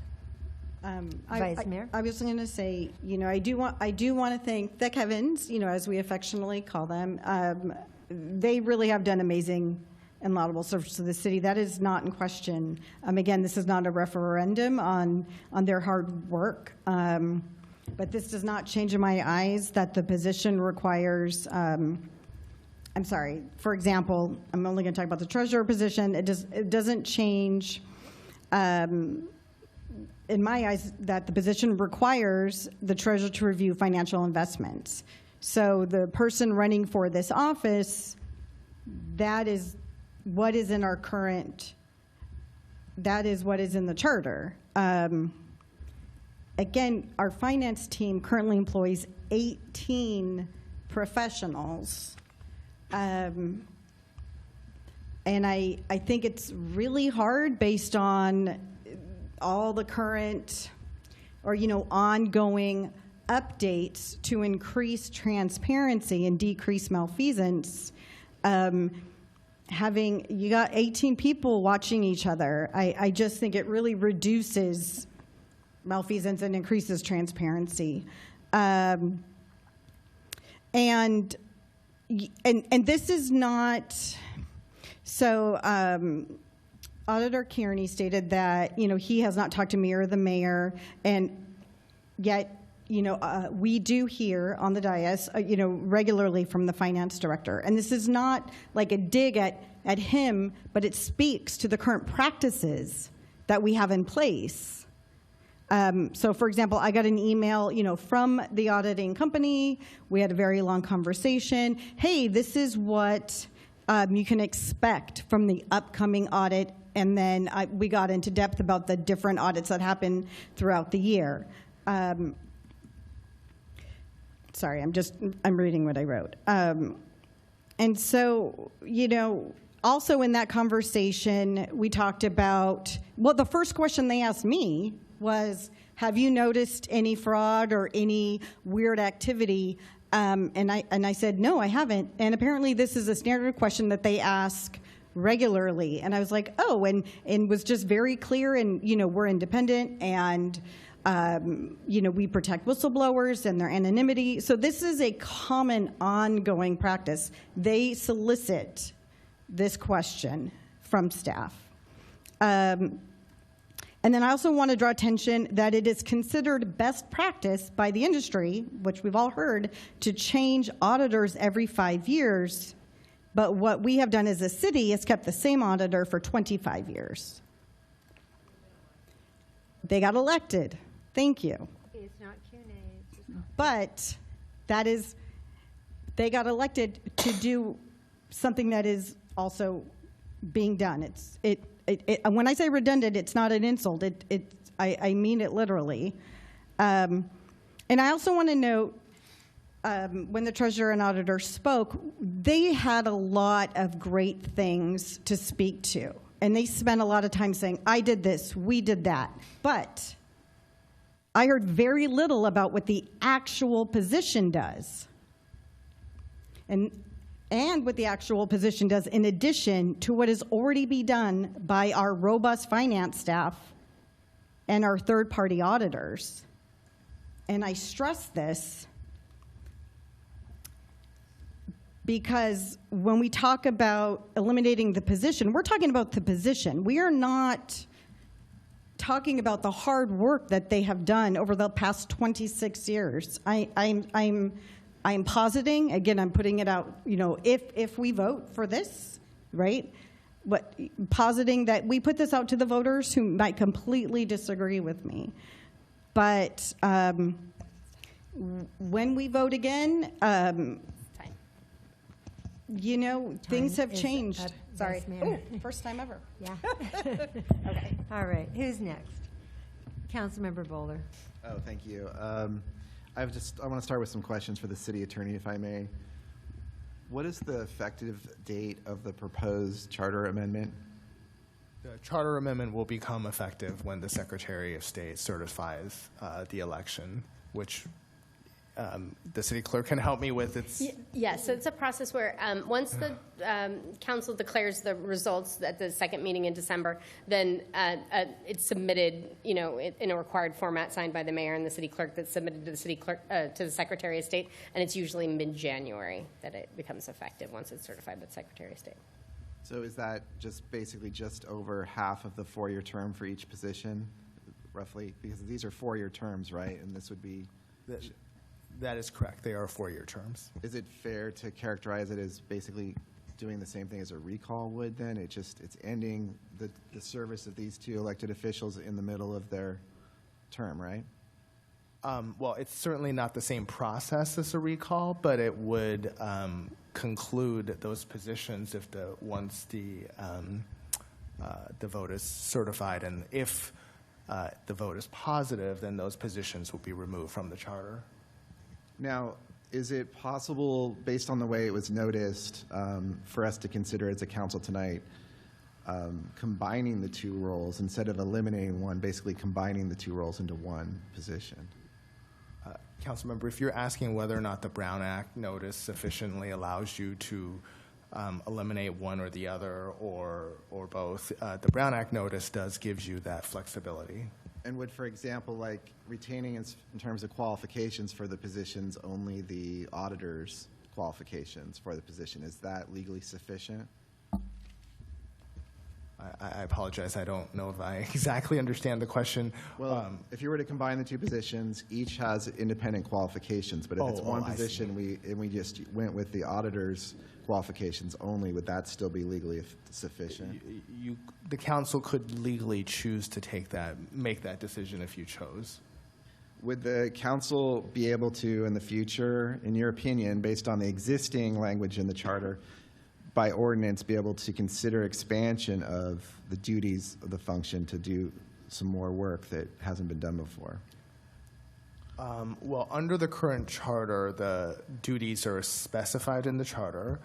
Vice Mayor? I was going to say, I do want to thank the Kevins, as we affectionately call them. They really have done amazing and laudable service to the city. That is not in question. Again, this is not a referendum on their hard work, but this does not change in my eyes that the position requires. I'm sorry. For example, I'm only going to talk about the treasurer position. It doesn't change. In my eyes, that the position requires the treasurer to review financial investments. So the person running for this office, that is what is in our current, that is what is in the charter. Again, our finance team currently employs 18 professionals. And I think it's really hard based on all the current or ongoing updates to increase transparency and decrease malfeasance. You got 18 people watching each other. I just think it really reduces malfeasance and increases transparency. And this is not so. Auditor Kearney stated that he has not talked to me or the mayor, and yet we do hear on the dais regularly from the finance director. And this is not like a dig at him, but it speaks to the current practices that we have in place. So, for example, I got an email from the auditing company. We had a very long conversation. Hey, this is what you can expect from the upcoming audit. And then we got into depth about the different audits that happen throughout the year. Sorry, I'm reading what I wrote. And so, also in that conversation, we talked about, the first question they asked me was, have you noticed any fraud or any weird activity? And I said, no, I haven't. And apparently this is a standard question that they ask regularly. And I was like, oh, and was just very clear, and we're independent, and we protect whistleblowers and their anonymity. So this is a common ongoing practice. They solicit this question from staff. And then I also want to draw attention that it is considered best practice by the industry, which we've all heard, to change auditors every 5 years. But what we have done as a city is kept the same auditor for 25 years. They got elected. Thank you. It's not Q&A. But they got elected to do something that is also being done. When I say redundant, it's not an insult. I mean it literally. And I also want to note, when the treasurer and auditor spoke, they had a lot of great things to speak to. And they spent a lot of time saying, I did this, we did that. But I heard very little about what the actual position does. And and what the actual position does in addition to what is already be done by our robust finance staff and our third-party auditors. And I stress this because when we talk about eliminating the position, we're talking about the position. We are not talking about the hard work that they have done over the past 26 years. I'm positing, again, I'm putting it out, if we vote for this, right? Positing that we put this out to the voters who might completely disagree with me. But when we vote again, things have changed. Sorry. Oh, first time ever. Yeah. Okay. All right. Who's next? Councilmember Bowler. Oh, thank you. I want to start with some questions for the city attorney, if I may. What is the effective date of the proposed charter amendment? The charter amendment will become effective when the Secretary of State certifies the election, which the city clerk can help me with. Yes, so it's a process where once the council declares the results at the second meeting in December, then it's submitted, in a required format signed by the mayor and the city clerk, that's submitted to the city clerk, to the Secretary of State, and it's usually mid-January that it becomes effective once it's certified by the Secretary of State. So is that basically just over half of the 4-year term for each position, roughly? Because these are 4-year terms, right? And this would be... That is correct. They are 4-year terms. Is it fair to characterize it as basically doing the same thing as a recall would then? It's ending the service of these two elected officials in the middle of their term, right? Well, it's certainly not the same process as a recall, but it would conclude those positions once the vote is certified, and if the vote is positive, then those positions will be removed from the charter. Now, is it possible, based on the way it was noticed, for us to consider as a council tonight, combining the two roles instead of eliminating one, basically combining the two roles into one position? Councilmember, if you're asking whether or not the Brown Act notice sufficiently allows you to eliminate one or the other or both, the Brown Act notice gives you that flexibility. And would, for example, like retaining in terms of qualifications for the positions only the auditor's qualifications for the position, is that legally sufficient? I apologize. I don't know if I exactly understand the question. Well, if you were to combine the two positions, each has independent qualifications, but if it's one position we just went with the auditor's qualifications only, would that still be legally sufficient? The council could legally choose to make that decision if you chose. Would the council be able to, in the future, in your opinion, based on the existing language in the charter, by ordinance, be able to consider expansion of the duties of the function to do some more work that hasn't been done before? Well, under the current charter, the duties are specified in the charter.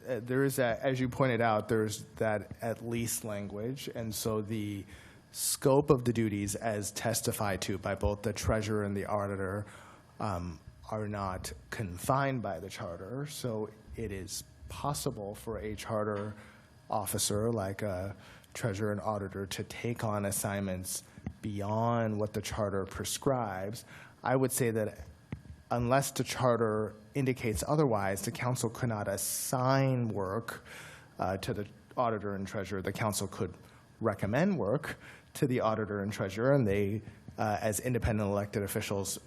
There is that, as you pointed out, there's that at least language, and so the scope of the duties as testified to by both the treasurer and the auditor are not confined by the charter, so it is possible for a charter officer like a treasurer and auditor to take on assignments beyond what the charter prescribes. I would say that unless the charter indicates otherwise, the council could not assign work to the auditor and treasurer. The council could recommend work to the auditor and treasurer, and they, as independent elected officials,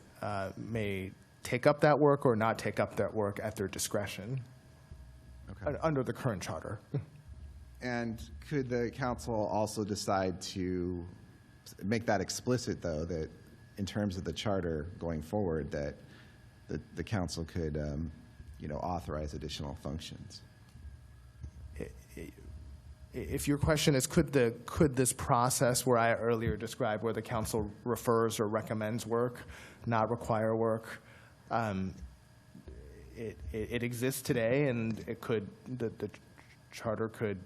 may take up that work or not take up that work at their discretion. Okay. Under the current charter. And could the council also decide to make that explicit, though, that in terms of the charter going forward, that the council could, authorize additional functions? If your question is, could this process where I earlier described, where the council refers or recommends work, not require work? It exists today, and the charter could,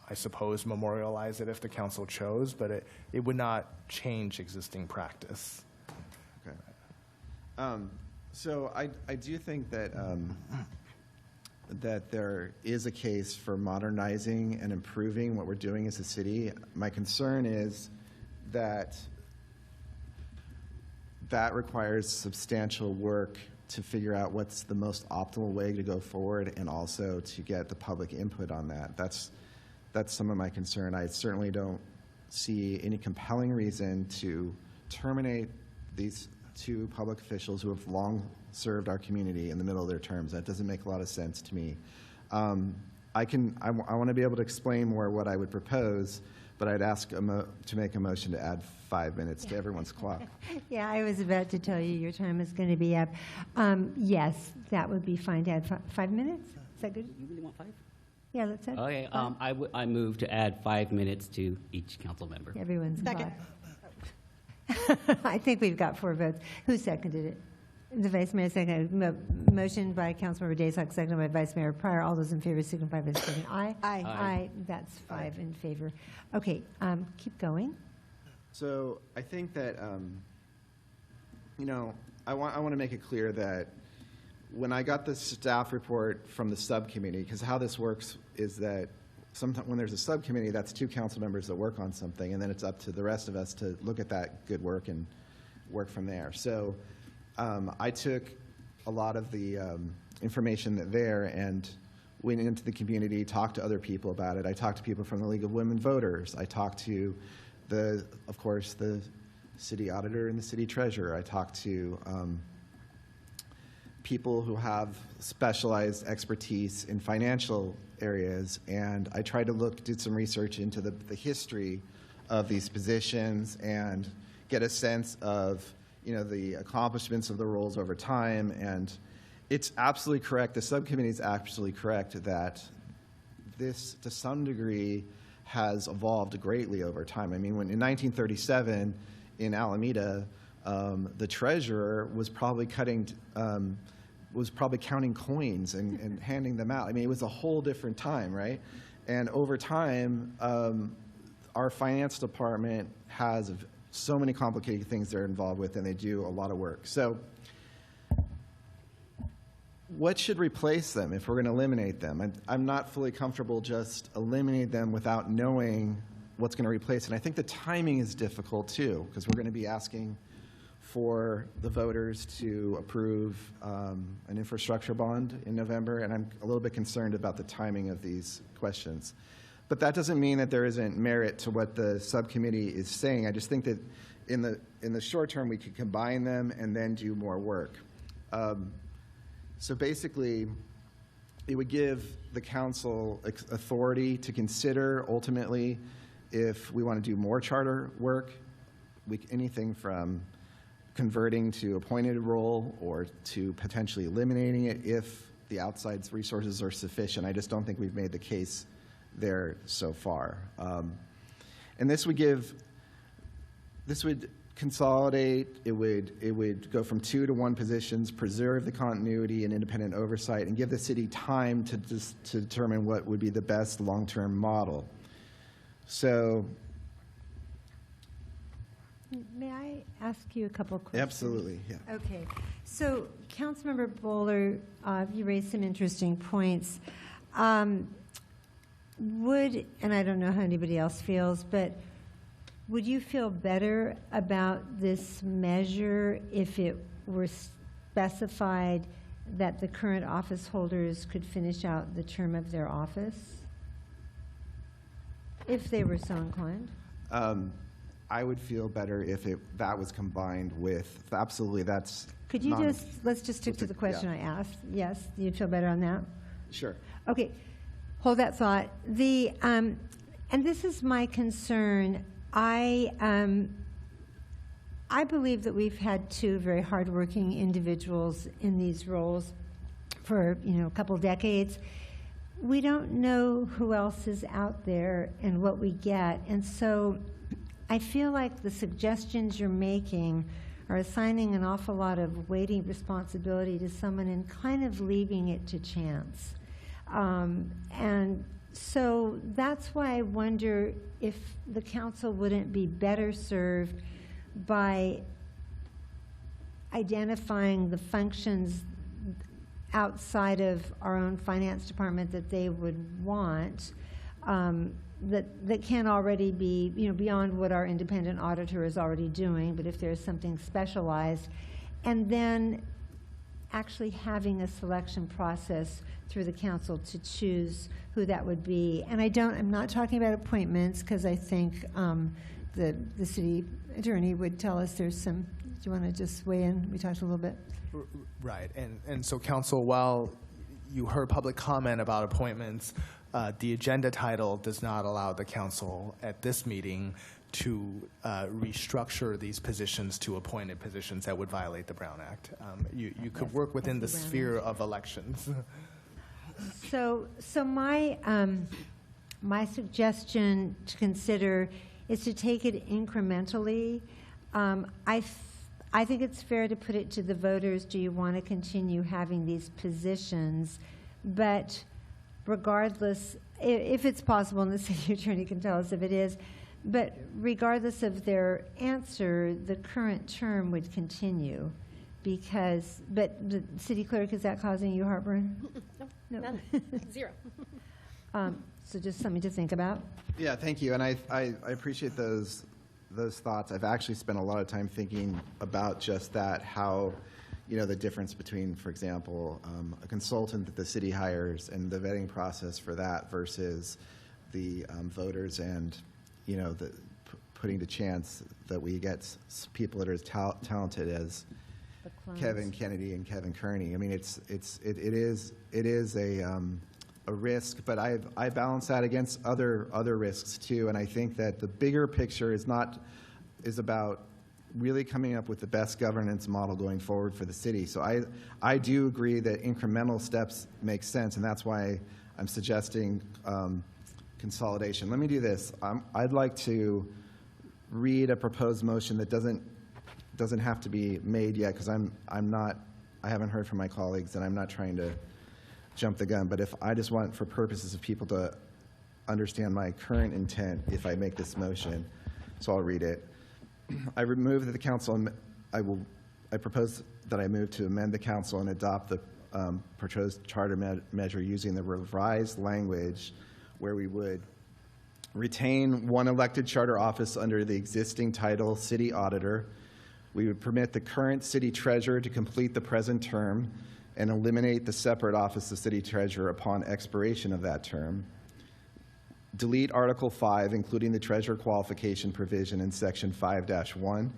I suppose, memorialize it if the council chose, but it would not change existing practice. Okay. So I do think that that there is a case for modernizing and improving what we're doing as a city. My concern is that that requires substantial work to figure out what's the most optimal way to go forward, and also to get the public input on that. That's some of my concern. I certainly don't see any compelling reason to terminate these two public officials who have long served our community in the middle of their terms. That doesn't make a lot of sense to me. I want to be able to explain more what I would propose, but I'd ask to make a motion to add 5 minutes to everyone's clock. Yeah, I was about to tell you your time is going to be up. Yes, that would be fine to add 5 minutes. Is that good? You really want 5? Yeah, let's add. Okay, I move to add 5 minutes to each council member. Everyone's got. I think we've got 4 votes. Who seconded it? The Vice Mayor seconded. Motion by Councilmember Daysock, seconded by Vice Mayor Pryor. All those in favor signify by saying aye. Aye. Aye. That's 5 in favor. Okay, keep going. So I think that, I want to make it clear that when I got the staff report from the subcommittee, because how this works is that sometimes when there's a subcommittee, that's 2 council members that work on something, and then it's up to the rest of us to look at that good work and work from there. So I took a lot of the information there and went into the community, talked to other people about it. I talked to people from the League of Women Voters. I talked to of course, the city auditor and the city treasurer. I talked to people who have specialized expertise in financial areas, and I tried to did some research into the history of these positions and get a sense of the accomplishments of the roles over time. And it's absolutely correct, the subcommittee is absolutely correct that this, to some degree, has evolved greatly over time. I mean, in 1937 in Alameda, the treasurer was probably counting coins and handing them out. I mean, it was a whole different time, right? And over time, our finance department has so many complicated things they're involved with, and they do a lot of work. So what should replace them if we're going to eliminate them? I'm not fully comfortable just eliminating them without knowing what's going to replace it. And I think the timing is difficult too, because we're going to be asking for the voters to approve an infrastructure bond in November, and I'm a little bit concerned about the timing of these questions. But that doesn't mean that there isn't merit to what the subcommittee is saying. I just think that in the short term, we could combine them and then do more work. So basically, it would give the council authority to consider ultimately if we want to do more charter work, anything from converting to appointed role or to potentially eliminating it if the outside resources are sufficient. I just don't think we've made the case there so far. And this would consolidate, it would go from 2 to 1 positions, preserve the continuity and independent oversight, and give the city time to determine what would be the best long-term model. So, may I ask you a couple of questions? Absolutely, yeah. Okay, so Councilmember Bowler, you raised some interesting points. And I don't know how anybody else feels, but would you feel better about this measure if it were specified that the current office holders could finish out the term of their office, if they were so inclined? I would feel better if that was combined with, absolutely, that's. Could you let's just stick to the question I asked. Yes, you'd feel better on that? Sure. Okay, hold that thought. And this is my concern. I believe that we've had 2 very hardworking individuals in these roles for a couple decades. We don't know who else is out there and what we get, and so I feel like the suggestions you're making are assigning an awful lot of weighty responsibility to someone and kind of leaving it to chance. And so that's why I wonder if the council wouldn't be better served by identifying the functions outside of our own finance department that they would want, that can already be, beyond what our independent auditor is already doing, but if there's something specialized, and then actually having a selection process through the council to choose who that would be. And I'm not talking about appointments, because I think the city attorney would tell us there's some. Do you want to just weigh in? We talked a little bit. Right, and so council, while you heard public comment about appointments, the agenda title does not allow the council at this meeting to restructure these positions to appointed positions that would violate the Brown Act. You could work within the sphere of elections. So my my suggestion to consider is to take it incrementally. I think it's fair to put it to the voters, do you want to continue having these positions? But regardless, if it's possible, and the city attorney can tell us if it is, but regardless of their answer, the current term would continue. But the city clerk, is that causing you heartburn? No, none. Zero. So just something to think about. Yeah, thank you. And I appreciate those thoughts. I've actually spent a lot of time thinking about just that, how, the difference between, for example, a consultant that the city hires and the vetting process for that versus the voters and, putting the chance that we get people that are as talented as Kevin Kennedy and Kevin Kearney. I mean, it is a risk, but I balance that against other risks too. And I think that the bigger picture is about really coming up with the best governance model going forward for the city. So I do agree that incremental steps make sense, and that's why I'm suggesting consolidation. Let me do this. I'd like to read a proposed motion that doesn't have to be made yet, because I haven't heard from my colleagues, and I'm not trying to jump the gun. But if I just want, for purposes of people to understand my current intent, if I make this motion, so I'll read it. I remove that the council. I propose that I move to amend the council and adopt the proposed charter measure using the revised language, where we would retain one elected charter office under the existing title, city auditor. We would permit the current city treasurer to complete the present term and eliminate the separate office of city treasurer upon expiration of that term. Delete Article 5, including the treasurer qualification provision in Section 5-1.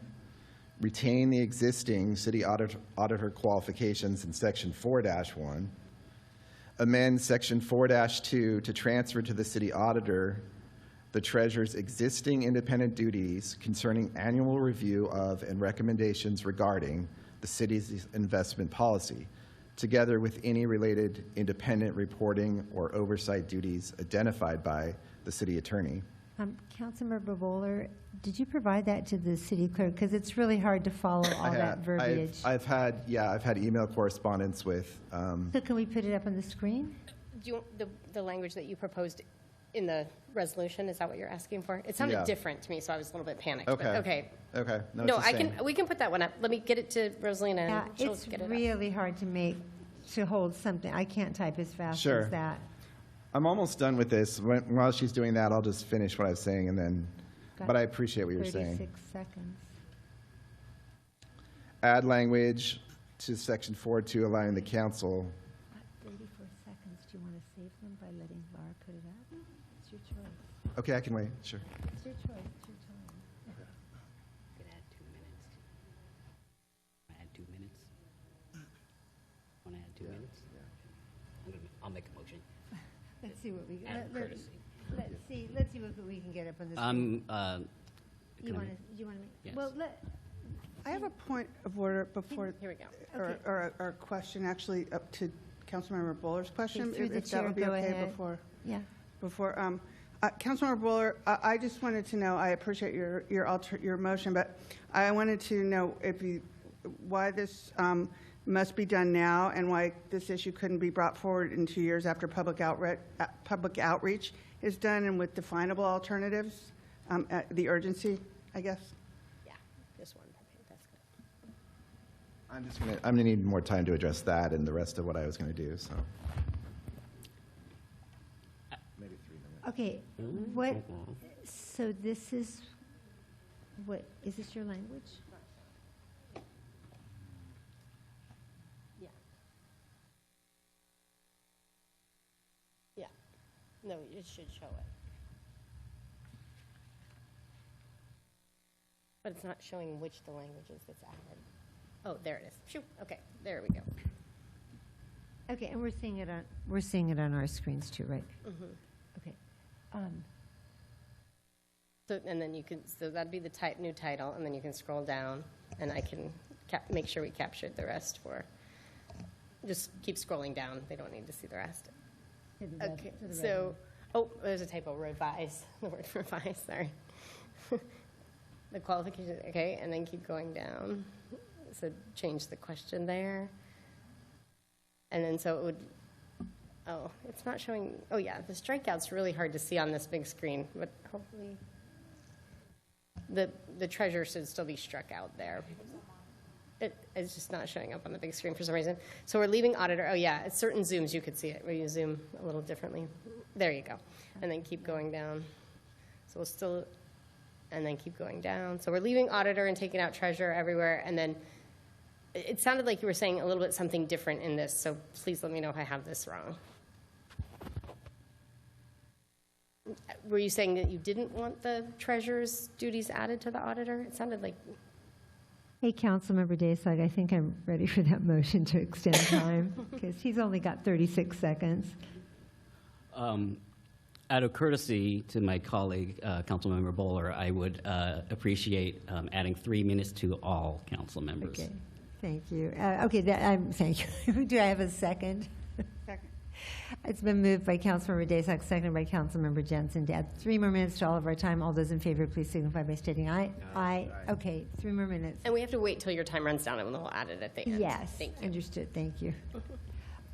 Retain the existing city auditor qualifications in Section 4-1. Amend Section 4-2 to transfer to the city auditor the treasurer's existing independent duties concerning annual review of and recommendations regarding the city's investment policy, together with any related independent reporting or oversight duties identified by the city attorney. Councilmember Bowler, did you provide that to the city clerk? Because it's really hard to follow all that verbiage. I've had email correspondence with. So can we put it up on the screen? Do you want the language that you proposed in the resolution? Is that what you're asking for? It sounded different to me, so I was a little bit panicked. Okay. But okay. No, we can put that one up. Let me get it to Rosalina. Yeah, and she'll it's get it up. really hard to hold something. I can't type as fast as that. I'm almost done with this. While she's doing that, I'll just finish what I was saying, and then. But I appreciate what you're saying. 36 seconds. Add language to Section 4-2, allowing the council. 34 seconds. Do you want to save them by letting Laura put it up? It's your choice. Okay, I can wait. Sure. It's your choice. It's your time. You could add 2 minutes. Add 2 minutes? Want to add 2 minutes? I'll make a motion. Let's see what we Out of courtesy. Let's see what we can get up on the screen. You want to make? Yes. Well, I have a point of order before. Here we go. Or a question, actually, up to Councilmember Bowler's question, Okay, through the if that would be chair, go okay ahead. before. Yeah. Councilmember Bowler, I just wanted to know. I appreciate your motion, but I wanted to know why this must be done now, and why this issue couldn't be brought forward in 2 years after public outreach is done, and with definable alternatives, the urgency, I guess. Yeah, this one. That's I'm gonna need more time to address that and the rest of what I was gonna do, so. Maybe 3 minutes. Okay, what, so this is, what, is this your language? Yeah. Yeah. No, it should show it. But it's not showing which the languages that's added. Oh, there it is. Phew. Okay, there we go. Okay, and we're seeing it on our screens too, right? Mm-hmm. Okay. So, and then you can, so that'd be the new title, and then you can scroll down, and I can make sure we captured the rest for, just keep scrolling down. They don't need to see the rest. Okay, so, oh, there's a typo, revise, the word revise, sorry. The qualification, okay, and then keep going down. So change the question there. And then so it would, oh, it's not showing, oh yeah, the strikeout's really hard to see on this big screen, but hopefully the treasure should still be struck out there. It's just not showing up on the big screen for some reason. So we're leaving auditor, oh yeah, at certain zooms you could see it, where you zoom a little differently. There you go. And then keep going down. So we'll still, and then keep going down. So we're leaving auditor and taking out treasurer everywhere, and then it sounded like you were saying a little bit something different in this, so please let me know if I have this wrong. Were you saying that you didn't want the treasurer's duties added to the auditor? It sounded like... Hey, Councilmember Daysog, I think I'm ready for that motion to extend time, because he's only got 36 seconds. Out of courtesy to my colleague, Councilmember Bowler, I would appreciate adding 3 minutes to all council members. Okay, thank you. Okay, thank you. Do I have a second? Second. It's been moved by Councilmember Daysog, seconded by Councilmember Jensen to add 3 more minutes to all of our time. All those in favor, please signify by stating aye. Aye. Okay, 3 more minutes. And we have to wait till your time runs down, and then we'll add it at the end. Yes, Thank you. understood. Thank you.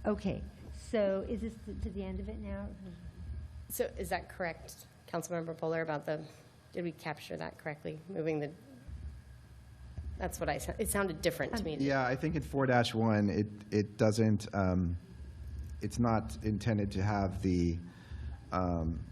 Okay, so is this to the end of it now? So is that correct, Councilmember Bowler, about did we capture that correctly? Moving the, that's what it sounded different to me. Yeah, I think in 4-1, it doesn't, it's not intended to have the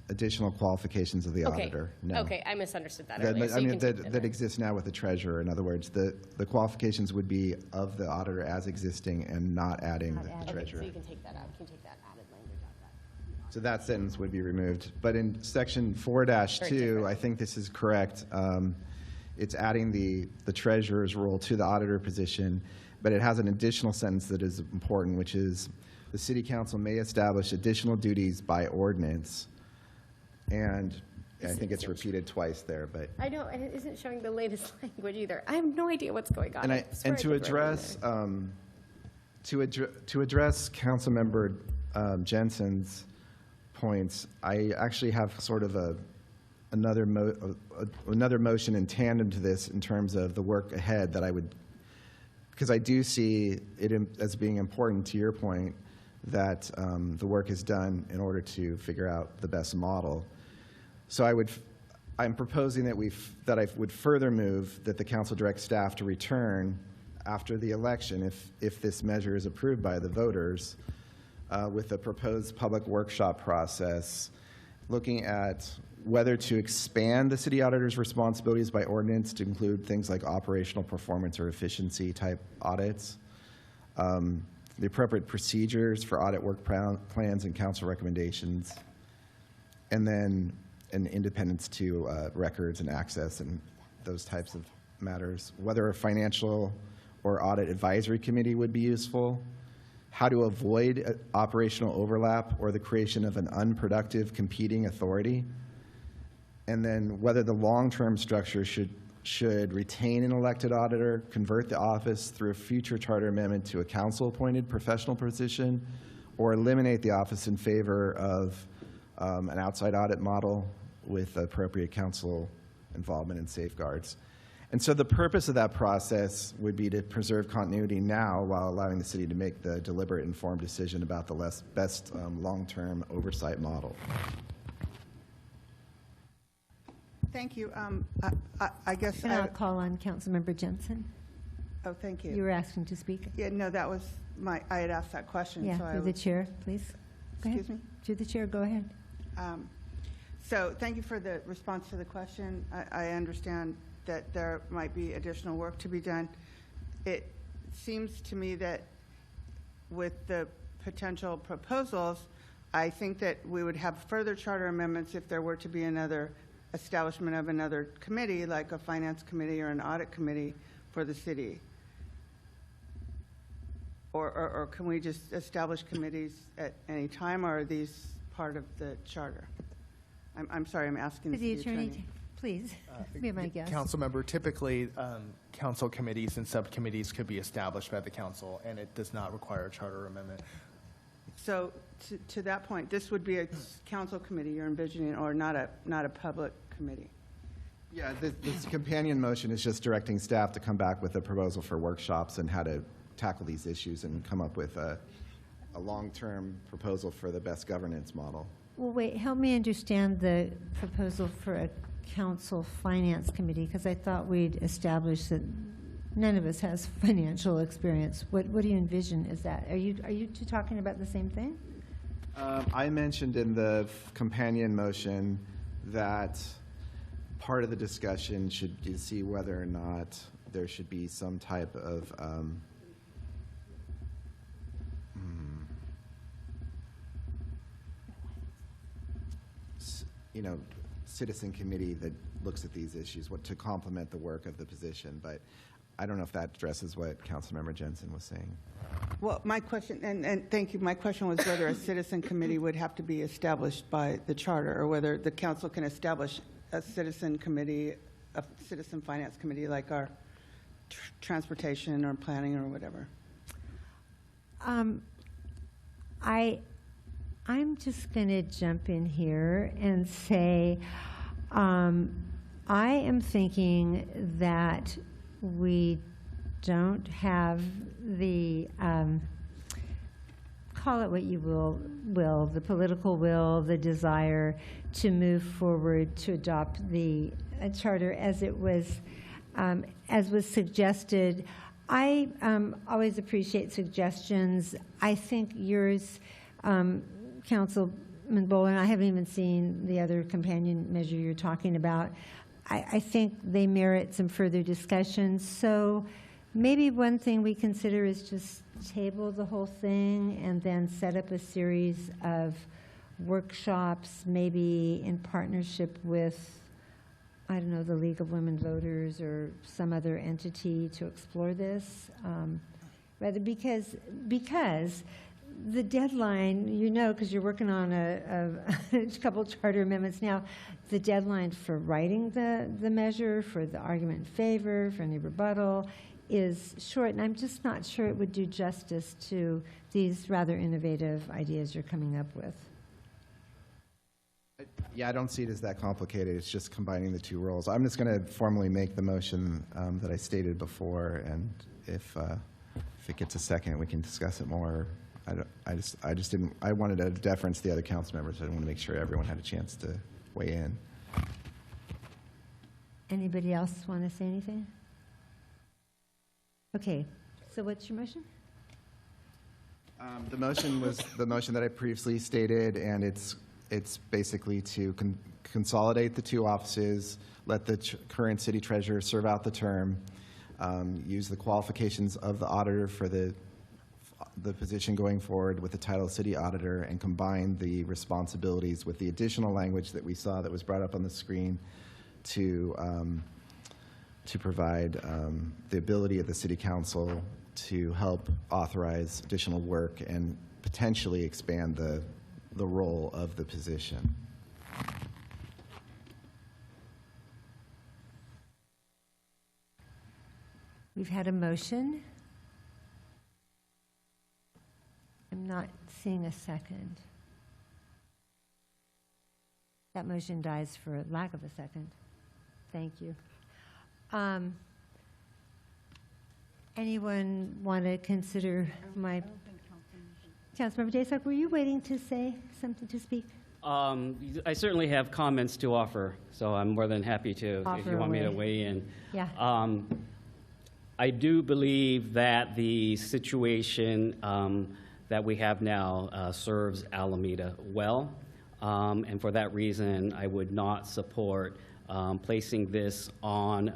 additional qualifications of the auditor. No. Okay, I misunderstood that earlier. So I you mean, can take that exists now with the treasurer. In other words, the qualifications would be of the auditor as existing and not adding the treasurer. So you can take that out. You can take that added language out. So that sentence would be removed. But in section 4-2, I think this is correct. It's adding the treasurer's role to the auditor position, but it has an additional sentence that is important, which is the city council may establish additional duties by ordinance. And I think it's repeated twice there, but. I know, and it isn't showing the latest language either. I have no idea what's going on. And to address Councilmember Jensen's points, I actually have sort of another motion in tandem to this in terms of the work ahead that I would, because I do see it as being important to your point that the work is done in order to figure out the best model. So I'm proposing that I would further move that the council direct staff to return after the election, if this measure is approved by the voters, with a proposed public workshop process, looking at whether to expand the city auditor's responsibilities by ordinance to include things like operational performance or efficiency type audits, the appropriate procedures for audit work plans and council recommendations, and then an independence to records and access and those types of matters, whether a financial or audit advisory committee would be useful, how to avoid operational overlap or the creation of an unproductive competing authority, and then whether the long-term structure should retain an elected auditor, convert the office through a future charter amendment to a council-appointed professional position, or eliminate the office in favor of an outside audit model with appropriate council involvement and safeguards. And so the purpose of that process would be to preserve continuity now while allowing the city to make the deliberate, informed decision about the best long-term oversight model. Thank you. I guess And I'll call on Councilmember Jensen. Oh, thank you. You were asking to speak? Yeah, no, that was I had asked that question. Yeah, so I through the was- chair, please. Go ahead. Excuse me? Through the chair, go ahead. So thank you for the response to the question. I understand that there might be additional work to be done. It seems to me that with the potential proposals, I think that we would have further charter amendments if there were to be another establishment of another committee, like a finance committee or an audit committee for the city. Or can we just establish committees at any time, or are these part of the charter? I'm sorry, I'm asking The the attorney, please, be my guest. Council member, typically, council committees and subcommittees could be established by the council, and it does not require a charter amendment. So to that point, this would be a council committee you're envisioning, or not a public committee? Yeah, this companion motion is just directing staff to come back with a proposal for workshops and how to tackle these issues and come up with a long-term proposal for the best governance model. Well, wait, help me understand the proposal for a council finance committee, because I thought we'd established that none of us has financial experience. What do you envision is that? Are you two talking about the same thing? I mentioned in the companion motion that part of the discussion should be to see whether or not there should be some type of citizen committee that looks at these issues, what to complement the work of the position. But I don't know if that addresses what Councilmember Jensen was saying. Well, my question, and thank you, my question was whether a citizen committee would have to be established by the charter, or whether the council can establish a citizen committee, a citizen finance committee, like our transportation or planning or whatever. I'm just going to jump in here and say, I am thinking that we don't have the, call it what you will, the political will, the desire to move forward to adopt the charter as it was, as was suggested. I always appreciate suggestions. I think yours, Councilman Boland, I haven't even seen the other companion measure you're talking about. I think they merit some further discussion. So maybe one thing we consider is just table the whole thing and then set up a series of workshops, maybe in partnership with, I don't know, the League of Women Voters or some other entity to explore this. Rather because the deadline, you know, because you're working on a couple charter amendments now, the deadline for writing the measure, for the argument in favor, for any rebuttal, is short, and I'm just not sure it would do justice to these rather innovative ideas you're coming up with. Yeah, I don't see it as that complicated. It's just combining the two roles. I'm just going to formally make the motion that I stated before, and if it gets a second, we can discuss it more. I just didn't. I wanted to deference the other council members. I want to make sure everyone had a chance to weigh in. Anybody else want to say anything? Okay, so what's your motion? The motion was the motion that I previously stated, and it's basically to consolidate the two offices, let the current city treasurer serve out the term, use the qualifications of the auditor for the position going forward with the title of city auditor, and combine the responsibilities with the additional language that we saw that was brought up on the screen to provide the ability of the city council to help authorize additional work and potentially expand the role of the position. We've had a motion. I'm not seeing a second. That motion dies for lack of a second. Thank you. Anyone want to consider my... Councilmember Daysark, were you waiting to say something, to speak? I certainly have comments to offer, so I'm more than happy to, if you want me to weigh in. Yeah. I do believe that the situation that we have now serves Alameda well, and for that reason, I would not support placing this on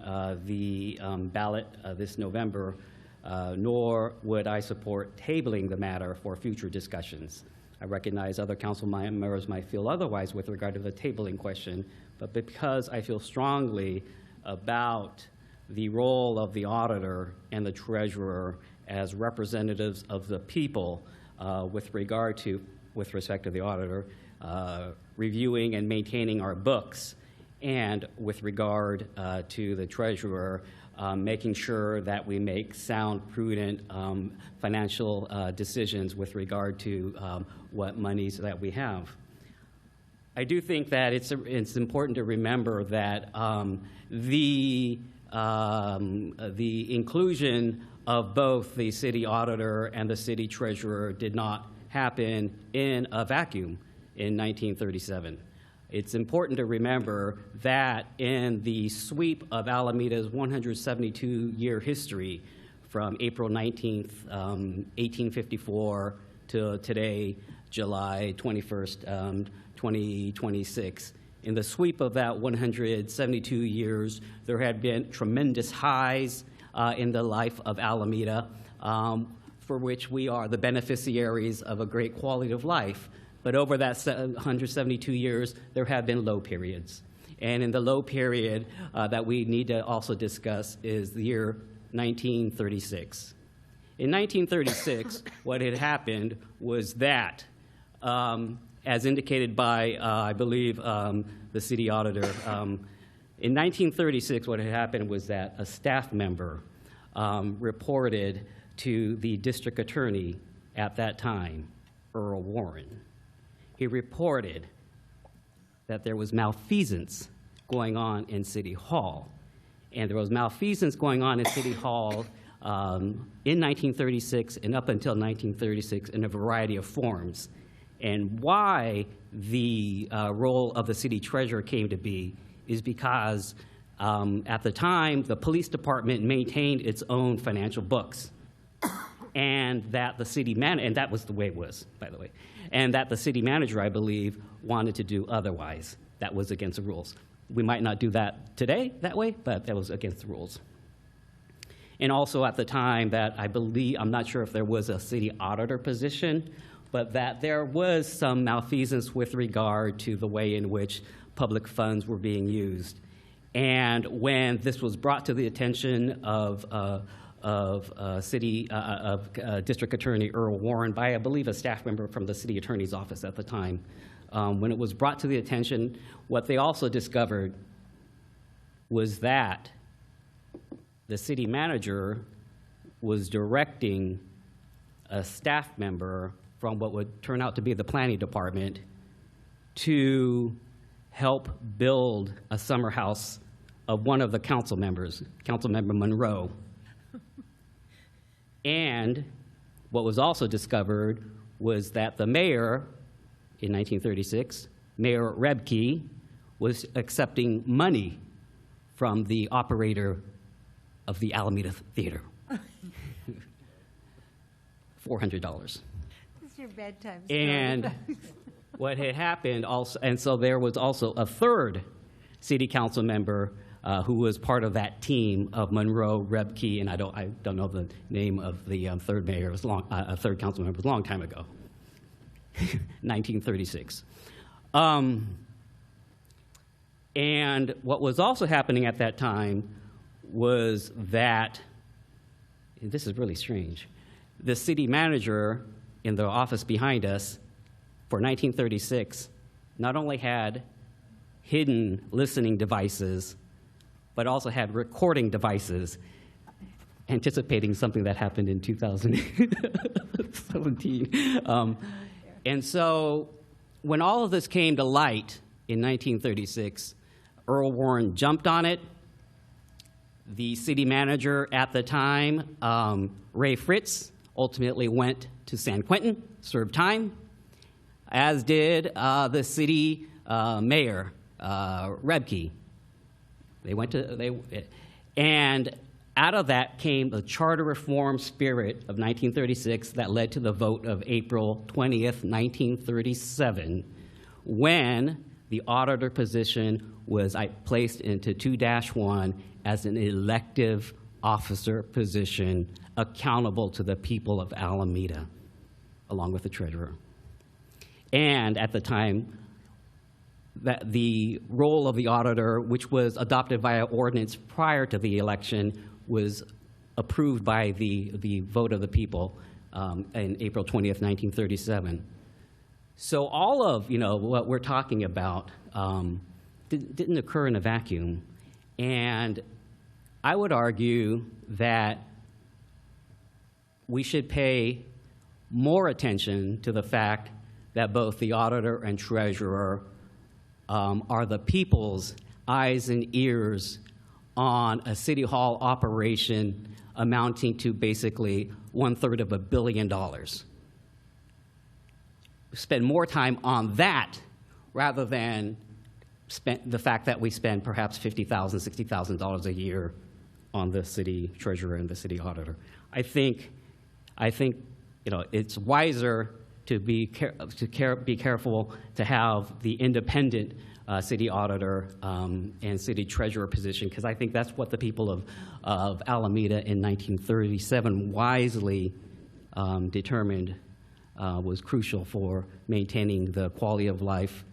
the ballot this November, nor would I support tabling the matter for future discussions. I recognize other council members might feel otherwise with regard to the tabling question, but because I feel strongly about the role of the auditor and the treasurer as representatives of the people with respect to the auditor, reviewing and maintaining our books, and with regard to the treasurer, making sure that we make sound, prudent financial decisions with regard to what monies that we have. I do think that it's important to remember that the inclusion of both the city auditor and the city treasurer did not happen in a vacuum in 1937. It's important to remember that in the sweep of Alameda's 172-year history from April 19th, 1854 to today, July 21st, 2026, in the sweep of that 172 years, there had been tremendous highs in the life of Alameda, for which we are the beneficiaries of a great quality of life. But over that 172 years, there have been low periods. And in the low period that we need to also discuss is the year 1936. In 1936, what had happened was that, as indicated by, I believe, the city auditor, in 1936, what had happened was that a staff member reported to the district attorney at that time, Earl Warren. He reported that there was malfeasance going on in City Hall. And there was malfeasance going on in City Hall in 1936 and up until 1936 in a variety of forms. And why the role of the city treasurer came to be is because at the time, the police department maintained its own financial books. And that the city manager, and that was the way it was, by the way, and that the city manager, I believe, wanted to do otherwise. That was against the rules. We might not do that today that way, but that was against the rules. And also at the time that I believe, I'm not sure if there was a city auditor position, but that there was some malfeasance with regard to the way in which public funds were being used. And when this was brought to the attention of District Attorney Earl Warren by, I believe, a staff member from the city attorney's office at the time, when it was brought to the attention, what they also discovered was that the city manager was directing a staff member from what would turn out to be the planning department to help build a summer house of one of the council members, Councilmember Monroe. And what was also discovered was that the mayor in 1936, Mayor Rebke, was accepting money from the operator of the Alameda Theater. $400. This is your bedtime story. And what had happened also, and so there was also a third city council member who was part of that team of Monroe, Rebke, and I don't know the name of the third mayor. It was third council member. It was a long time ago, 1936. And what was also happening at that time was that, this is really strange, the city manager in the office behind us for 1936 not only had hidden listening devices, but also had recording devices, anticipating something that happened in 2017. And so when all of this came to light in 1936, Earl Warren jumped on it. The city manager at the time, Ray Fritz, ultimately went to San Quentin, served time, as did the city mayor, Rebke. And Out of that came the charter reform spirit of 1936 that led to the vote of April 20th, 1937, when the auditor position was placed into 2-1 as an elective officer position accountable to the people of Alameda, along with the treasurer. And at the time, that the role of the auditor, which was adopted via ordinance prior to the election, was approved by the vote of the people in April 20th, 1937. So all of what we're talking about didn't occur in a vacuum. And I would argue that we should pay more attention to the fact that both the auditor and treasurer are the people's eyes and ears on a city hall operation amounting to basically $1/3 of $1 billion. Spend more time on that rather than the fact that we spend perhaps $50,000, $60,000 a year on the city treasurer and the city auditor. I think it's wiser to be careful to have the independent city auditor and city treasurer position, because I think that's what the people of Alameda in 1937 wisely determined was crucial for maintaining the quality of life,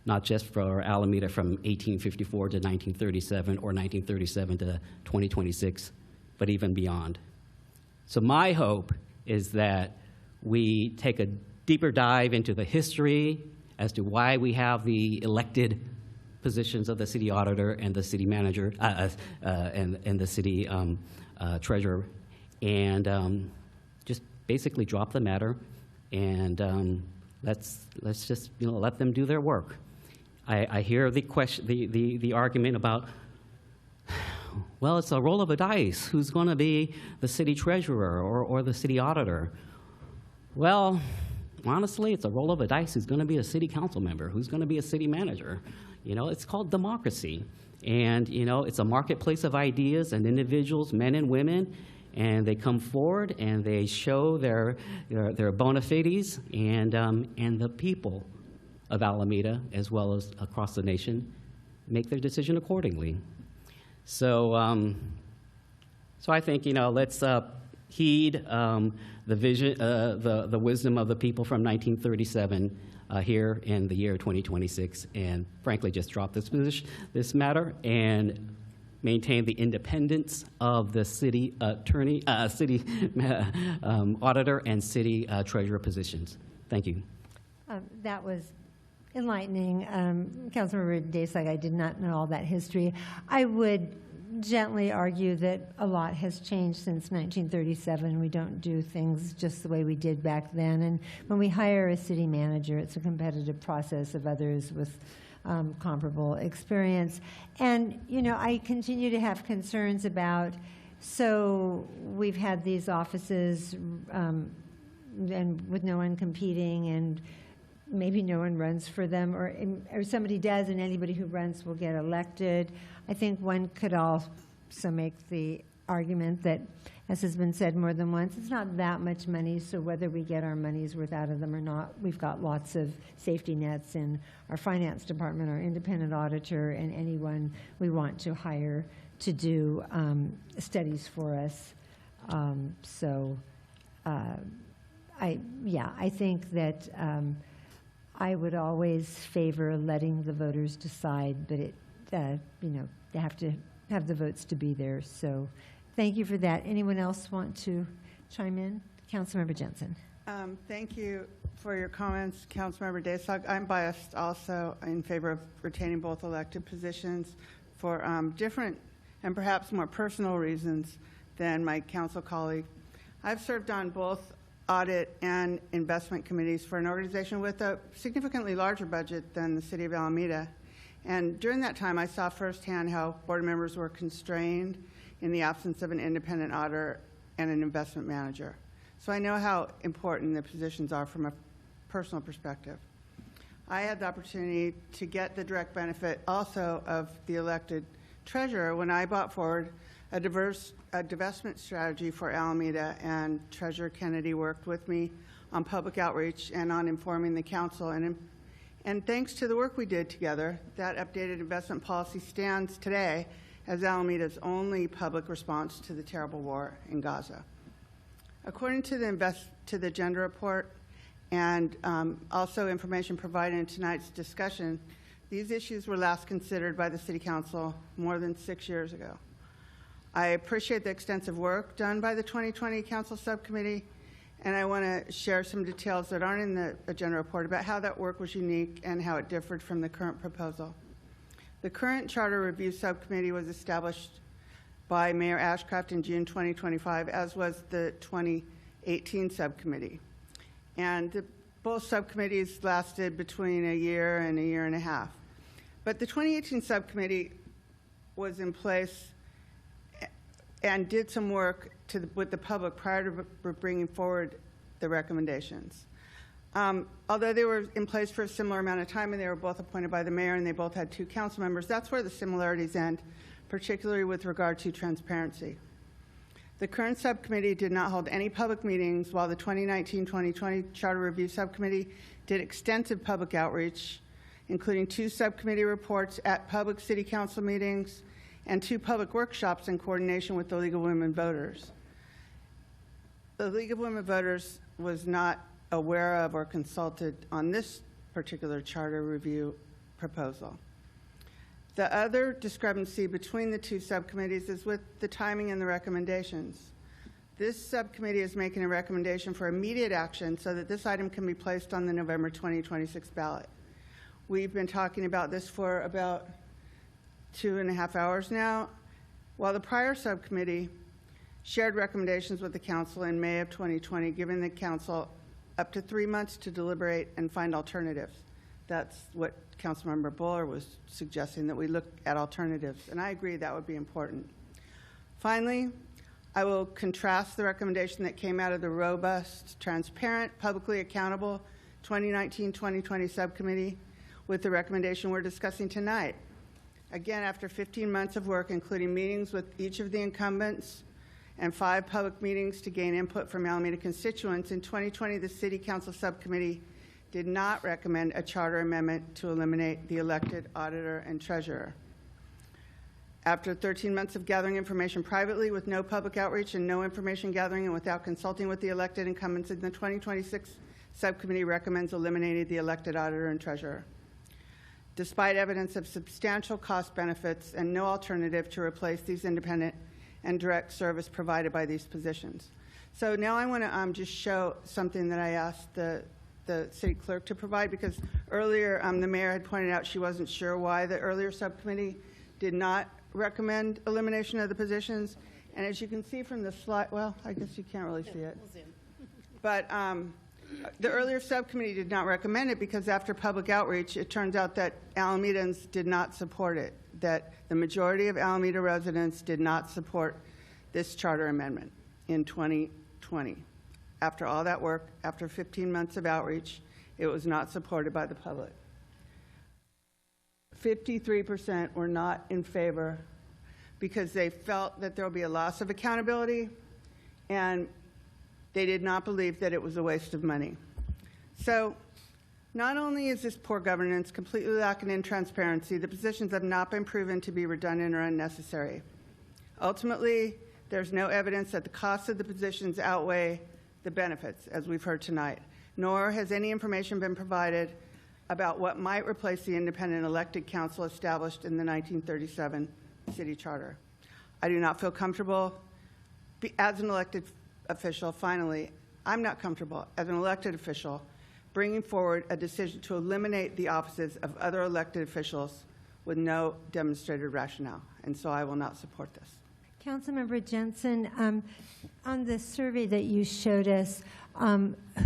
not just for Alameda from 1854 to 1937 or 1937 to 2026, but even beyond. So my hope is that we take a deeper dive into the history as to why we have the elected positions of the city auditor and the city manager and the city treasurer, and just basically drop the matter and let's just let them do their work. I hear the argument about, well, it's a roll of a dice. Who's going to be the city treasurer or the city auditor? Well, honestly, it's a roll of a dice who's going to be a city council member, who's going to be a city manager. It's called democracy. And, it's a marketplace of ideas and individuals, men and women, and they come forward and they show their bona fides, and the people of Alameda, as well as across the nation, make their decision accordingly. So I think, let's heed the vision, the wisdom of the people from 1937 here in the year 2026, and frankly, just drop this matter and maintain the independence of the city attorney, city auditor, and city treasurer positions. Thank you. That was enlightening. Councilmember Daysog, I did not know all that history. I would gently argue that a lot has changed since 1937. We don't do things just the way we did back then. And when we hire a city manager, it's a competitive process of others with comparable experience. And, I continue to have concerns about, so we've had these offices and with no one competing, and maybe no one runs for them, or somebody does, and anybody who runs will get elected. I think one could also make the argument that, as has been said more than once, it's not that much money, so whether we get our money's worth out of them or not, we've got lots of safety nets in our finance department, our independent auditor, and anyone we want to hire to do studies for us. I think that I would always favor letting the voters decide, but they have to have the votes to be there. So thank you for that. Anyone else want to chime in? Councilmember Jensen. Thank you for your comments, Councilmember Daysog. I'm biased also in favor of retaining both elected positions for different and perhaps more personal reasons than my council colleague. I've served on both audit and investment committees for an organization with a significantly larger budget than the City of Alameda. And during that time, I saw firsthand how board members were constrained in the absence of an independent auditor and an investment manager. So I know how important the positions are from a personal perspective. I had the opportunity to get the direct benefit also of the elected treasurer when I brought forward a divestment strategy for Alameda, and Treasurer Kennedy worked with me on public outreach and on informing the council. And thanks to the work we did together, that updated investment policy stands today as Alameda's only public response to the terrible war in Gaza. According to the gender report and also information provided in tonight's discussion, these issues were last considered by the City Council more than 6 years ago. I appreciate the extensive work done by the 2020 Council Subcommittee, and I want to share some details that aren't in the agenda report about how that work was unique and how it differed from the current proposal. The current Charter Review Subcommittee was established by Mayor Ashcraft in June 2025, as was the 2018 Subcommittee. And both subcommittees lasted between a year and a half. But the 2018 Subcommittee was in place and did some work with the public prior to bringing forward the recommendations. Although they were in place for a similar amount of time and they were both appointed by the mayor and they both had 2 council members, that's where the similarities end, particularly with regard to transparency. The current subcommittee did not hold any public meetings, while the 2019-2020 Charter Review Subcommittee did extensive public outreach, including 2 subcommittee reports at public city council meetings and 2 public workshops in coordination with the League of Women Voters. The League of Women Voters was not aware of or consulted on this particular charter review proposal. The other discrepancy between the 2 subcommittees is with the timing and the recommendations. This subcommittee is making a recommendation for immediate action so that this item can be placed on the November 2026 ballot. We've been talking about this for about 2.5 hours now, while the prior subcommittee shared recommendations with the council in May of 2020, giving the council up to 3 months to deliberate and find alternatives. That's what Councilmember Buller was suggesting, that we look at alternatives, and I agree that would be important. Finally, I will contrast the recommendation that came out of the robust, transparent, publicly accountable 2019-2020 subcommittee with the recommendation we're discussing tonight. Again, after 15 months of work, including meetings with each of the incumbents and 5 public meetings to gain input from Alameda constituents, in 2020, the City Council Subcommittee did not recommend a charter amendment to eliminate the elected auditor and treasurer. After 13 months of gathering information privately with no public outreach and no information gathering and without consulting with the elected incumbents, in the 2026 Subcommittee recommends eliminating the elected auditor and treasurer, despite evidence of substantial cost benefits and no alternative to replace these independent and direct service provided by these positions. So now I want to just show something that I asked the city clerk to provide, because earlier the mayor had pointed out she wasn't sure why the earlier subcommittee did not recommend elimination of the positions. And as you can see from the slide, well, I guess you can't really see it. But the earlier subcommittee did not recommend it because after public outreach, it turns out that Alamedans did not support it, that the majority of Alameda residents did not support this charter amendment in 2020. After all that work, after 15 months of outreach, it was not supported by the public. 53% were not in favor because they felt that there will be a loss of accountability, and they did not believe that it was a waste of money. So not only is this poor governance completely lacking in transparency, the positions have not been proven to be redundant or unnecessary. Ultimately, there's no evidence that the costs of the positions outweigh the benefits, as we've heard tonight, nor has any information been provided about what might replace the independent elected council established in the 1937 city charter. I do not feel comfortable as an elected official. Finally, I'm not comfortable as an elected official bringing forward a decision to eliminate the offices of other elected officials with no demonstrated rationale, and so I will not support this. Councilmember Jensen, on the survey that you showed us,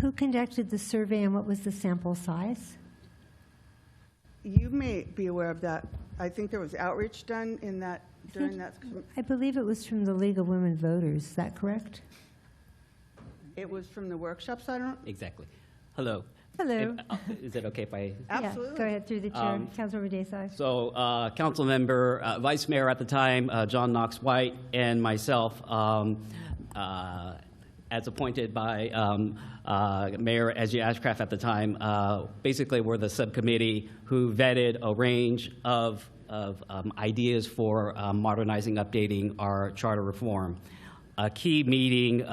who conducted the survey and what was the sample size? You may be aware of that. I think there was outreach done in that during that. I believe it was from the League of Women Voters. Is that correct? It was from the workshops. I don't. Exactly. Hello. Hello. Is it okay if I? Yeah, go ahead through the chair. Councilmember Desai. So, council member, vice mayor at the time, John Knox White, and myself, as appointed by Mayor Ezgi Ashcraft at the time, basically were the subcommittee who vetted a range of ideas for modernizing, updating our charter reform. A key meeting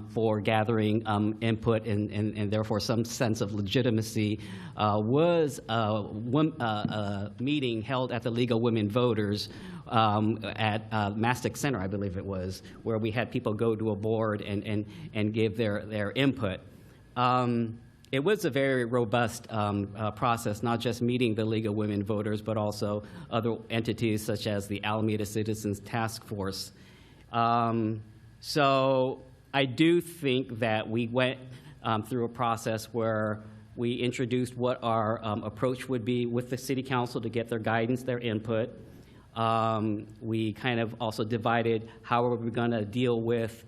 for gathering input and therefore some sense of legitimacy was a meeting held at the League of Women Voters at Mastic Center, I believe it was, where we had people go to a board and give their input. It was a very robust process, not just meeting the League of Women Voters, but also other entities such as the Alameda Citizens Task Force. So I do think that we went through a process where we introduced what our approach would be with the city council to get their guidance, their input. We kind of also divided how are we going to deal with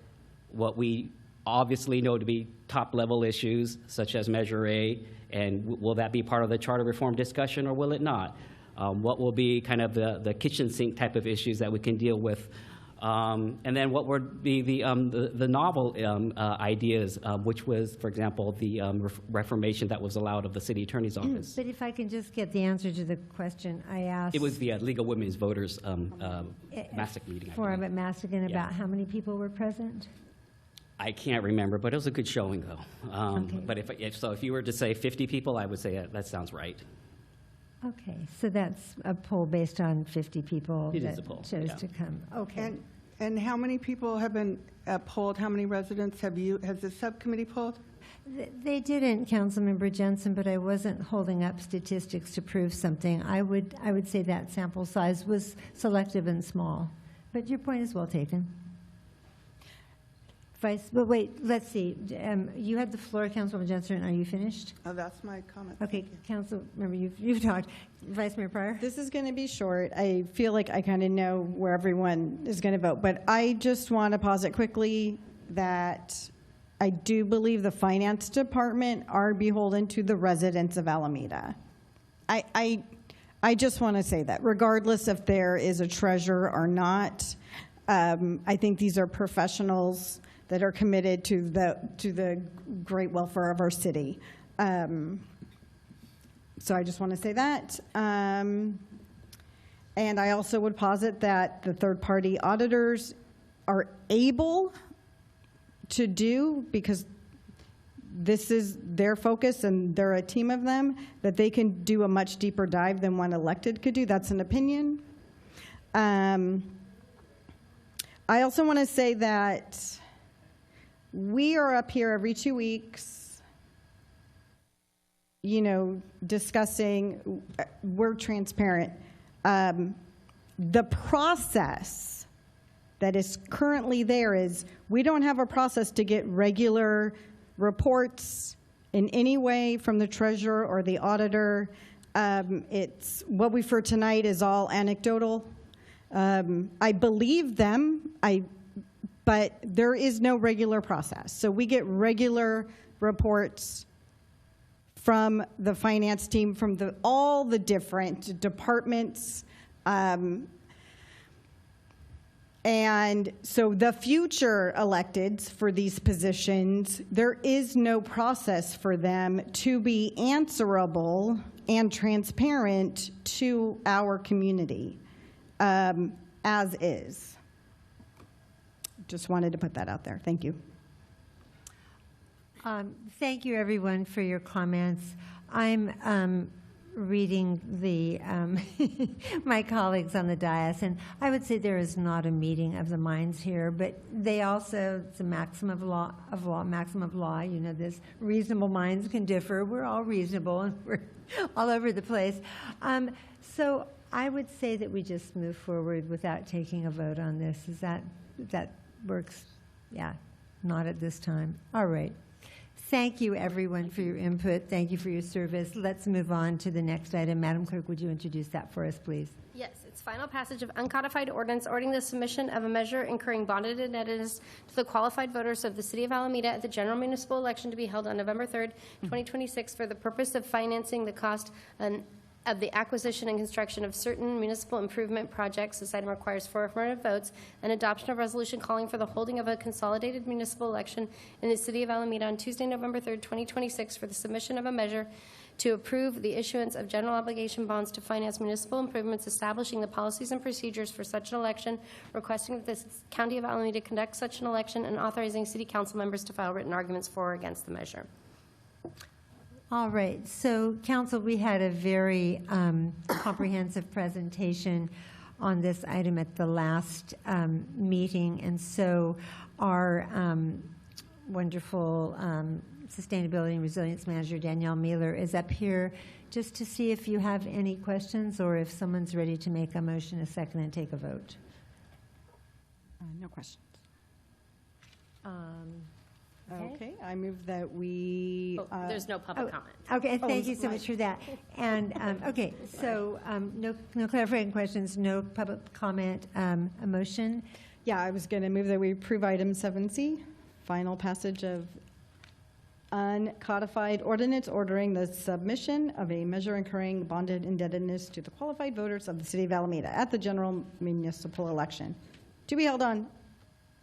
what we obviously know to be top-level issues, such as Measure A, and will that be part of the charter reform discussion or will it not? What will be kind of the kitchen sink type of issues that we can deal with? And then what would be the novel ideas, which was, for example, the reformation that was allowed of the city attorney's office. But if I can just get the answer to the question I asked. It was the League of Women's Voters Mastic meeting. Forum at Mastic, and about how many people were present? I can't remember, but it was a good showing, though. Okay. But if you were to say 50 people, I would say that sounds right. Okay, so that's a poll based on 50 people It that is a poll, chose yeah. to come. Okay. And how many people have been polled? How many residents has the subcommittee polled? They didn't, Councilmember Jensen, but I wasn't holding up statistics to prove something. I would say that sample size was selective and small. But your point is well taken. But wait, let's see. You had the floor, Councilwoman Jensen. Are you finished? Oh, that's my comment. Okay, Councilmember, you've talked. Vice Mayor Pryor? This is going to be short. I feel like I kind of know where everyone is going to vote, but I just want to posit quickly that I do believe the finance department are beholden to the residents of Alameda. I just want to say that, regardless if there is a treasurer or not, I think these are professionals that are committed to the great welfare of our city. So I just want to say that. And I also would posit that the third-party auditors are able to do, because this is their focus and they're a team of them, that they can do a much deeper dive than one elected could do. That's an opinion. I also want to say that we are up here every 2 weeks, discussing, we're transparent. The process that is currently there is we don't have a process to get regular reports in any way from the treasurer or the auditor. It's what we've heard tonight is all anecdotal. I believe them, but there is no regular process. So we get regular reports from the finance team, from all the different departments. And so the future electeds for these positions, there is no process for them to be answerable and transparent to our community, as is. Just wanted to put that out there. Thank you. Thank you, everyone, for your comments. I'm reading the my colleagues on the dais, and I would say there is not a meeting of the minds here, but they also, it's a maxim of law, this reasonable minds can differ. We're all reasonable, and we're all over the place. So I would say that we just move forward without taking a vote on this. That works? Yeah, not at this time. All right. Thank you, everyone, for your input. Thank you for your service. Let's move on to the next item. Madam Clerk, would you introduce that for us, please? Yes, it's final passage of uncodified ordinance ordering the submission of a measure incurring bonded indebtedness to the qualified voters of the City of Alameda at the general municipal election to be held on November 3rd, 2026, for the purpose of financing the cost of the acquisition and construction of certain municipal improvement projects. This item requires 4 affirmative votes and adoption of resolution calling for the holding of a consolidated municipal election in the City of Alameda on Tuesday, November 3rd, 2026, for the submission of a measure to approve the issuance of general obligation bonds to finance municipal improvements, establishing the policies and procedures for such an election, requesting that the County of Alameda conduct such an election, and authorizing City Council members to file written arguments for or against the measure. All right, so council, we had a very comprehensive presentation on this item at the last meeting, and so our wonderful Sustainability and Resilience Manager, Danielle Mueller, is up here just to see if you have any questions or if someone's ready to make a motion, a second, and take a vote. No questions. Okay. I move that we. There's no public comment. Okay, thank you so much for that. And, okay, so no clarifying questions, no public comment, a motion? Yeah, I was going to move that we approve item 7C, final passage of uncodified ordinance ordering the submission of a measure incurring bonded indebtedness to the qualified voters of the City of Alameda at the general municipal election to be held on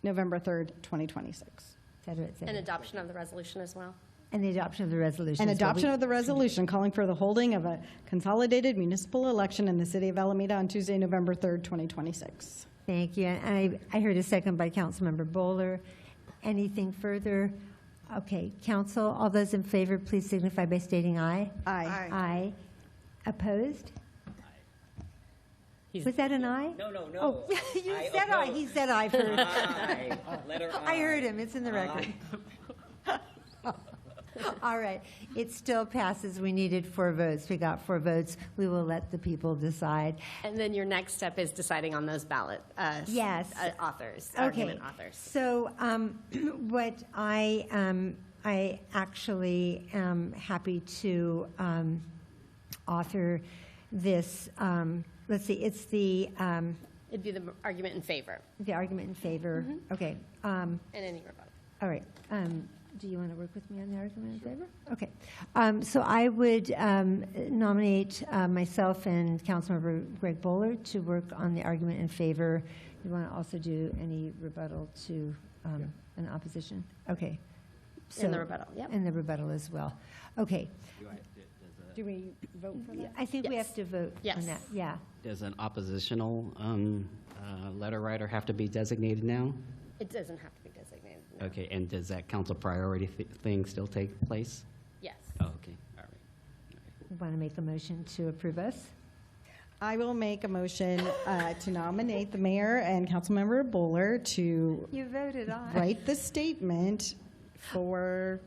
November 3rd, 2026. And adoption of the resolution as well. And the adoption of the resolution. And as well. adoption of the resolution calling for the holding of a consolidated municipal election in the City of Alameda on Tuesday, November 3rd, 2026. Thank you. And I heard a second by Councilmember Bowler. Anything further? Okay, council, all those in favor, please signify by stating aye. Aye. Aye. Opposed? Was that an aye? No. Oh, you said aye. He said aye first. Aye. Letter I I. heard him. It's in the record. All right. It still passes. We needed 4 votes. We got 4 votes. We will let the people decide. And then your next step is deciding on those ballot Yes. authors, Okay. argument authors. So what I actually am happy to author this, let's see, it's the It'd be the argument in favor. argument in favor. Okay. And any rebuttal. All right. Do you want to work with me on the argument in favor? Okay. So I would nominate myself and Councilmember Greg Bowler to work on the argument in favor. You want to also do any rebuttal to an opposition? Okay. In the rebuttal, yep. And the rebuttal as well. Okay. Do we vote for that? I think we have to vote on that. Yeah. Does an oppositional letter writer have to be designated now? It doesn't have to be designated. No. Okay, and does that council priority thing still take place? Yes. Oh, okay, all right. You want to make a motion to approve us? I will make a motion to nominate the mayor and Councilmember Bowler to You voted aye. write the statement for.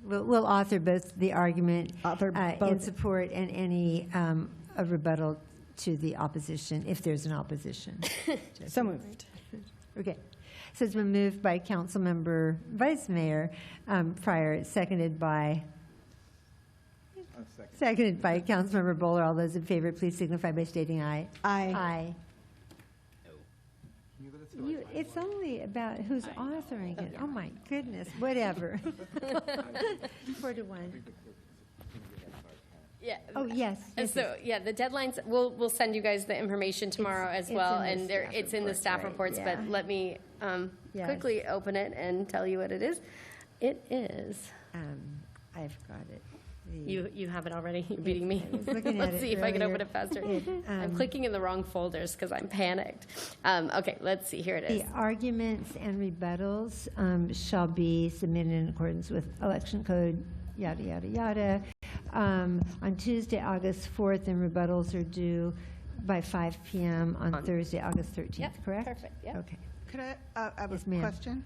We'll author both the argument in both. support and any a rebuttal to the opposition, if there's an opposition. So moved. Okay. So it's been moved by Councilmember Vice Mayor Pryor, seconded by Councilmember Bowler. All those in favor, please signify by stating aye. Aye. Aye. It's only about who's authoring it. Oh, my goodness. Whatever. 4-1. Yeah. Oh, yes. And so, yeah, the deadlines, we'll send you guys the information tomorrow as it's well, in the and staff it's in the reports, staff right, reports, yeah. but let me Yes. quickly open it and tell you what it is. It is, I've got it. you have it already? You're beating me? I was looking at Let's it see if I can earlier. open it faster. It, I'm clicking in the wrong folders because I'm panicked. Okay, let's see, here it is. The arguments and rebuttals shall be submitted in accordance with election code, yada, yada, yada. On Tuesday, August 4th, and rebuttals are due by 5 p.m. on Thursday, August 13th, Yep, correct? perfect, yep. Okay. Could I have Yes, a ma'am. question?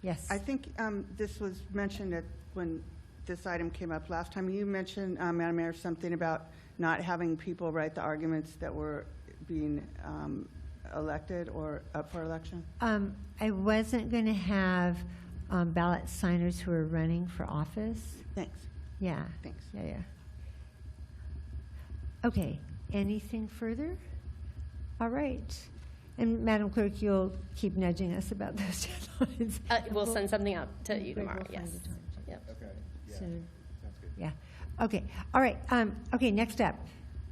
Yes. I think this was mentioned when this item came up last time. You mentioned, Madam Mayor, something about not having people write the arguments that were being elected or up for election. I wasn't going to have ballot signers who are running for office. Thanks. Yeah. Thanks. Yeah. Okay, anything further? All right. And Madam Clerk, you'll keep nudging us about those deadlines. We'll send something out to you tomorrow, We'll find yes. a time. Yep. Okay, yeah, Soon. sounds good. Yeah. Okay. All right. Okay, next up.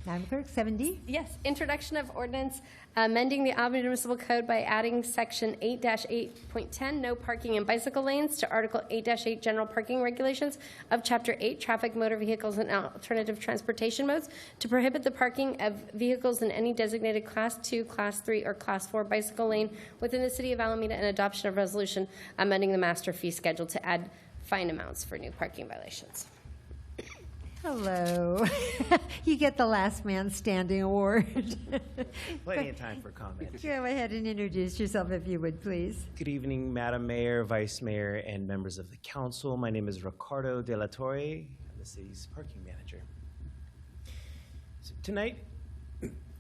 Madam Clerk, 7D. Yes, introduction of ordinance amending the Albany Municipal Code by adding section 8-8.10, no parking in bicycle lanes, to article 8-8, general parking regulations of chapter 8, traffic, motor vehicles, and alternative transportation modes, to prohibit the parking of vehicles in any designated class 2, class 3, or class 4 bicycle lane within the city of Alameda, and adoption of resolution amending the master fee schedule to add fine amounts for new parking violations. Hello. You get the last man standing award. Plenty of time for comment. Go ahead and introduce yourself if you would, please. Good evening, Madam Mayor, Vice Mayor, and members of the council. My name is Ricardo De La Torre. I'm the city's parking manager. So tonight,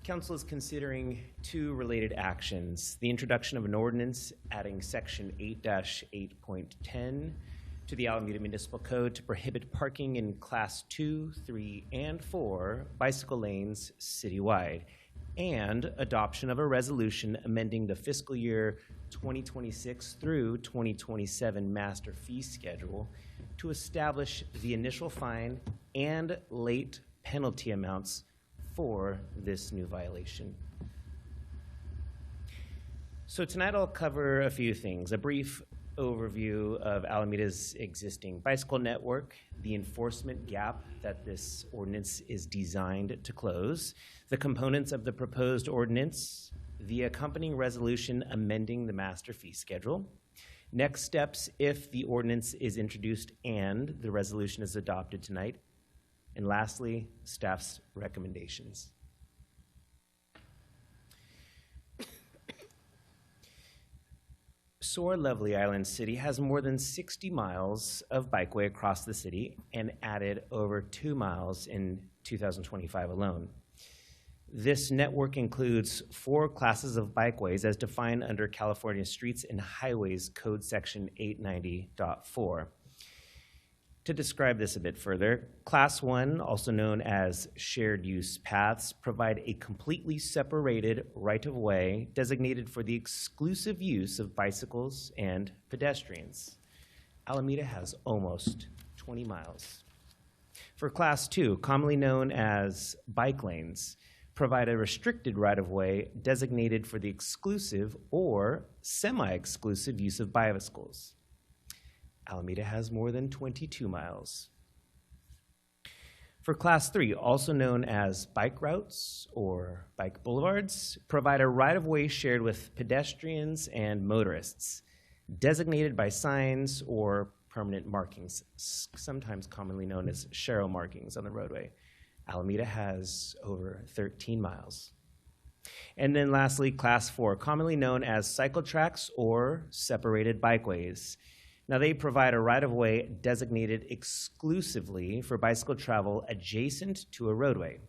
council is considering two related actions. The introduction of an ordinance adding section 8-8.10 to the Alameda Municipal Code to prohibit parking in class 2, 3, and 4 bicycle lanes citywide, and adoption of a resolution amending the fiscal year 2026 through 2027 master fee schedule to establish the initial fine and late penalty amounts for this new violation. So tonight I'll cover a few things: a brief overview of Alameda's existing bicycle network, the enforcement gap that this ordinance is designed to close, the components of the proposed ordinance, the accompanying resolution amending the master fee schedule, next steps if the ordinance is introduced and the resolution is adopted tonight, and lastly, staff's recommendations. Soar Lovely Island City has more than 60 miles of bikeway across the city and added over 2 miles in 2025 alone. This network includes 4 classes of bikeways as defined under California Streets and Highways Code Section 890.4. To describe this a bit further, Class 1, also known as shared use paths, provide a completely separated right-of-way designated for the exclusive use of bicycles and pedestrians. Alameda has almost 20 miles. For Class 2, commonly known as bike lanes, provide a restricted right-of-way designated for the exclusive or semi-exclusive use of bicycles. Alameda has more than 22 miles. For Class 3, also known as bike routes or bike boulevards, provide a right-of-way shared with pedestrians and motorists, designated by signs or permanent markings, sometimes commonly known as Sharrow markings on the roadway. Alameda has over 13 miles. And then lastly, Class 4, commonly known as cycle tracks or separated bikeways. Now, they provide a right-of-way designated exclusively for bicycle travel adjacent to a roadway,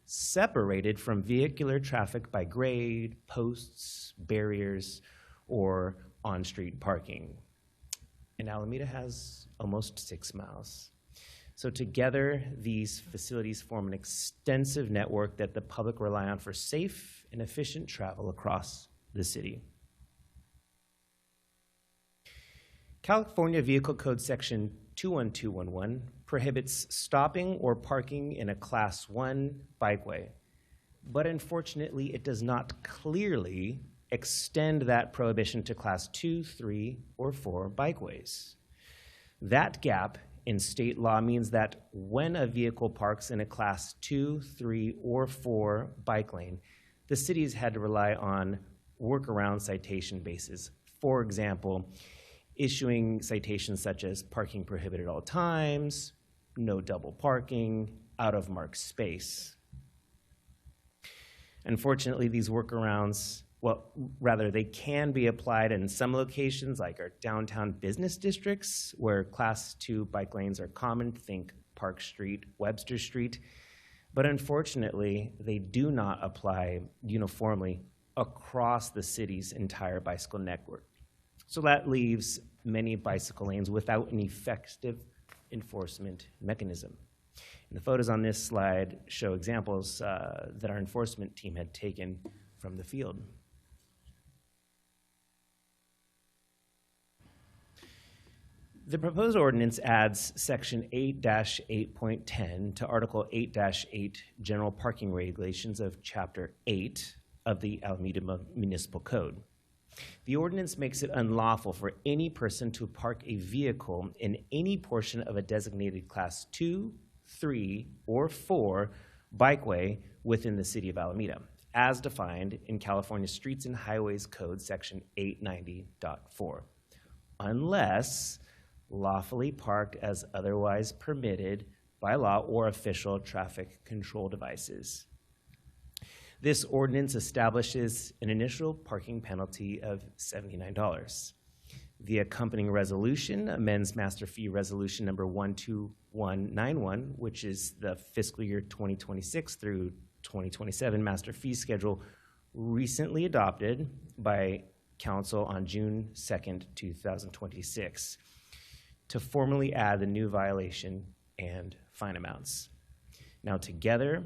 separated from vehicular traffic by grade, posts, barriers, or on-street parking. And Alameda has almost 6 miles. So together, these facilities form an extensive network that the public rely on for safe and efficient travel across the city. California Vehicle Code Section 21211 prohibits stopping or parking in a Class 1 bikeway, but unfortunately it does not clearly extend that prohibition to Class 2, 3, or 4 bikeways. That gap in state law means that when a vehicle parks in a Class 2, 3, or 4 bike lane, the city has had to rely on workaround citation bases. For example, issuing citations such as parking prohibited at all times, no double parking, out of marked space. Unfortunately, these workarounds, they can be applied in some locations like our downtown business districts where Class 2 bike lanes are common, think Park Street, Webster Street, but unfortunately, they do not apply uniformly across the city's entire bicycle network. So that leaves many bicycle lanes without an effective enforcement mechanism. And the photos on this slide show examples that our enforcement team had taken from the field. The proposed ordinance adds Section 8-8.10 to Article 8-8 General Parking Regulations of Chapter 8 of the Alameda Municipal Code. The ordinance makes it unlawful for any person to park a vehicle in any portion of a designated Class 2, 3, or 4 bikeway within the city of Alameda, as defined in California Streets and Highways Code, Section 890.4, unless lawfully parked as otherwise permitted by law or official traffic control devices. This ordinance establishes an initial parking penalty of $79. The accompanying resolution amends Master Fee Resolution number 12191, which is the fiscal year 2026 through 2027 Master Fee Schedule, recently adopted by Council on June 2nd, 2026, to formally add the new violation and fine amounts. Now, together,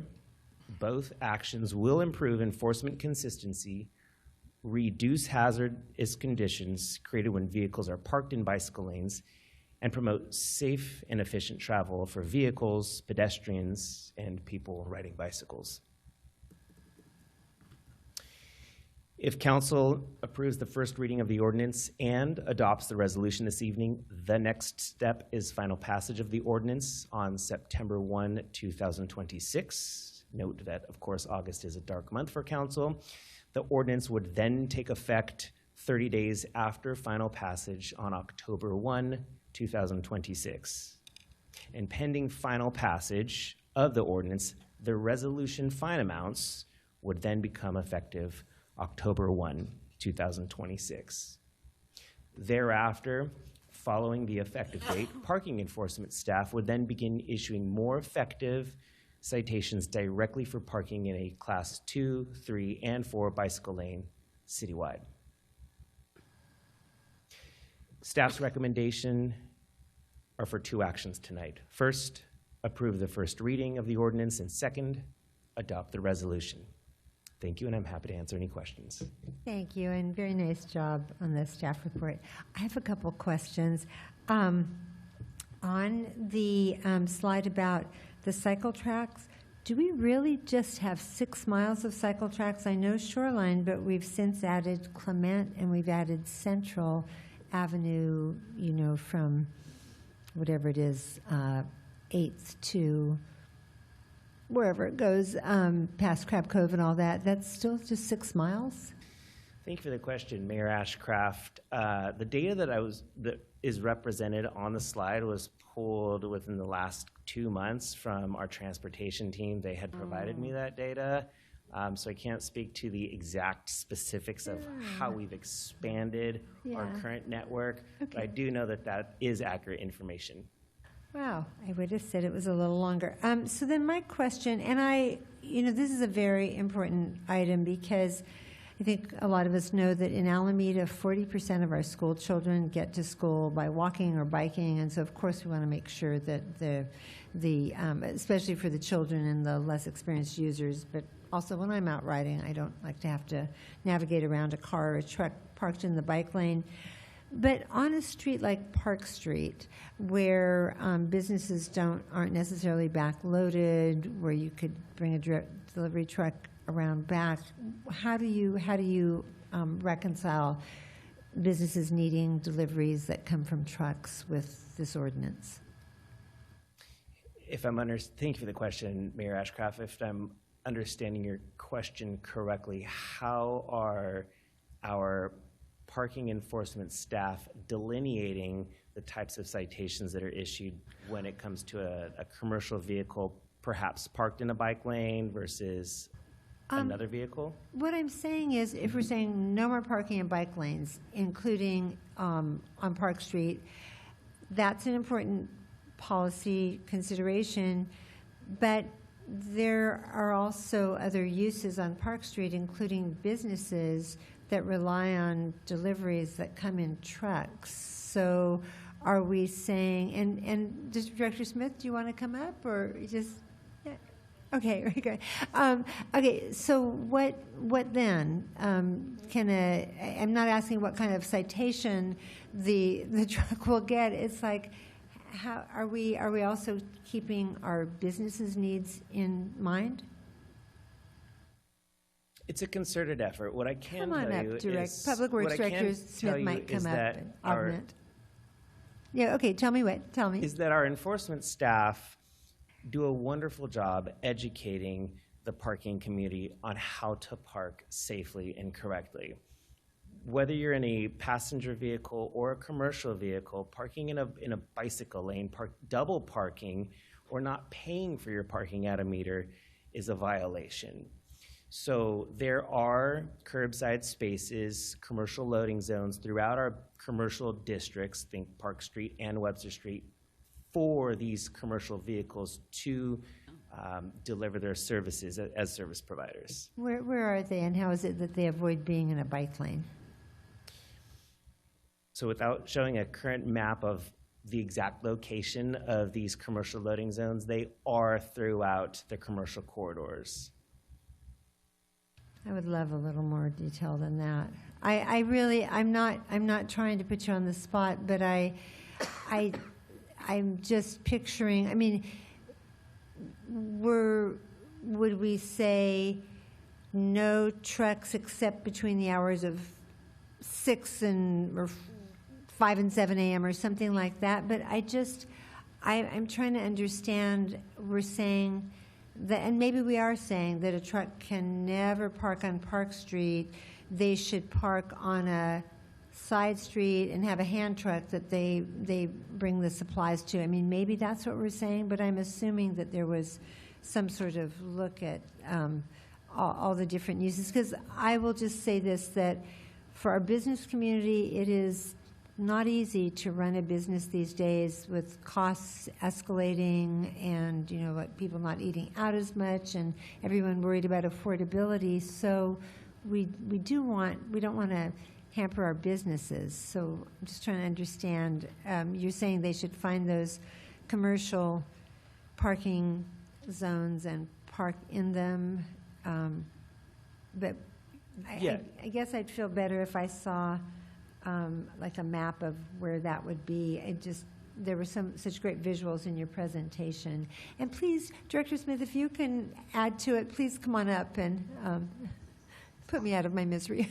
both actions will improve enforcement consistency, reduce hazardous conditions created when vehicles are parked in bicycle lanes, and promote safe and efficient travel for vehicles, pedestrians, and people riding bicycles. If council approves the first reading of the ordinance and adopts the resolution this evening, the next step is final passage of the ordinance on September 1, 2026. Note that, of course, August is a dark month for council. The ordinance would then take effect 30 days after final passage on October 1, 2026. And pending final passage of the ordinance, the resolution fine amounts would then become effective October 1, 2026. Thereafter, following the effective date, parking enforcement staff would then begin issuing more effective citations directly for parking in a Class 2, 3, and 4 bicycle lane citywide. Staff's recommendation are for two actions tonight. First, approve the first reading of the ordinance, and second, adopt the resolution. Thank you, and I'm happy to answer any questions. Thank you, and very nice job on the staff report. I have a couple questions. On the slide about the cycle tracks, do we really just have 6 miles of cycle tracks? I know Shoreline, but we've since added Clement, and we've added Central Avenue, you know, from whatever it is, 8th to wherever it goes, past Crab Cove and all that. That's still just 6 miles? Thank you for the question, Mayor Ashcraft. The data that is represented on the slide was pulled within the last 2 months from our transportation team. They had provided me that data, so I can't speak to the exact specifics of how we've expanded our current network, but I do know that that is accurate information. Wow, I would have said it was a little longer. So then my question, and this is a very important item because I think a lot of us know that in Alameda, 40% of our school children get to school by walking or biking, and so of course we want to make sure that especially for the children and the less experienced users, but also when I'm out riding, I don't like to have to navigate around a car or a truck parked in the bike lane. But on a street like Park Street, where businesses aren't necessarily backloaded, where you could bring a delivery truck around back, how do you reconcile businesses needing deliveries that come from trucks with this ordinance? Thank you for the question, Mayor Ashcraft. If I'm understanding your question correctly, how are our parking enforcement staff delineating the types of citations that are issued when it comes to a commercial vehicle perhaps parked in a bike lane versus another vehicle? What I'm saying is, if we're saying no more parking in bike lanes, including on Park Street, that's an important policy consideration. But there are also other uses on Park Street, including businesses that rely on deliveries that come in trucks. So are we saying, and District Director Smith, do you want to come up or just, yeah. Okay, very good. Okay, so what then? I'm not asking what kind of citation the truck will get. It's like, how are we also keeping our businesses' needs in mind? It's a concerted effort. What I can Come on tell up, you Direct. is Public Works what I Director can Smith tell you might come is up that and our- augment. Yeah, okay, tell me. Is that our enforcement staff do a wonderful job educating the parking community on how to park safely and correctly. Whether you're in a passenger vehicle or a commercial vehicle, parking in a bicycle lane, double parking, or not paying for your parking at a meter is a violation. So there are curbside spaces, commercial loading zones throughout our commercial districts, think Park Street and Webster Street, for these commercial vehicles to deliver their services as service providers. Where are they, and how is it that they avoid being in a bike lane? So without showing a current map of the exact location of these commercial loading zones, they are throughout the commercial corridors. I would love a little more detail than that. I'm not trying to put you on the spot, but I'm just picturing, I mean, would we say no trucks except between the hours of 6 or 5 and 7 a.m. or something like that? But I'm trying to understand, we're saying that, and maybe we are saying that a truck can never park on Park Street. They should park on a side street and have a hand truck that they bring the supplies to. I mean, maybe that's what we're saying, but I'm assuming that there was some sort of look at all the different uses. Because I will just say this, that for our business community, it is not easy to run a business these days with costs escalating and, you know, like people not eating out as much and everyone worried about affordability. So we don't want to hamper our businesses. So I'm just trying to understand, you're saying they should find those commercial parking zones and park in them. But Yeah. I guess I'd feel better if I saw like a map of where that would be. There were such great visuals in your presentation. And please, Director Smith, if you can add to it, please come on up and put me out of my misery.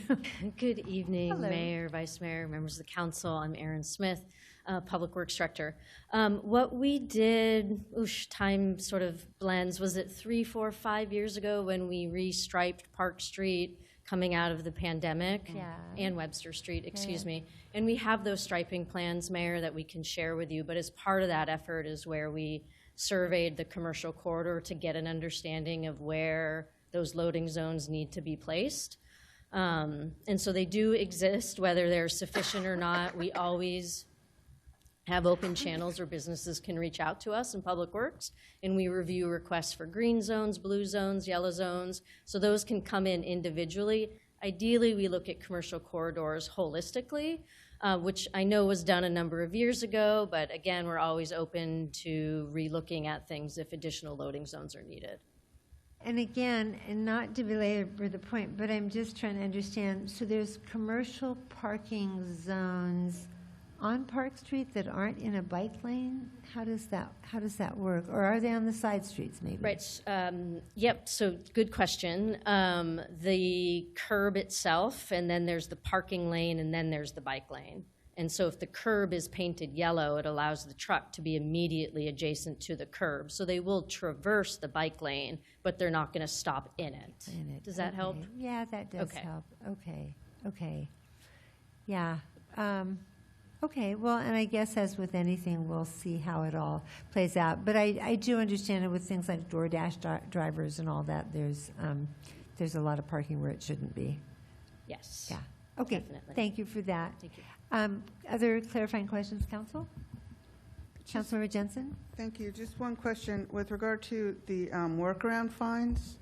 Good evening, Hello. Mayor, Vice Mayor, members of the council. I'm Erin Smith, Public Works Director. What we did, time sort of blends, was it 3, 4, 5 years ago when we restriped Park Street coming out of the pandemic, and Webster Street, excuse me. And we have those striping plans, Mayor, that we can share with you. But as part of that effort is where we surveyed the commercial corridor to get an understanding of where those loading zones need to be placed. And so they do exist, whether they're sufficient or not. We always have open channels where businesses can reach out to us in Public Works, and we review requests for green zones, blue zones, yellow zones, so those can come in individually. Ideally, we look at commercial corridors holistically, which I know was done a number of years ago, but again, we're always open to relooking at things if additional loading zones are needed. And again, and not to belabor the point, but I'm just trying to understand, so there's commercial parking zones on Park Street that aren't in a bike lane? How does that work? Or are they on the side streets maybe? Right, yep, so good question. The curb itself, and then there's the parking lane, and then there's the bike lane. And so if the curb is painted yellow, it allows the truck to be immediately adjacent to the curb. So they will traverse the bike lane, but they're not going to stop in it. Does that help? Yeah, that does Okay. help. Okay. Yeah. Okay, well, and I guess as with anything, we'll see how it all plays out. But I do understand it with things like DoorDash drivers and all that. There's a lot of parking where it shouldn't be. Yes. Yeah. Okay. Definitely. Thank you for that. Thank you. Other clarifying questions, Council? Councilmember Jensen? Thank you. Just one question with regard to the workaround fines.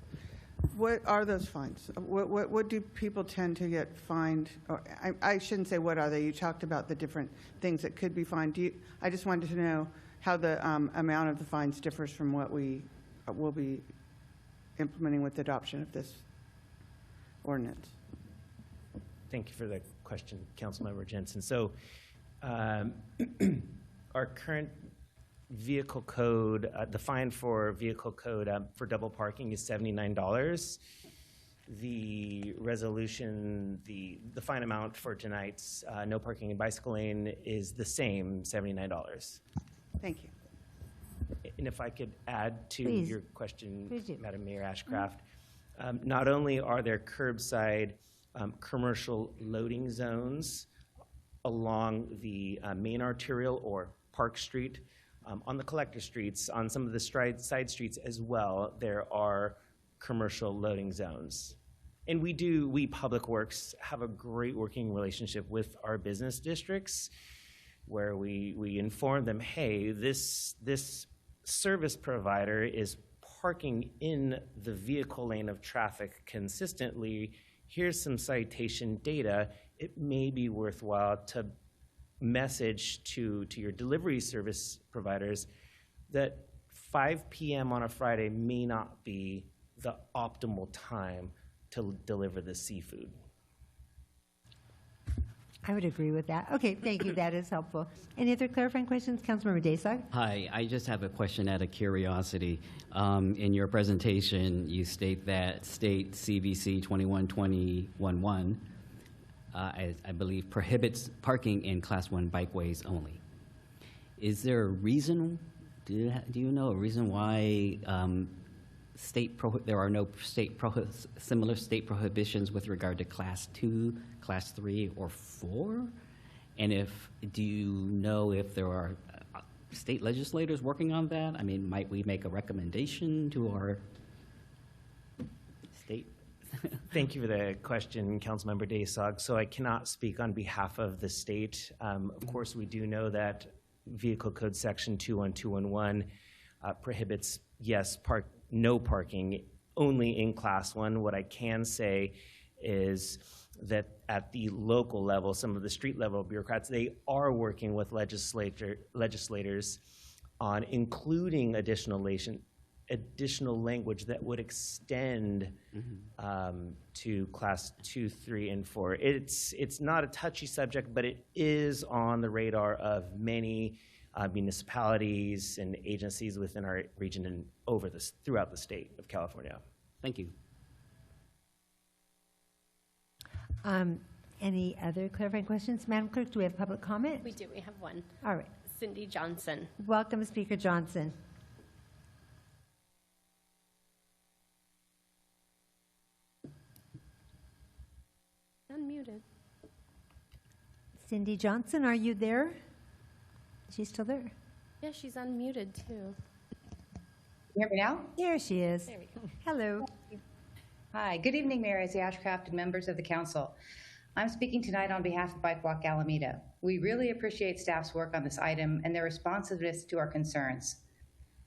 What are those fines? What do people tend to get fined? Or I shouldn't say what are they. You talked about the different things that could be fined. I just wanted to know how the amount of the fines differs from what we will be implementing with the adoption of this ordinance. Thank you for the question, Councilmember Jensen. So our current vehicle code, the fine for vehicle code for double parking is $79. The resolution, the fine amount for tonight's no parking in bicycle lane is the same, $79. Thank you. And if I could add to Please. your question, Please do. Madam Mayor Ashcraft, not only are there curbside commercial loading zones along the main arterial or Park Street, on the collector streets, on some of the side streets as well, there are commercial loading zones. And we Public Works have a great working relationship with our business districts where we inform them, hey, this service provider is parking in the vehicle lane of traffic consistently. Here's some citation data. It may be worthwhile to message to your delivery service providers that 5 p.m. on a Friday may not be the optimal time to deliver the seafood. I would agree with that. Okay, thank you. That is helpful. Any other clarifying questions? Councilmember Desog? Hi, I just have a question out of curiosity. In your presentation, you state that state CVC 212011, I believe, prohibits parking in Class 1 bikeways only. Is there a reason, do you know a reason why there are no similar state prohibitions with regard to Class 2, Class 3, or 4? And do you know if there are state legislators working on that? I mean, might we make a recommendation to our state? Thank you for the question, Councilmember Desog. So I cannot speak on behalf of the state. Of course, we do know that Vehicle Code Section 21211 prohibits, yes, no parking only in Class 1. What I can say is that at the local level, some of the street level bureaucrats, they are working with legislators on including additional language that would extend to Class 2, 3, and 4. It's not a touchy subject, but it is on the radar of many municipalities and agencies within our region and throughout the state of California. Thank you. Any other clarifying questions? Madam Clerk, do we have public comment? We do. We have one. All right. Cindy Johnson. Welcome, Speaker Johnson. Unmuted. Cindy Johnson, are you there? She's still there. Yeah, she's unmuted too. You hear me now? There she is. There we go. Hello. Hi, good evening, Mayor Isaiah Ashcraft and members of the council. I'm speaking tonight on behalf of Bike Walk Alameda. We really appreciate staff's work on this item and their responsiveness to our concerns.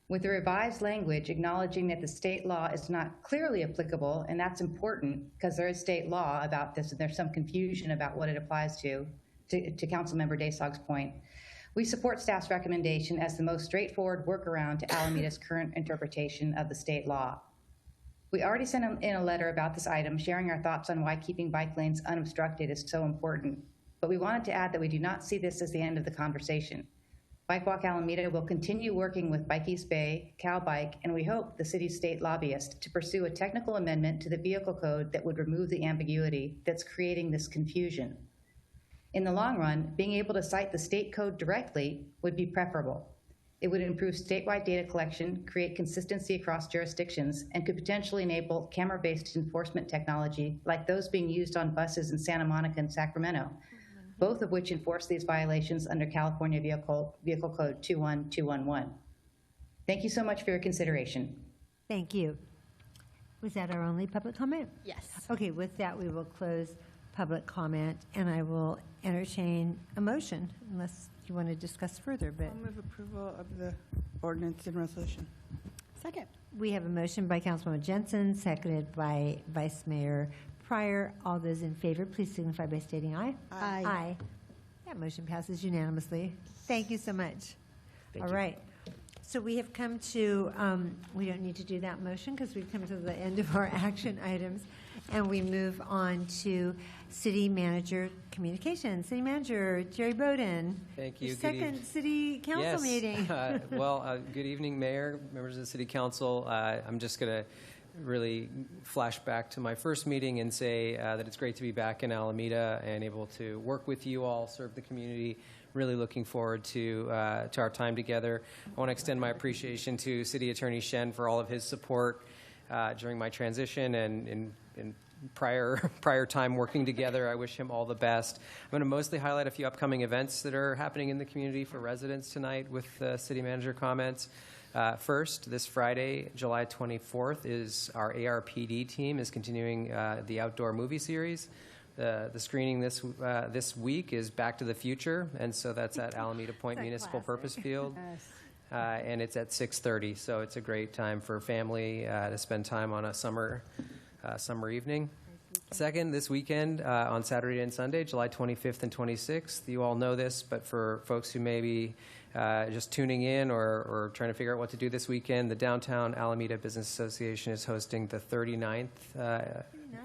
With the revised language acknowledging that the state law is not clearly applicable, and that's important because there is state law about this and there's some confusion about what it applies to Councilmember Desog's point. We support staff's recommendation as the most straightforward workaround to Alameda's current interpretation of the state law. We already sent in a letter about this item, sharing our thoughts on why keeping bike lanes unobstructed is so important. But we wanted to add that we do not see this as the end of the conversation. Bike Walk Alameda will continue working with Bike East Bay, Cal Bike, and we hope the city's state lobbyist to pursue a technical amendment to the vehicle code that would remove the ambiguity that's creating this confusion. In the long run, being able to cite the state code directly would be preferable. It would improve statewide data collection, create consistency across jurisdictions, and could potentially enable camera-based enforcement technology like those being used on buses in Santa Monica and Sacramento, both of which enforce these violations under California Vehicle Code 21211. Thank you so much for your consideration. Thank you. Was that our only public comment? Yes. Okay, with that, we will close public comment, and I will entertain a motion unless you want to discuss further, but. I'll move approval of the ordinance and resolution. Second. We have a motion by Councilwoman Jensen, seconded by Vice Mayor Pryor. All those in favor, please signify by stating aye. Aye. Aye. That motion passes unanimously. Thank you so much. Thank All you. right. So we have come to, we don't need to do that motion because we've come to the end of our action items. And we move on to City Manager Communications. City Manager Jerry Bowden. Thank you. Your Good second City Council meeting. Good evening, Mayor, members of the City Council. I'm just going to really flash back to my first meeting and say that it's great to be back in Alameda and able to work with you all, serve the community. Really looking forward to our time together. I want to extend my appreciation to City Attorney Shen for all of his support during my transition and in prior time working together. I wish him all the best. I'm going to mostly highlight a few upcoming events that are happening in the community for residents tonight with city manager comments. First, this Friday, July 24th, is our ARPD team is continuing the outdoor movie series. The screening this week is Back to the Future, and so that's at Alameda Point Municipal Purpose Field. And it's at 6:30, so it's a great time for family to spend time on a summer evening. Second, this weekend on Saturday and Sunday, July 25th and 26th. You all know this, but for folks who may be just tuning in or trying to figure out what to do this weekend, the Downtown Alameda Business Association is hosting the 39th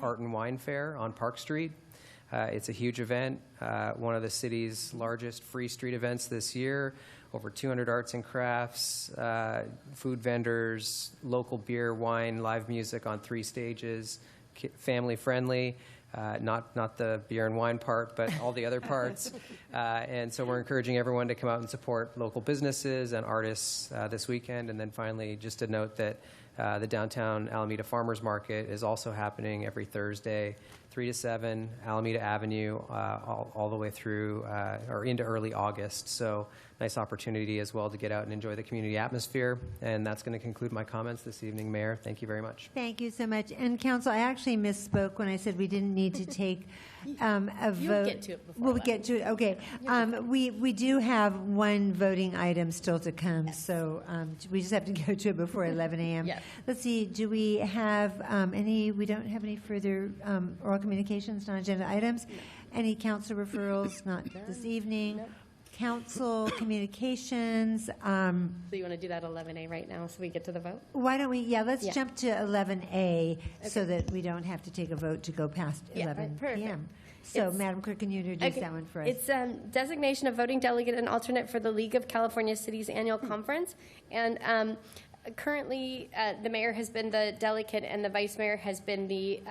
Art and Wine Fair on Park Street. It's a huge event, one of the city's largest free street events this year. Over 200 arts and crafts, food vendors, local beer, wine, live music on 3 stages, family friendly, not the beer and wine part, but all the other parts. And so we're encouraging everyone to come out and support local businesses and artists this weekend. And then finally, just to note that the Downtown Alameda Farmers Market is also happening every Thursday, 3 to 7, Alameda Avenue, all the way through or into early August. So nice opportunity as well to get out and enjoy the community atmosphere. And that's going to conclude my comments this evening, Mayor. Thank you very much. Thank you so much. And Council, I actually misspoke when I said we didn't need to take a vote. You'll get to it before We'll get to it. Okay. We do have one voting item still to come, so we just have to go to it before 11 a.m. Yes. Let's see. Do we have any? We don't have any further oral communications, non-agenda items. Any council referrals? Not this evening. Council communications. So you want to do that 11A right now so we get to the vote? Why don't we, let's jump to 11A so that we don't have to take a vote to go past 11 p.m. So, Madam Clerk, can you introduce that one for us? It's designation of voting delegate and alternate for the League of California Cities annual conference. And currently, the mayor has been the delegate and the vice mayor has been the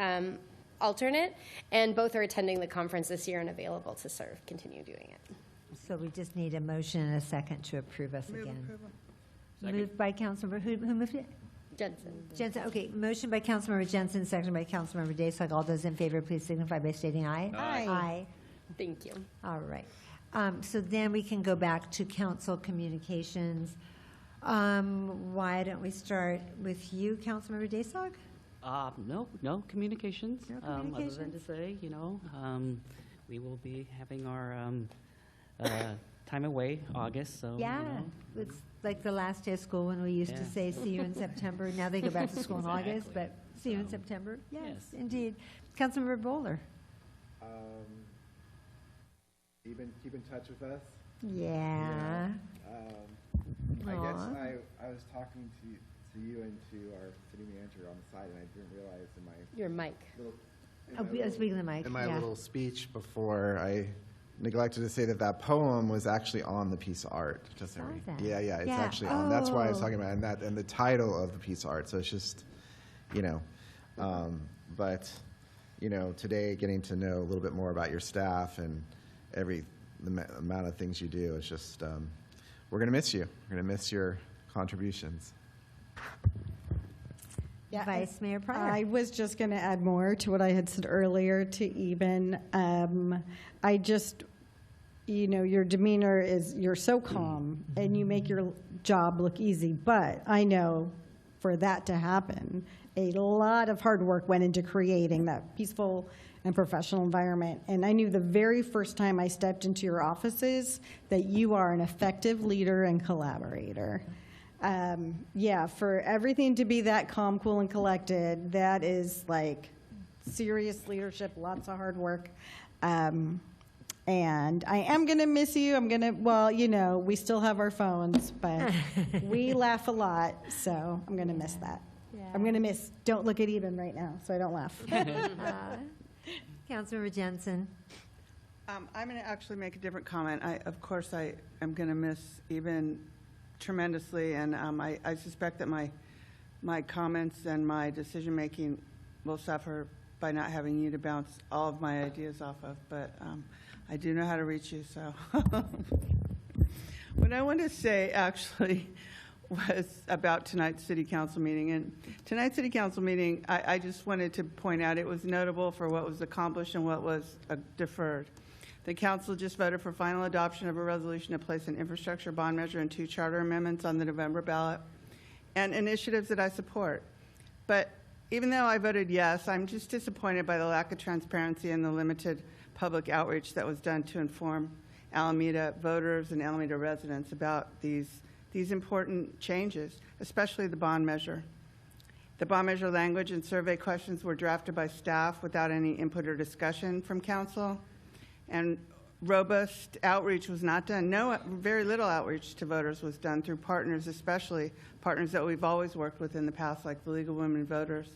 alternate. And both are attending the conference this year and available to continue doing it. So we just need a motion and a second to approve us again. Moved by Councilmember, who moved it? Jensen, okay. Motion by Councilmember Jensen, seconded by Councilmember Daysog. All those in favor, please signify by stating aye. Aye. Aye. Thank you. All right. So then we can go back to council communications. Why don't we start with you, Councilmember Daysog? No communications. No Other than communications? to say, we will be having our time away, August. So It's like the last day of school when we used to say, see you in September. Now they go back to school in August, but see you in September. Yes, indeed. Councilmember Bowler. Keep in touch with us. Yeah. I guess Aw. I was talking to you and to our city manager on the side, and I didn't realize in my Your mic. Speaking of the mic. in my little speech before, I neglected to say that poem was actually on the piece of art. Just Saw that. Yeah, it's Yeah. actually on. That's why I was Oh. talking about and the title of the piece of art. So it's just, but today getting to know a little bit more about your staff and the amount of things you do. It's just we're gonna miss you. We're gonna miss your contributions. Vice Mayor Pryor. I was just going to add more to what I had said earlier to even. I just, your demeanor is, you're so calm and you make your job look easy. But I know for that to happen, a lot of hard work went into creating that peaceful and professional environment. And I knew the very first time I stepped into your offices that you are an effective leader and collaborator. Yeah, for everything to be that calm, cool, and collected, that is like serious leadership, lots of hard work. And I am going to miss you. Well, you know, we still have our phones, but we laugh a lot, so I'm going to miss that. Yeah. I'm going to miss, don't look at Eben right now, so I don't laugh. Councilmember Jensen. I'm going to actually make a different comment. Of course, I am going to miss Eben tremendously, and I suspect that my comments and my decision-making will suffer by not having you to bounce all of my ideas off of, but I do know how to reach you, so. What I want to say, actually, was about tonight's city council meeting. And tonight's city council meeting, I just wanted to point out it was notable for what was accomplished and what was deferred. The council just voted for final adoption of a resolution to place an infrastructure bond measure and 2 charter amendments on the November ballot, and initiatives that I support. But even though I voted yes, I'm just disappointed by the lack of transparency and the limited public outreach that was done to inform Alameda voters and Alameda residents about these important changes, especially the bond measure. The bond measure language and survey questions were drafted by staff without any input or discussion from council, and robust outreach was not done. Very little outreach to voters was done through partners, especially partners that we've always worked with in the past, like the League of Women Voters.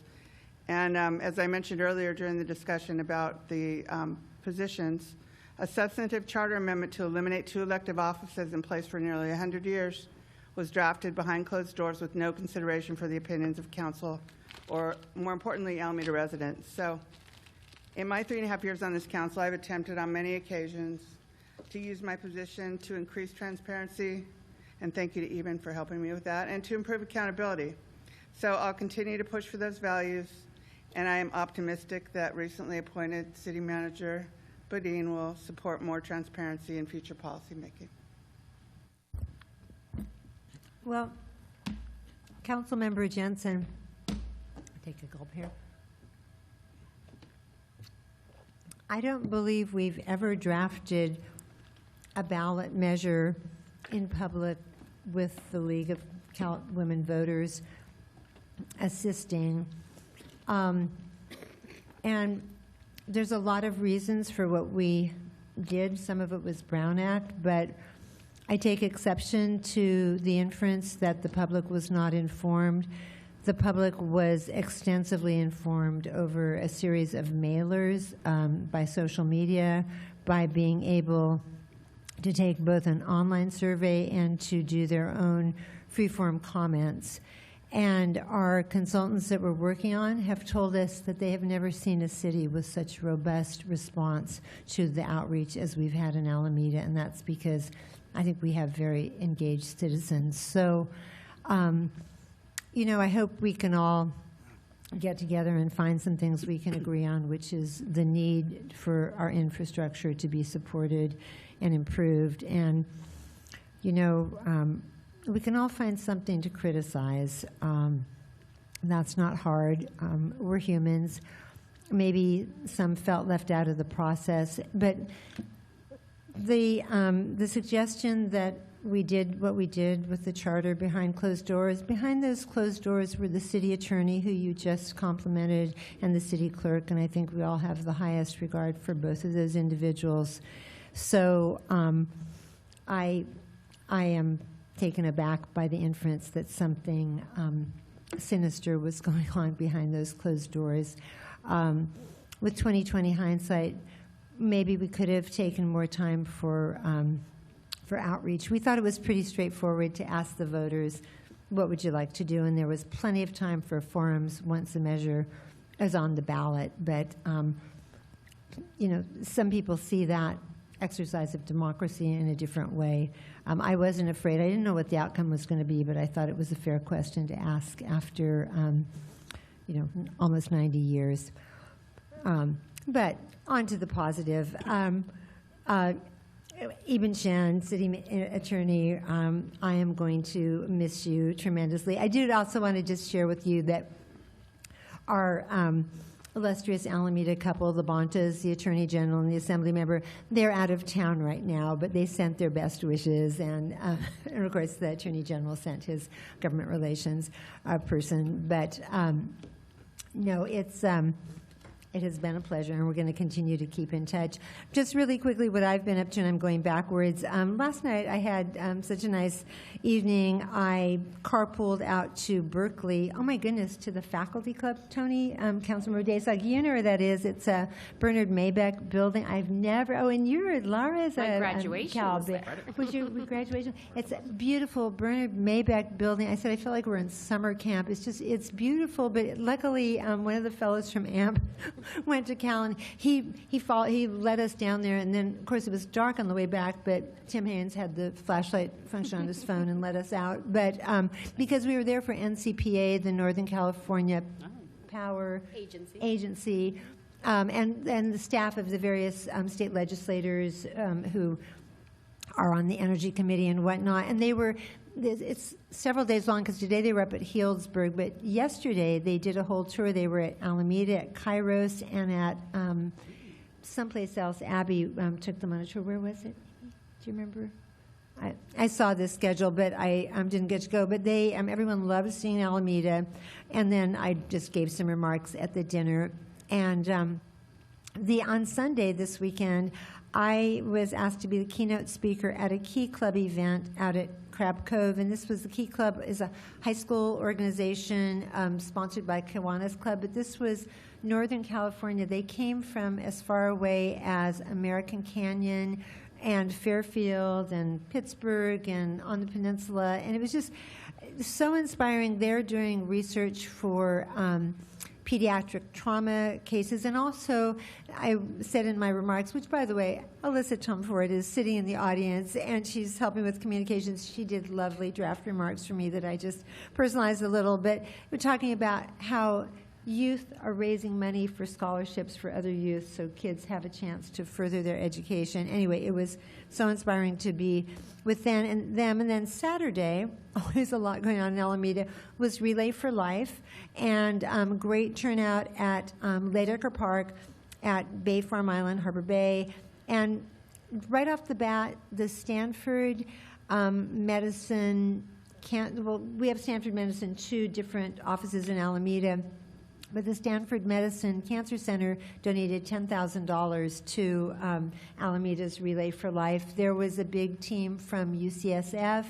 And as I mentioned earlier during the discussion about the positions, a substantive charter amendment to eliminate 2 elective offices in place for nearly 100 years was drafted behind closed doors with no consideration for the opinions of council or, more importantly, Alameda residents. So in my 3.5 years on this council, I've attempted on many occasions to use my position to increase transparency, and thank you to Eben for helping me with that, and to improve accountability. So I'll continue to push for those values, and I am optimistic that recently appointed City Manager Bodine will support more transparency in future policymaking. Well, Councilmember Jensen, take a gulp here. I don't believe we've ever drafted a ballot measure in public with the League of Women Voters assisting. And there's a lot of reasons for what we did. Some of it was Brown Act, but I take exception to the inference that the public was not informed. The public was extensively informed over a series of mailers by social media, by being able to take both an online survey and to do their own free-form comments. And our consultants that we're working on have told us that they have never seen a city with such robust response to the outreach as we've had in Alameda, and that's because I think we have very engaged citizens. So, you know, I hope we can all get together and find some things we can agree on, which is the need for our infrastructure to be supported and improved. And, you know, we can all find something to criticize. That's not hard. We're humans. Maybe some felt left out of the process, but the suggestion that we did what we did with the charter behind closed doors. Behind those closed doors were the city attorney, who you just complimented, and the city clerk, and I think we all have the highest regard for both of those individuals. So I am taken aback by the inference that something sinister was going on behind those closed doors. With 20/20 hindsight, maybe we could have taken more time for outreach. We thought it was pretty straightforward to ask the voters, what would you like to do? And there was plenty of time for forums once the measure is on the ballot. But, you know, some people see that exercise of democracy in a different way. I wasn't afraid. I didn't know what the outcome was going to be, but I thought it was a fair question to ask after, you know, almost 90 years. But on to the positive. Eben Shen, city attorney, I am going to miss you tremendously. I do also want to just share with you that our illustrious Alameda couple, the Bontas, the Attorney General and the Assembly member. They're out of town right now, but they sent their best wishes, and of course the Attorney General sent his government relations person. But no, it has been a pleasure, and we're going to continue to keep in touch. Just really quickly, what I've been up to, and I'm going backwards. Last night, I had such a nice evening. I carpooled out to Berkeley. Oh, my goodness, to the faculty club, Tony, Councilmember Daysag. You know where that is. It's a Bernard Maybeck building. I've never, and you're, Laura's My graduation was there. Was your graduation? It's a beautiful Bernard Maybeck building. I said, I feel like we're in summer camp. It's beautiful, but luckily, one of the fellows from AMP went to Cal, and he led us down there, and then, of course, it was dark on the way back, but Tim Haynes had the flashlight function on his phone and let us out. But because we were there for NCPA, the Northern California Power Agency, and the staff of the various state legislators who are on the Energy Committee and whatnot, and it's several days long because today they were up at Healdsburg, but yesterday they did a whole tour. They were at Alameda, at Kairos, and at someplace else. Abby took them on a tour. Where was it? Do you remember? I saw this schedule, but I didn't get to go. But they, everyone loved seeing Alameda, and then I just gave some remarks at the dinner. And on Sunday this weekend, I was asked to be the keynote speaker at a Key Club event out at Crab Cove, and this was the Key Club is a high school organization sponsored by Kiwanis Club, but this was Northern California. They came from as far away as American Canyon and Fairfield and Pittsburgh and on the peninsula, and it was just so inspiring. They're doing research for pediatric trauma cases, and also I said in my remarks, which by the way, Alyssa Tomford is sitting in the audience and she's helping with communications. She did lovely draft remarks for me that I just personalized a little, but we're talking about how youth are raising money for scholarships for other youth so kids have a chance to further their education. Anyway, it was so inspiring to be with them. And then Saturday, always a lot going on in Alameda, was Relay for Life, and great turnout at Ladecker Park at Bay Farm Island, Harbor Bay. And right off the bat, the Stanford Medicine, we have Stanford Medicine, 2 different offices in Alameda. But the Stanford Medicine Cancer Center donated $10,000 to Alameda's Relay for Life. There was a big team from UCSF,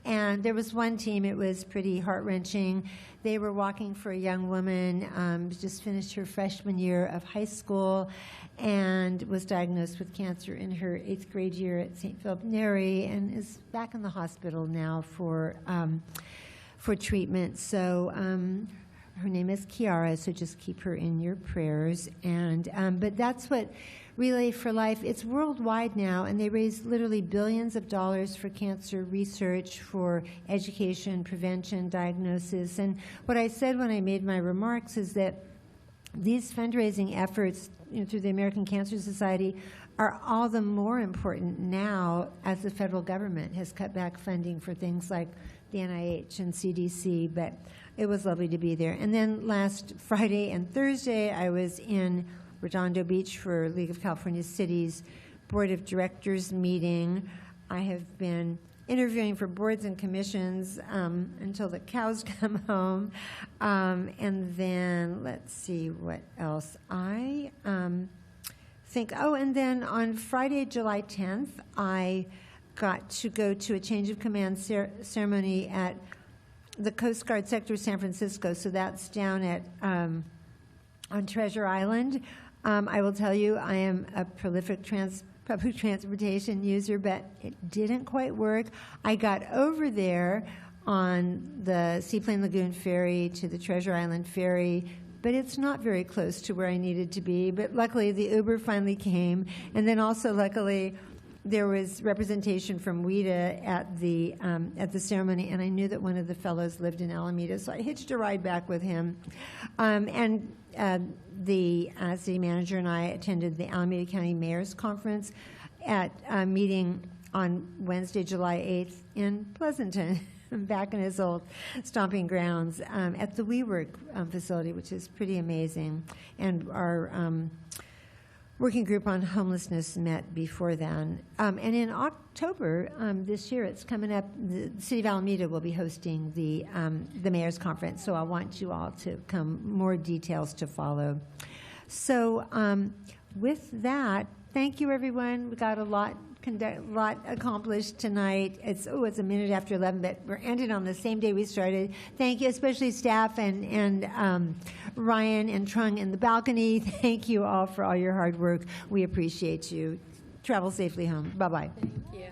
and there was one team, it was pretty heart-wrenching. They were walking for a young woman, just finished her freshman year of high school, and was diagnosed with cancer in her 8th grade year at St. Philip Neri, and is back in the hospital now for treatment. So her name is Kiara, so just keep her in your prayers. And but that's what Relay for Life, it's worldwide now, and they raise literally billions of dollars for cancer research, for education, prevention, diagnosis. And what I said when I made my remarks is that these fundraising efforts through the American Cancer Society are all the more important now as the federal government has cut back funding for things like the NIH and CDC, but it was lovely to be there. And then last Friday and Thursday, I was in Redondo Beach for League of California Cities Board of Directors meeting. I have been interviewing for boards and commissions until the cows come home. And then, let's see what else. I think, and then on Friday, July 10th, I got to go to a change of command ceremony at the Coast Guard sector of San Francisco. So that's down at on Treasure Island. I will tell you, I am a prolific public transportation user, but it didn't quite work. I got over there on the Seaplane Lagoon ferry to the Treasure Island ferry, but it's not very close to where I needed to be. But luckily, the Uber finally came, and then also luckily, there was representation from WIDA at the ceremony, and I knew that one of the fellows lived in Alameda, so I hitched a ride back with him. The city manager and I attended the Alameda County Mayor's Conference at a meeting on Wednesday, July 8th in Pleasanton. back in his old stomping grounds at the WeWork facility, which is pretty amazing. And our working group on homelessness met before then. And in October this year, it's coming up, the City of Alameda will be hosting the Mayor's Conference, so I want you all to come, more details to follow. So with that, thank you, everyone. We got a lot accomplished tonight. It's a minute after 11, but we're ending on the same day we started. Thank you, especially staff and Ryan and Trung in the balcony. Thank you all for all your hard work. We appreciate you. Travel safely home. Bye-bye. Thank you.